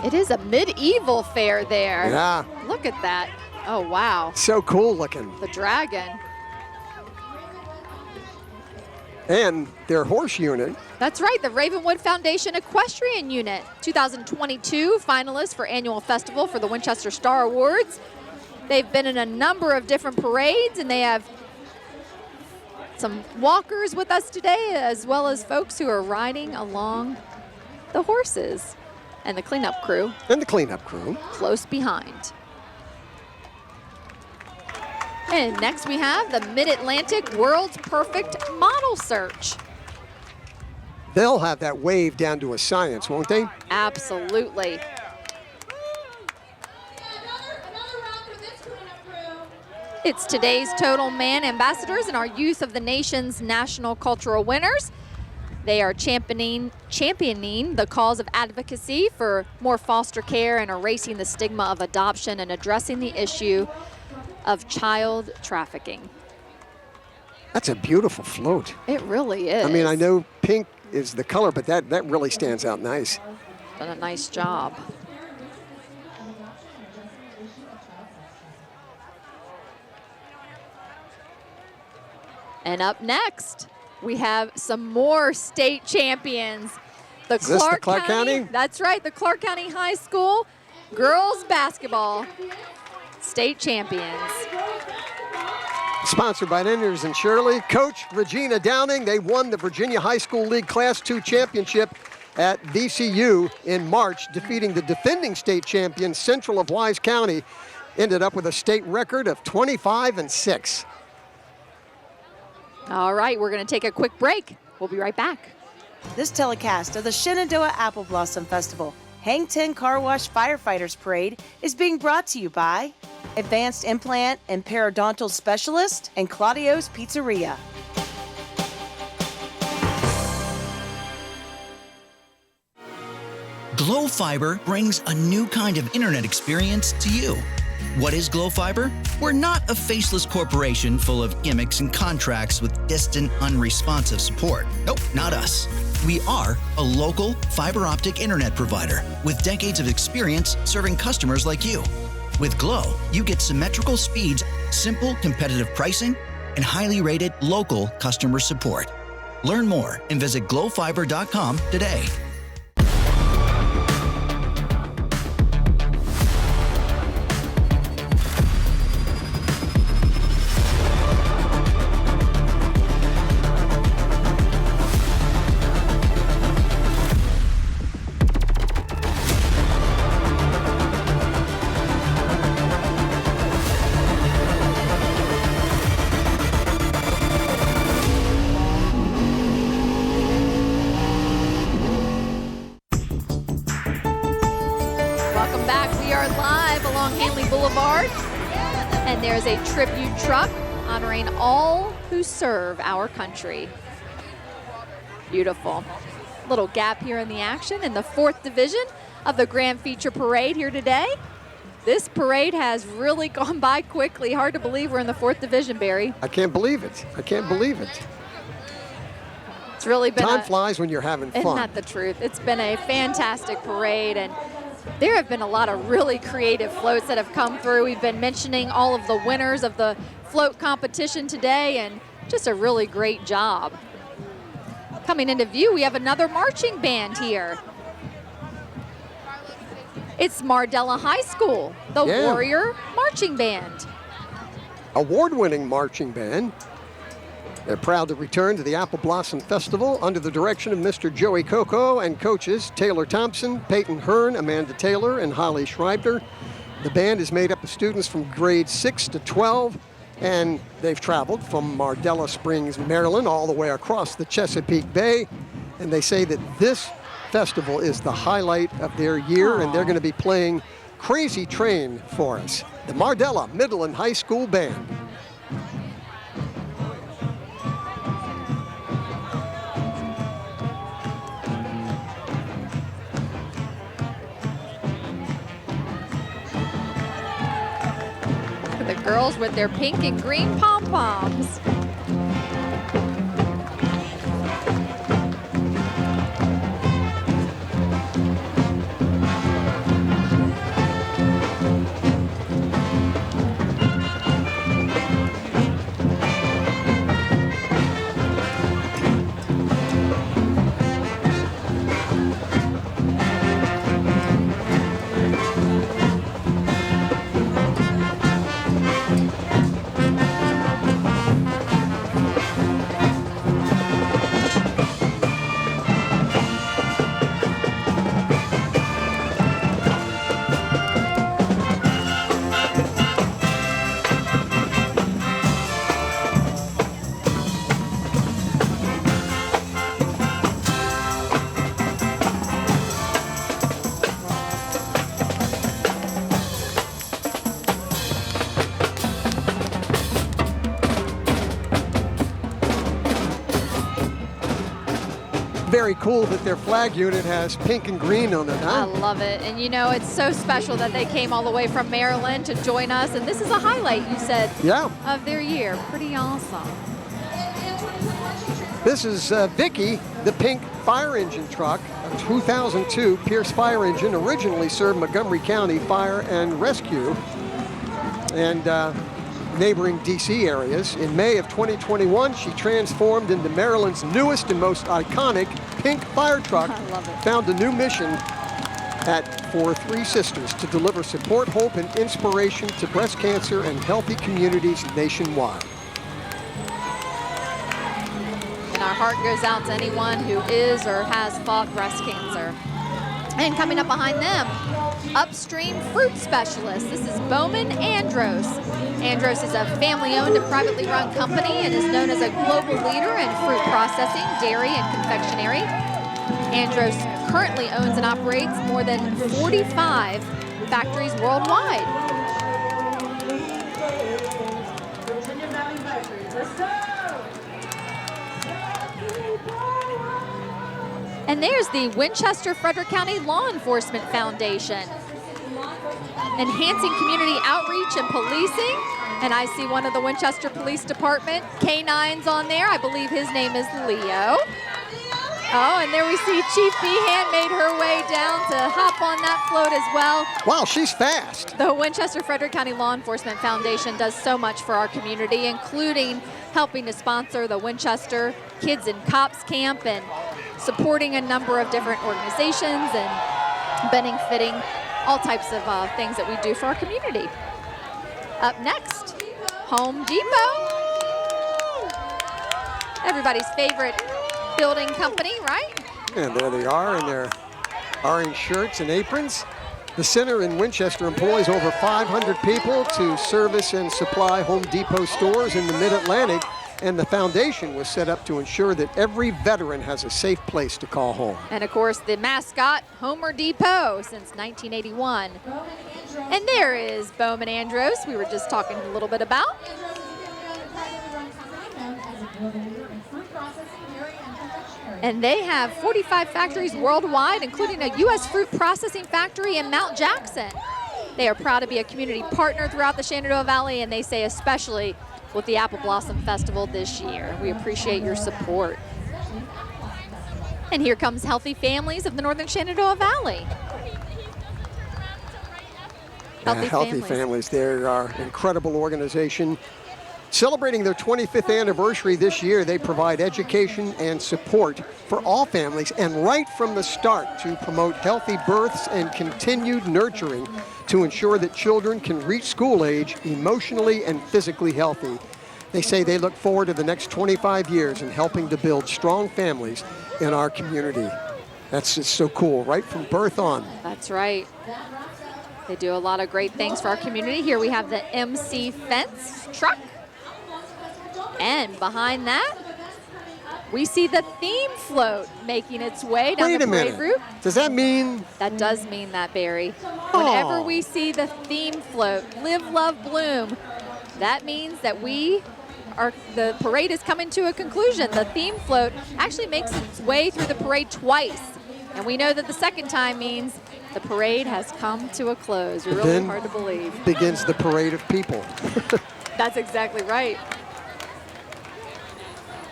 It is a medieval fair there. Yeah. Look at that. Oh, wow. So cool looking. The dragon. And their horse unit. That's right, the Ravenwood Foundation Equestrian Unit. 2022 finalists for annual festival for the Winchester Star Awards. They've been in a number of different parades, and they have some walkers with us today, as well as folks who are riding along the horses. And the cleanup crew. And the cleanup crew. Close behind. And next we have the Mid-Atlantic World's Perfect Model Search. They'll have that wave down to a science, won't they? Absolutely. It's today's Total Man ambassadors and our youth of the nation's national cultural winners. They are championing the cause of advocacy for more foster care and erasing the stigma of adoption and addressing the issue of child trafficking. That's a beautiful float. It really is. I mean, I know pink is the color, but that really stands out nice. Done a nice job. And up next, we have some more state champions. Is this the Clark County? That's right, the Clark County High School girls basketball state champions. Sponsored by Enders and Shirley. Coach Regina Downing, they won the Virginia High School League Class II championship at VCU in March, defeating the defending state champion, Central of Wise County. Ended up with a state record of 25-6. All right, we're going to take a quick break. We'll be right back. This telecast of the Shenandoah Apple Blossom Festival Hang 10 Car Wash Firefighters Parade is being brought to you by Advanced Implant and Periodontal Specialist and Claudio's Pizzeria. Glow Fiber brings a new kind of internet experience to you. What is Glow Fiber? We're not a faceless corporation full of gimmicks and contracts with distant, unresponsive support. Nope, not us. We are a local fiber optic internet provider with decades of experience serving customers like you. With Glow, you get symmetrical speeds, simple competitive pricing, and highly rated local customer support. Learn more and visit glowfiber.com today. And there's a tribute truck honoring all who serve our country. Beautiful. Little gap here in the action in the 4th division of the Grand Feature Parade here today. This parade has really gone by quickly. Hard to believe we're in the 4th division, Barry. I can't believe it. I can't believe it. It's really been Time flies when you're having fun. Isn't that the truth? It's been a fantastic parade, and there have been a lot of really creative floats that have come through. We've been mentioning all of the winners of the float competition today, and just a really great job. Coming into view, we have another marching band here. It's Mardella High School, the Warrior Marching Band. Award-winning marching band. They're proud to return to the Apple Blossom Festival under the direction of Mr. Joey Coco and coaches Taylor Thompson, Peyton Hearn, Amanda Taylor, and Holly Schreiber. The band is made up of students from grades 6 to 12, and they've traveled from Mardella Springs, Maryland, all the way across the Chesapeake Bay. And they say that this festival is the highlight of their year, and they're going to be playing Crazy Train for us. The Mardella Middle and High School Band. The girls with their pink and green pom-poms. Very cool that their flag unit has pink and green on it, I huh? love it. And you know, it's so special that they came all the way from Maryland to join us. And this is a highlight, you said, of their year. Pretty awesome. This is Vicky, the pink fire engine truck, a 2002 Pierce fire engine, originally served Montgomery County Fire and Rescue and neighboring DC areas. In May of 2021, she transformed into Maryland's newest and most iconic pink fire truck. I love it. Found a new mission for Three Sisters to deliver support, hope, and inspiration to breast cancer and healthy communities nationwide. And our heart goes out to anyone who is or has fought breast cancer. And coming up behind them, Upstream Fruit Specialist. This is Bowman Andros. Andros is a family-owned and privately run company and is known as a global leader in fruit processing, dairy, and confectionery. Andros currently owns and operates more than 45 factories worldwide. And there's the Winchester Frederick County Law Enforcement Foundation. Enhancing community outreach and policing. And I see one of the Winchester Police Department canines on there. I believe his name is Leo. Oh, and there we see Chief Behan made her way down to hop on that float as well. Wow, she's fast. The Winchester Frederick County Law Enforcement Foundation does so much for our community, including helping to sponsor the Winchester Kids and Cops Camp and supporting a number of different organizations and benefiting all types of things that we do for our community. Up next, Home Depot. Everybody's favorite building company, right? And there they are in their orange shirts and aprons. The center in Winchester employs over 500 people to service and supply Home Depot stores in the Mid-Atlantic, and the foundation was set up to ensure that every veteran has a safe place to call home. And of course, the mascot, Homer Depot, since 1981. And there is Bowman Andros, we were just talking a little bit about. And they have 45 factories worldwide, including a U.S. fruit processing factory in Mount Jackson. They are proud to be a community partner throughout the Shenandoah Valley, and they say especially with the Apple Blossom Festival this year. We appreciate your support. And here comes Healthy Families of the Northern Shenandoah Valley. Healthy Families, they're our incredible organization. Celebrating their 25th anniversary this year, they provide education and support for all families, and right from the start to promote healthy births and continued nurturing to ensure that children can reach school age emotionally and physically healthy. They say they look forward to the next 25 years in helping to build strong families in our community. That's just so cool, right from birth on. That's right. They do a lot of great things for our community. Here we have the MC Fence truck. And behind that, we see the theme float making its way down the parade route. Does that mean? That does mean that, Barry. Whenever we see the theme float, Live, Love, Bloom, that means that the parade is coming to a conclusion. The theme float actually makes its way through the parade twice. And we know that the second time means the parade has come to a close. Really hard to believe. Begins the parade of people. That's exactly right.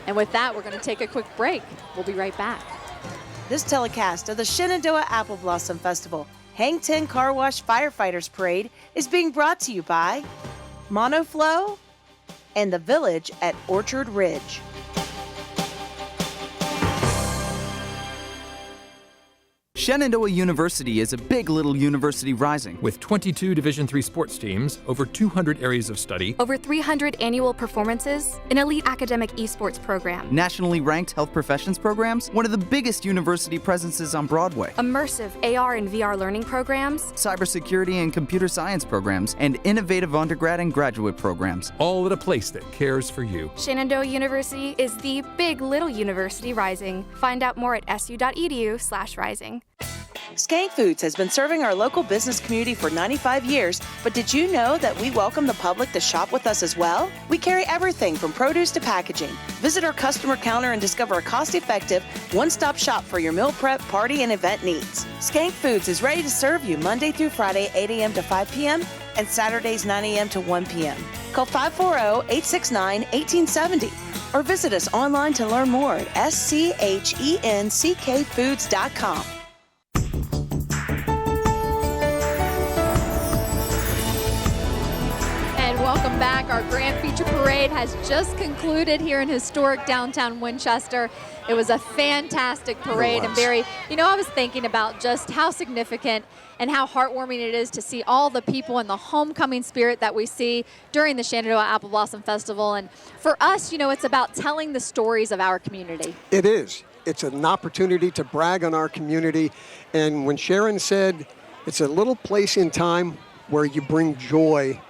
And with that, we're going to take a quick break. We'll be right back. This telecast of the Shenandoah Apple Blossom Festival Hang 10 Car Wash Firefighters Parade is being brought to you by Monoflow and the Village at Orchard Ridge. Shenandoah University is a big little university rising. With 22 Division III sports teams, over 200 areas of study, over 300 annual performances, an elite academic esports program, nationally ranked health professions programs, one of the biggest university presences on Broadway, immersive AR and VR learning programs, cybersecurity and computer science programs, and innovative undergrad and graduate programs. All at a place that cares for you. Shenandoah University is the big little university rising. Find out more at su.edu/rising. Skank Foods has been serving our local business community for 95 years, but did you know that we welcome the public to shop with us as well? We carry everything from produce to packaging. Visit our customer counter and discover a cost-effective, one-stop shop for your meal prep, party, and event needs. Skank Foods is ready to serve you Monday through Friday, 8 a.m. to 5 p.m., and Saturdays, 9 a.m. to 1 p.m. Call 540-869-1870 or visit us online to learn more at schenkfoods.com. Welcome back. Our Grand Feature Parade has just concluded here in historic downtown Winchester. It was a fantastic parade. And Barry, I was thinking about just how significant and how heartwarming it is to see all the people and the homecoming spirit that we see during the Shenandoah Apple Blossom Festival. And for us, it's about telling the stories of our community. It is. It's an opportunity to brag on our community. And when Sharon said it's a little place in time where you bring joy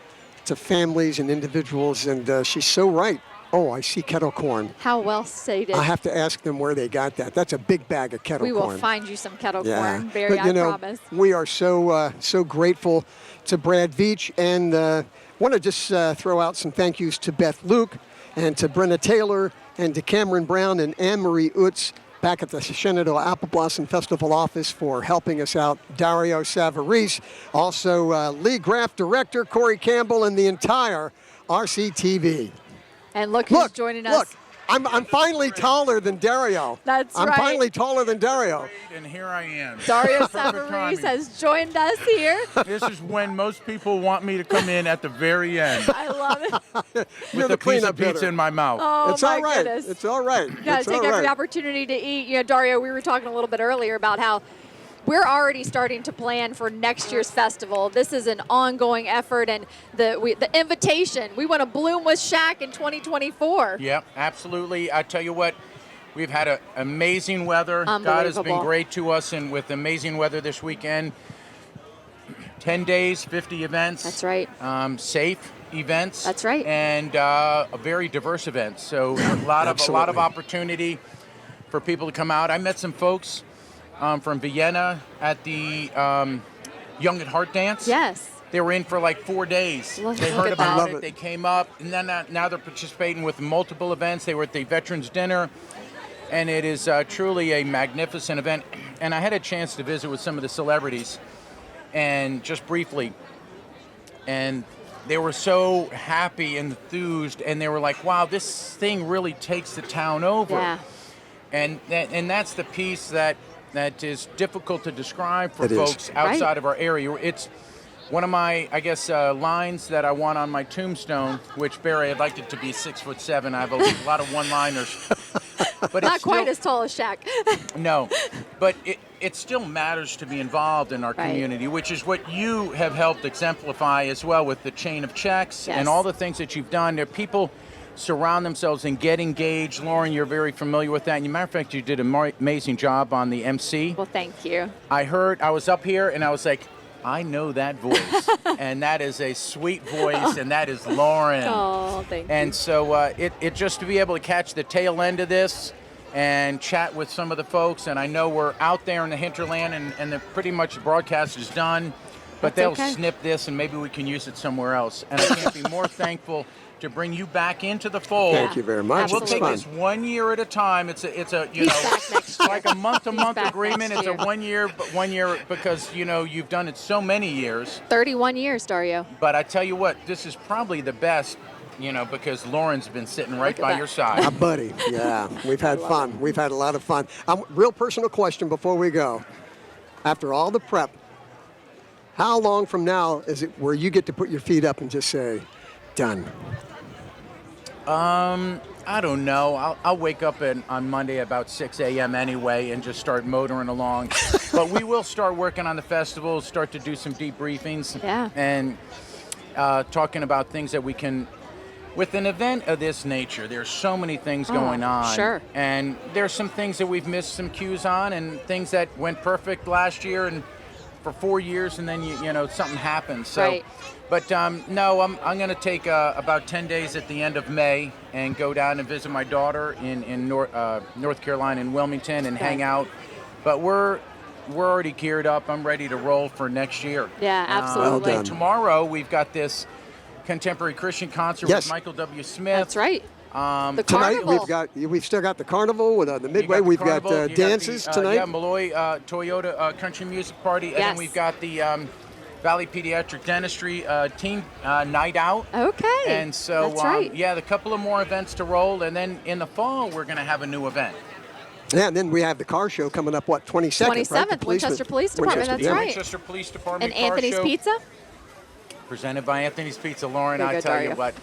to families and individuals, and she's so right. Oh, I see kettle corn. How well stated. I have to ask them where they got that. That's a big bag of kettle corn. We will find you some kettle corn, Barry, I promise. We are so grateful to Brad Veach, and want to just throw out some thank yous to Beth Luke and to Brenna Taylor and to Cameron Brown and Anne-Marie Utz back at the Shenandoah Apple Blossom Festival office for helping us out. Dario Savarese, also Lee Graff director, Corey Campbell, and the entire RCTV. And look who's joining us. Look, I'm finally taller than Dario. That's right. I'm finally taller than Dario. And here I am. Dario Savarese has joined us here. This is when most people want me to come in at the very end. I love it. With a piece of pizza in my mouth. Oh, it's all right. Goodness. It's all right. You got to take every opportunity to eat. Dario, we were talking a little bit earlier about how we're already starting to plan for next year's festival. This is an ongoing effort, and the invitation, we want to bloom with Shaq in 2024. Yeah, absolutely. I tell you what, we've had amazing weather. God has been great to us, and with amazing weather this weekend, 10 days, 50 events. That's right. Safe events. That's right. And a very diverse event. So a lot of opportunity for people to come out. I met some folks from Vienna at the Young at Heart Dance. Yes. They were in for like 4 days. They heard about it. They came up, and then now they're participating with multiple events. They were at the Veterans Dinner. And it is truly a magnificent event. And I had a chance to visit with some of the celebrities, and just briefly, and they were so happy and enthused, and they were like, wow, this thing really takes the town over. Yeah. And that's the piece that is difficult to describe for It is. folks outside of our area. It's one of my, I guess, lines that I want on my tombstone, which, Barry, I'd like it to be 6'7". I have a lot of one-liners. But Not it's quite still, as tall as Shaq. No, but it still matters to be involved in our community, which is what you have helped exemplify as well with the chain of checks and all the things that you've done. There, people surround themselves and get engaged. Lauren, you're very familiar with that. And as a matter of fact, you did an amazing job on the MC. Well, thank you. I was up here and I was like, I know that voice. And that is a sweet voice, and that is Lauren. Oh, thank you. And so it just to be able to catch the tail end of this and chat with some of the folks, and I know we're out there in the hinterland, and pretty much the broadcast is done, but they'll snip this, and maybe we can use it somewhere else. And I can't be more thankful to bring you back into the fold. Thank you very much. We'll take this 1 year at a time. It's a you know, like a month-to-month agreement. It's a 1 year, but 1 year because you've done it so many years. 31 years, Dario. But I tell you what, this is probably the best. Because Lauren's been sitting right by your side. My buddy, yeah. We've had fun. We've had a lot of fun. Real personal question before we go. After all the prep, how long from now is it where you get to put your feet up and just say, done? I don't know. I'll wake up on Monday about 6 a.m. anyway and just start motoring along. But we will start working on the festival, start to do some debriefings. Yeah. And talking about things that we can... With an event of this nature, there's so many things going on. Sure. And there's some things that we've missed some cues on, and things that went perfect last year and for 4 years, and then something happened. So, right. But no, I'm going to take about 10 days at the end of May and go down and visit my daughter in North Carolina in Wilmington and hang out. But we're already geared up. I'm ready to roll for next year. Yeah, absolutely. Well done. Tomorrow we've got this contemporary Christian concert with Michael W. Smith. That's right. The tonight carnival. we've still got the carnival with the midway. We've got dances tonight. Yeah, Malloy Toyota Country Music Party, and then we've got the Valley Pediatric Dentistry Teen Night Out. Okay. And so that's right. a couple of more events to roll, and then in the fall we're going to have a new event. Yeah, and then we have the car show coming up. 22nd? 27th, right? Winchester Police Department. That's right. Winchester Police Department. And Anthony's car show. Pizza. Presented by Anthony's Pizza. Lauren, Very I good, tell Dario. you what.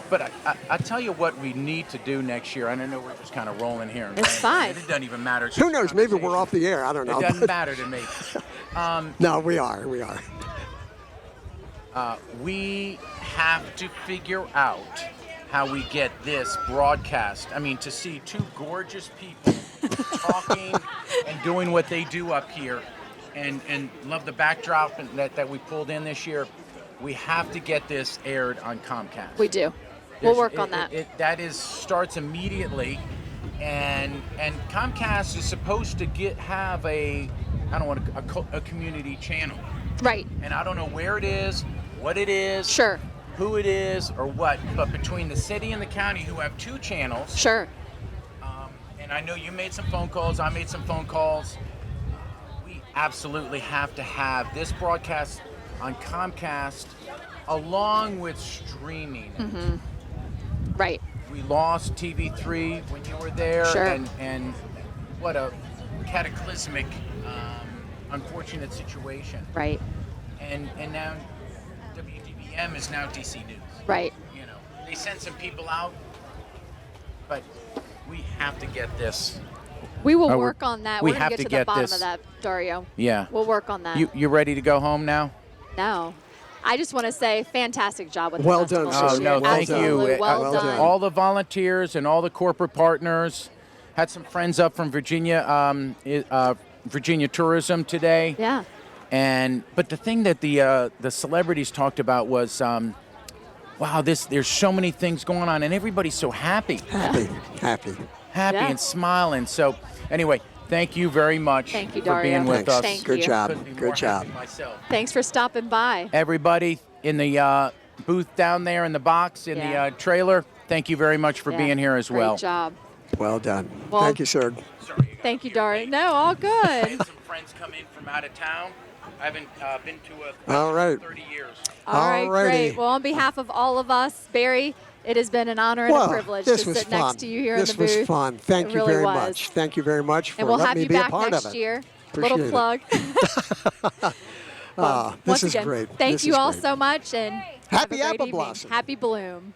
But I tell you what we need to do next year. I know we're just kind of rolling here. It's fine. It doesn't even matter. It's Who just knows? Maybe we're off the air. I don't know. It doesn't matter to me. No, we are. We are. We have to figure out how we get this broadcast. I mean, to see two gorgeous people talking and doing what they do up here, and love the backdrop that we pulled in this year. We have to get this aired on Comcast. We do. We'll work on that. That starts immediately, and Comcast is supposed to have a community channel. Right. And I don't know where it is, what it is, Sure. who it is, or what. But between the city and the county, who have two channels. Sure. And I know you made some phone calls. I made some phone calls. We absolutely have to have this broadcast on Comcast along with streaming. Mm-hmm. Right. We lost TV3 when you were there. Sure. And what a cataclysmic, unfortunate situation. Right. And now WDBM is now DC News. Right. They sent some people out, but we have to get this. We will work on that. We We're going have to to get to the get bottom this. of that, Dario. Yeah. We'll work on that. You ready to go home now? No. I just want to say fantastic job with the Well festival done, this sis. year. Thank Absolutely. you. Well done. All the volunteers and all the corporate partners. Had some friends up from Virginia, Virginia Tourism today. Yeah. But the thing that the celebrities talked about was, wow, there's so many things going on, and everybody's so happy. Happy Yeah. and smiling. So anyway, thank you very much Thank you, for Dario. being with us. Thank Good you. job. Couldn't be Good more job. happy myself. Thanks for stopping by. Everybody in the booth down there in the box in Yeah. the trailer, thank you very much for Yeah. being here as Great well. job. Well done. Well, Thank you, sir. Thank you, Dari. No, all I good. had some friends come in from out of town. I haven't been to a All right. 30 years. All right, Alrighty. great. Well, on behalf of all of us, Barry, it has been an honor and a privilege to sit next to you here in the booth. This was fun. Thank It you really very was. much. Thank you very much for And we'll have letting me you be a back part next of it. year. Appreciate Little it. plug. Well, This once is again, great. Thank This you is all great. so much, and have a Happy great Apple evening. Blossom. Happy Bloom.